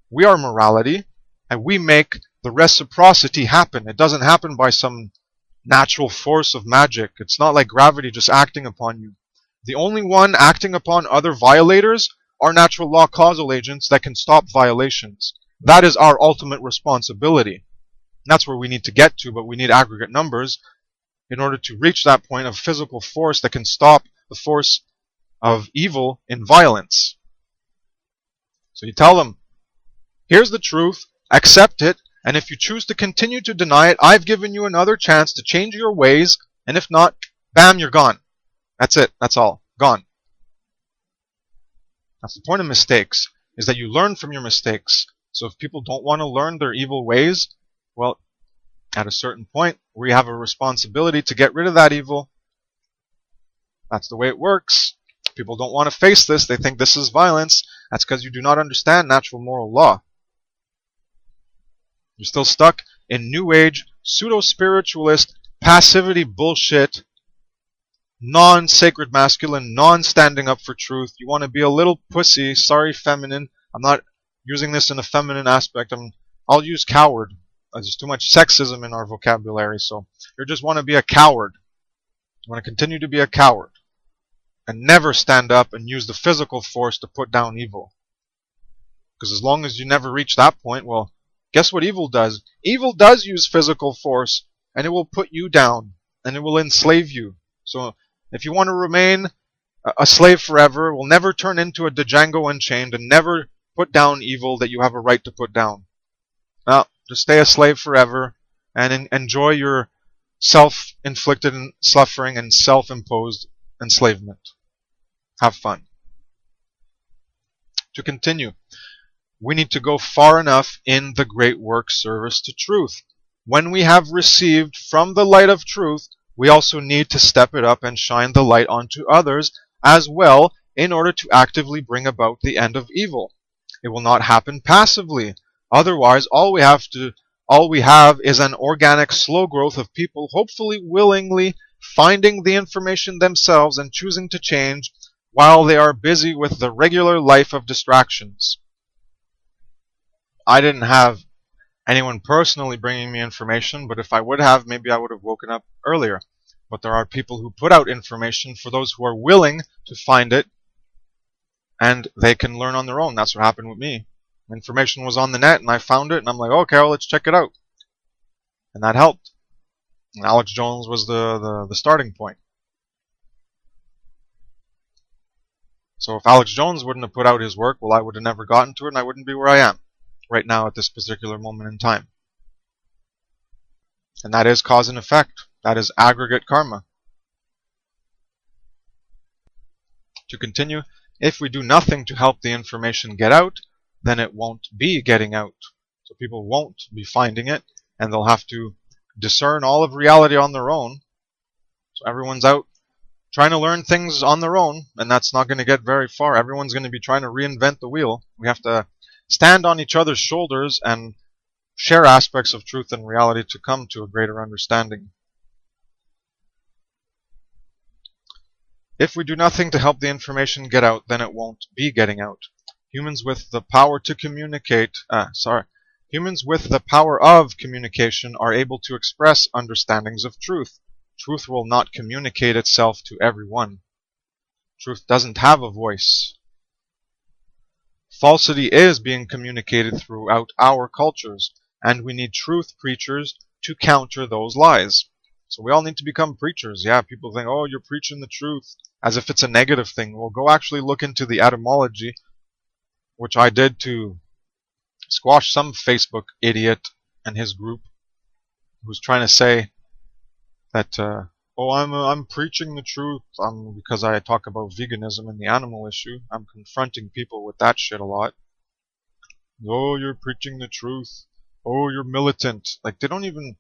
we are morality, and we make the reciprocity happen. It doesn't happen by some natural force of magic. It's not like gravity just acting upon you. The only one acting upon other violators are natural law causal agents that can stop violations. That is our ultimate responsibility. And that's where we need to get to, but we need aggregate numbers in order to reach that point of physical force that can stop the force of evil in violence. So you tell them, here's the truth, accept it, and if you choose to continue to deny it, I've given you another chance to change your ways, and if not, bam, you're gone. That's it. That's all. Gone. That's the point of mistakes, is that you learn from your mistakes. So if people don't want to learn their evil ways, well, at a certain point, we have a responsibility to get rid of that evil. That's the way it works. People don't want to face this. They think this is violence. That's because you do not understand natural moral law. You're still stuck in New Age, pseudo-spiritualist, passivity bullshit, non-sacred masculine, non-standing up for truth. You want to be a little pussy, sorry feminine. I'm not using this in a feminine aspect. I'll use coward. There's too much sexism in our vocabulary, so you just want to be a coward. You want to continue to be a coward and never stand up and use the physical force to put down evil. Because as long as you never reach that point, well, guess what evil does? Evil does use physical force, and it will put you down, and it will enslave you. So if you want to remain a slave forever, will never turn into a Django Unchained, and never put down evil that you have a right to put down. Now, just stay a slave forever and enjoy your self-inflicted suffering and self-imposed enslavement. Have fun. To continue, we need to go far enough in the great work service to truth. When we have received from the light of truth, we also need to step it up and shine the light onto others as well in order to actively bring about the end of evil. It will not happen passively. Otherwise, all we have is an organic, slow growth of people hopefully willingly finding the information themselves and choosing to change while they are busy with the regular life of distractions. I didn't have anyone personally bringing me information, but if I would have, maybe I would have woken up earlier. But there are people who put out information for those who are willing to find it, and they can learn on their own. That's what happened with me. Information was on the net, and I found it, and I'm like, okay, well, let's check it out. And that helped. And Alex Jones was the starting point. So if Alex Jones wouldn't have put out his work, well, I would have never gotten to it, and I wouldn't be where I am right now at this particular moment in time. And that is cause and effect. That is aggregate karma. To continue, if we do nothing to help the information get out, then it won't be getting out. So people won't be finding it, and they'll have to discern all of reality on their own. So everyone's out trying to learn things on their own, and that's not going to get very far. Everyone's going to be trying to reinvent the wheel. We have to stand on each other's shoulders and share aspects of truth and reality to come to a greater understanding. If we do nothing to help the information get out, then it won't be getting out. Humans with the power to communicate, humans with the power of communication are able to express understandings of truth. Truth will not communicate itself to everyone. Truth doesn't have a voice. Falsity is being communicated throughout our cultures, and we need truth preachers to counter those lies. So we all need to become preachers. Yeah, people think, oh, you're preaching the truth, as if it's a negative thing. Well, go actually look into the etymology, which I did to squash some Facebook idiot and his group who's trying to say that, oh, I'm preaching the truth because I talk about veganism and the animal issue. I'm confronting people with that shit a lot. Oh, you're preaching the truth. Oh, you're militant. Like, they don't even...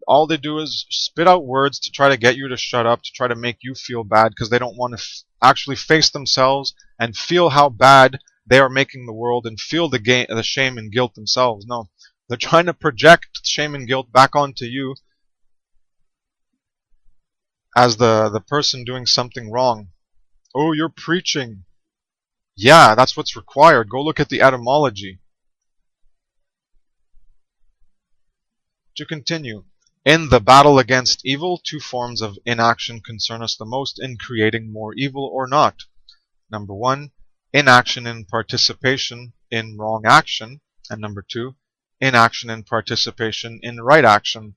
All they do is spit out words to try to get you to shut up, to try to make you feel bad, because they don't want to actually face themselves and feel how bad they are making the world and feel the shame and guilt themselves. No, they're trying to project shame and guilt back onto you as the person doing something wrong. Oh, you're preaching. Yeah, that's what's required. Go look at the etymology. To continue, in the battle against evil, two forms of inaction concern us the most in creating more evil or not. Number one, inaction in participation in wrong action, and number two, inaction in participation in right action.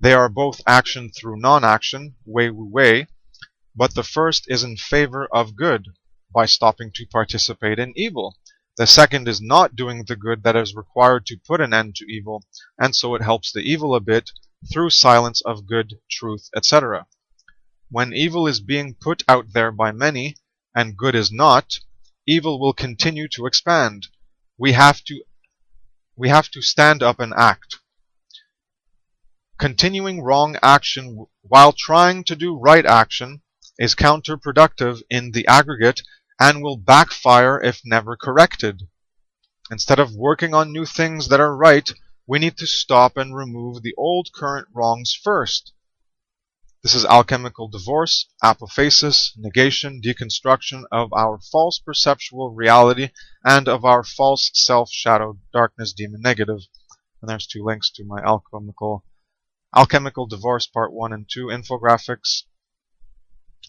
They are both action through non-action, wei wu wei, but the first is in favor of good, by stopping to participate in evil. The second is not doing the good that is required to put an end to evil, and so it helps the evil a bit through silence of good, truth, etc. When evil is being put out there by many, and good is not, evil will continue to expand. We have to stand up and act. Continuing wrong action while trying to do right action is counterproductive in the aggregate and will backfire if never corrected. Instead of working on new things that are right, we need to stop and remove the old current wrongs first. This is alchemical divorce, apophasis, negation, deconstruction of our false perceptual reality and of our false self, shadow, darkness, demon, negative. And there's two links to my alchemical divorce part 1 and 2 infographics.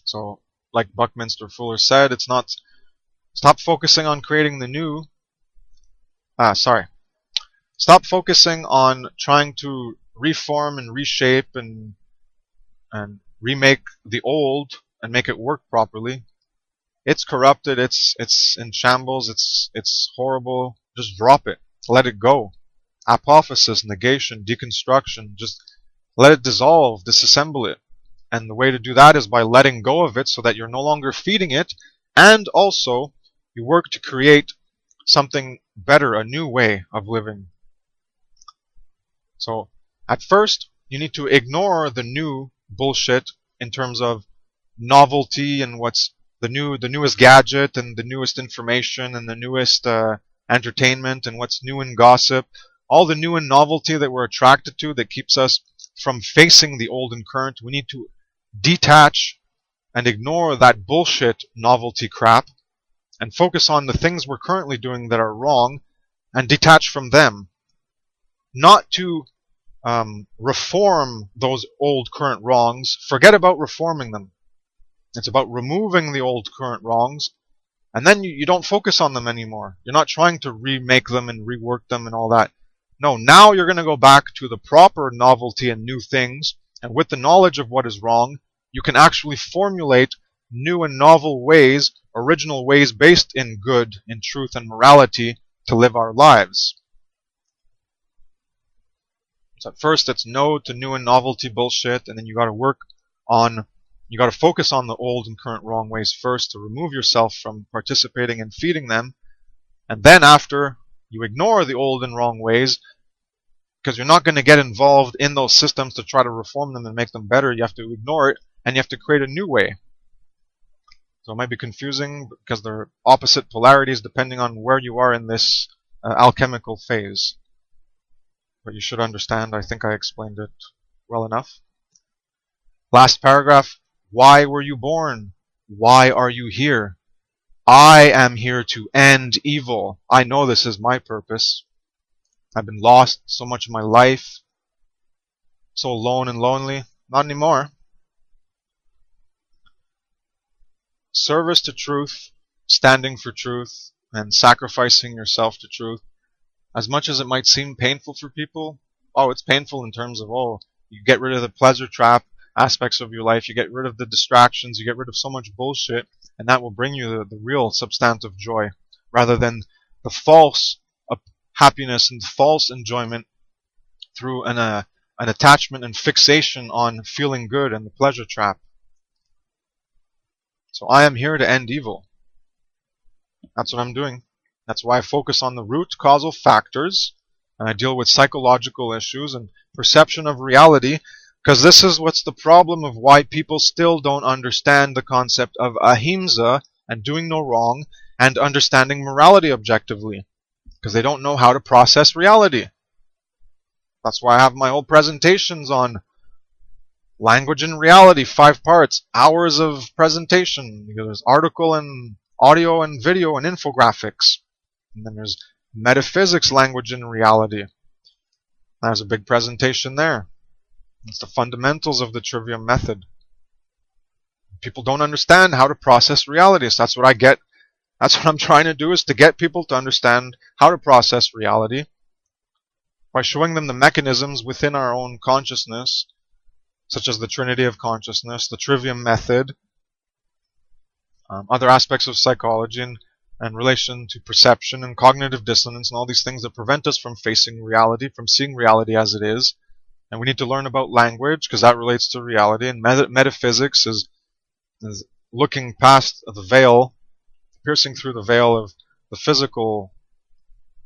So, like Buckminster Fuller said, it's not stop focusing on creating the new. Stop focusing on trying to reform and reshape and remake the old and make it work properly. It's corrupted, it's in shambles, it's horrible. Just drop it. Let it go. Apophasis, negation, deconstruction, just let it dissolve, disassemble it. And the way to do that is by letting go of it so that you're no longer feeding it, and also you work to create something better, a new way of living. So at first, you need to ignore the new bullshit in terms of novelty and what's the newest gadget and the newest information and the newest entertainment and what's new in gossip. All the new and novelty that we're attracted to that keeps us from facing the old and current. We need to detach and ignore that bullshit novelty crap and focus on the things we're currently doing that are wrong and detach from them. Not to reform those old current wrongs. Forget about reforming them. It's about removing the old current wrongs, and then you don't focus on them anymore. You're not trying to remake them and rework them and all that. No, now you're going to go back to the proper novelty and new things, and with the knowledge of what is wrong, you can actually formulate new and novel ways, original ways based in good, in truth and morality to live our lives. So at first it's no to new and novelty bullshit, and then you got to focus on the old and current wrong ways first to remove yourself from participating and feeding them. And then after you ignore the old and wrong ways, because you're not going to get involved in those systems to try to reform them and make them better. You have to ignore it and you have to create a new way. So it might be confusing because they're opposite polarities depending on where you are in this alchemical phase. But you should understand, I think I explained it well enough. Last paragraph. Why were you born? Why are you here? I am here to end evil. I know this is my purpose. I've been lost so much of my life. So alone and lonely. Not anymore. Service to truth, standing for truth, and sacrificing yourself to truth. As much as it might seem painful for people, it's painful in terms of, you get rid of the pleasure trap aspects of your life, you get rid of the distractions, you get rid of so much bullshit, and that will bring you the real substantive joy, rather than the false happiness and false enjoyment through an attachment and fixation on feeling good and the pleasure trap. So I am here to end evil. That's what I'm doing. That's why I focus on the root causal factors, and I deal with psychological issues and perception of reality, because this is what's the problem of why people still don't understand the concept of ahimsa and doing no wrong and understanding morality objectively, because they don't know how to process reality. That's why I have my whole presentations on Language and reality, 5 parts, hours of presentation. There's article and audio and video and infographics. And then there's metaphysics, language and reality. There's a big presentation there. It's the fundamentals of the trivium method. People don't understand how to process reality. So that's what I get. That's what I'm trying to do, is to get people to understand how to process reality by showing them the mechanisms within our own consciousness, such as the Trinity of Consciousness, the trivium method, other aspects of psychology and relation to perception and cognitive dissonance and all these things that prevent us from facing reality, from seeing reality as it is. And we need to learn about language because that relates to reality. And metaphysics is looking past the veil, piercing through the veil of the physical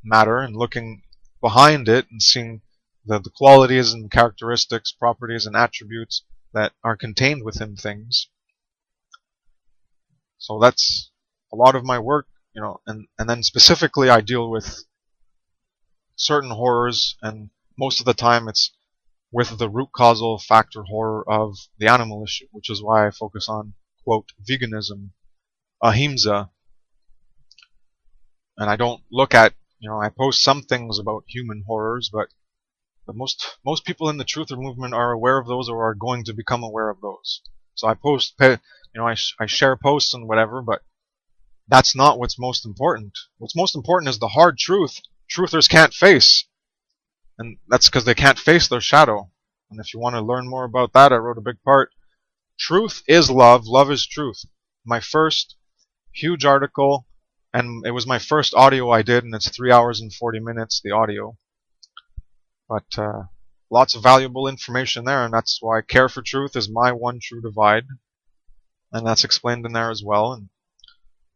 matter and looking behind it and seeing the qualities and characteristics, properties and attributes that are contained within things. So that's a lot of my work, and then specifically I deal with certain horrors, and most of the time it's with the root causal factor horror of the animal issue, which is why I focus on, quote, veganism, ahimsa. And I don't look at, I post some things about human horrors, but most people in the truther movement are aware of those or are going to become aware of those. So I post, I share posts and whatever, but that's not what's most important. What's most important is the hard truth truthers can't face. And that's because they can't face their shadow. And if you want to learn more about that, I wrote a big part. Truth is love. Love is truth. My first huge article, and it was my first audio I did, and it's 3 hours and 40 minutes, the audio. But lots of valuable information there, and that's why care for truth is my one true divide. And that's explained in there as well. And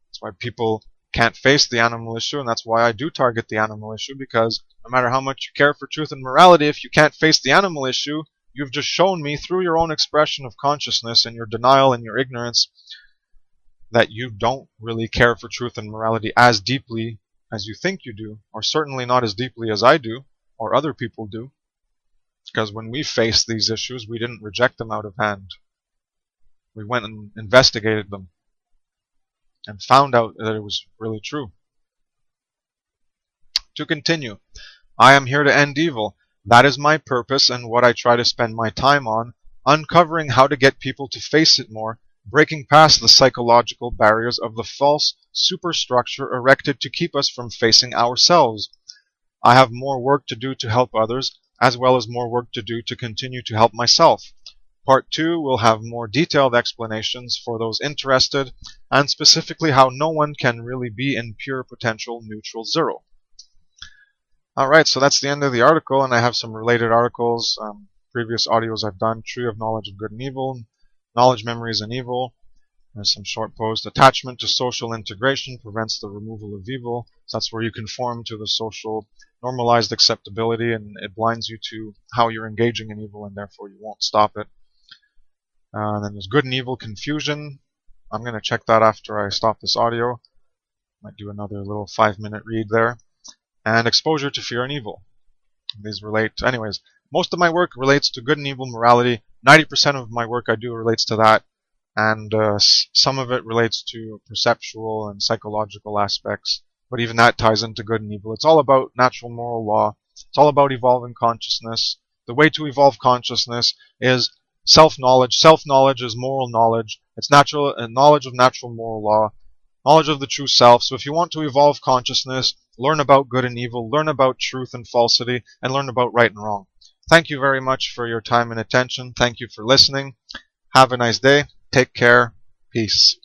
that's why people can't face the animal issue, and that's why I do target the animal issue, because no matter how much you care for truth and morality, if you can't face the animal issue, you've just shown me through your own expression of consciousness and your denial and your ignorance that you don't really care for truth and morality as deeply as you think you do, or certainly not as deeply as I do, or other people do. Because when we faced these issues, we didn't reject them out of hand. We went and investigated them and found out that it was really true. To continue, I am here to end evil. That is my purpose and what I try to spend my time on, uncovering how to get people to face it more, breaking past the psychological barriers of the false superstructure erected to keep us from facing ourselves. I have more work to do to help others, as well as more work to do to continue to help myself. Part 2 will have more detailed explanations for those interested, and specifically how no one can really be in pure potential neutral zero. Alright, so that's the end of the article, and I have some related articles, previous audios I've done, Tree of Knowledge of Good and Evil, Knowledge, Memories, and Evil. There's some short posts. Attachment to social integration prevents the removal of evil. So that's where you conform to the social normalized acceptability, and it blinds you to how you're engaging in evil, and therefore you won't stop it. And then there's Good and Evil Confusion. I'm going to check that after I stop this audio. Might do another little 5-minute read there. And Exposure to Fear and Evil. These relate, anyways, most of my work relates to good and evil morality. 90% of my work I do relates to that. And some of it relates to perceptual and psychological aspects. But even that ties into good and evil. It's all about natural moral law. It's all about evolving consciousness. The way to evolve consciousness is self-knowledge. Self-knowledge is moral knowledge. It's natural knowledge of natural moral law. Knowledge of the true self. So if you want to evolve consciousness, learn about good and evil, learn about truth and falsity, and learn about right and wrong. Thank you very much for your time and attention. Thank you for listening. Have a nice day. Take care. Peace.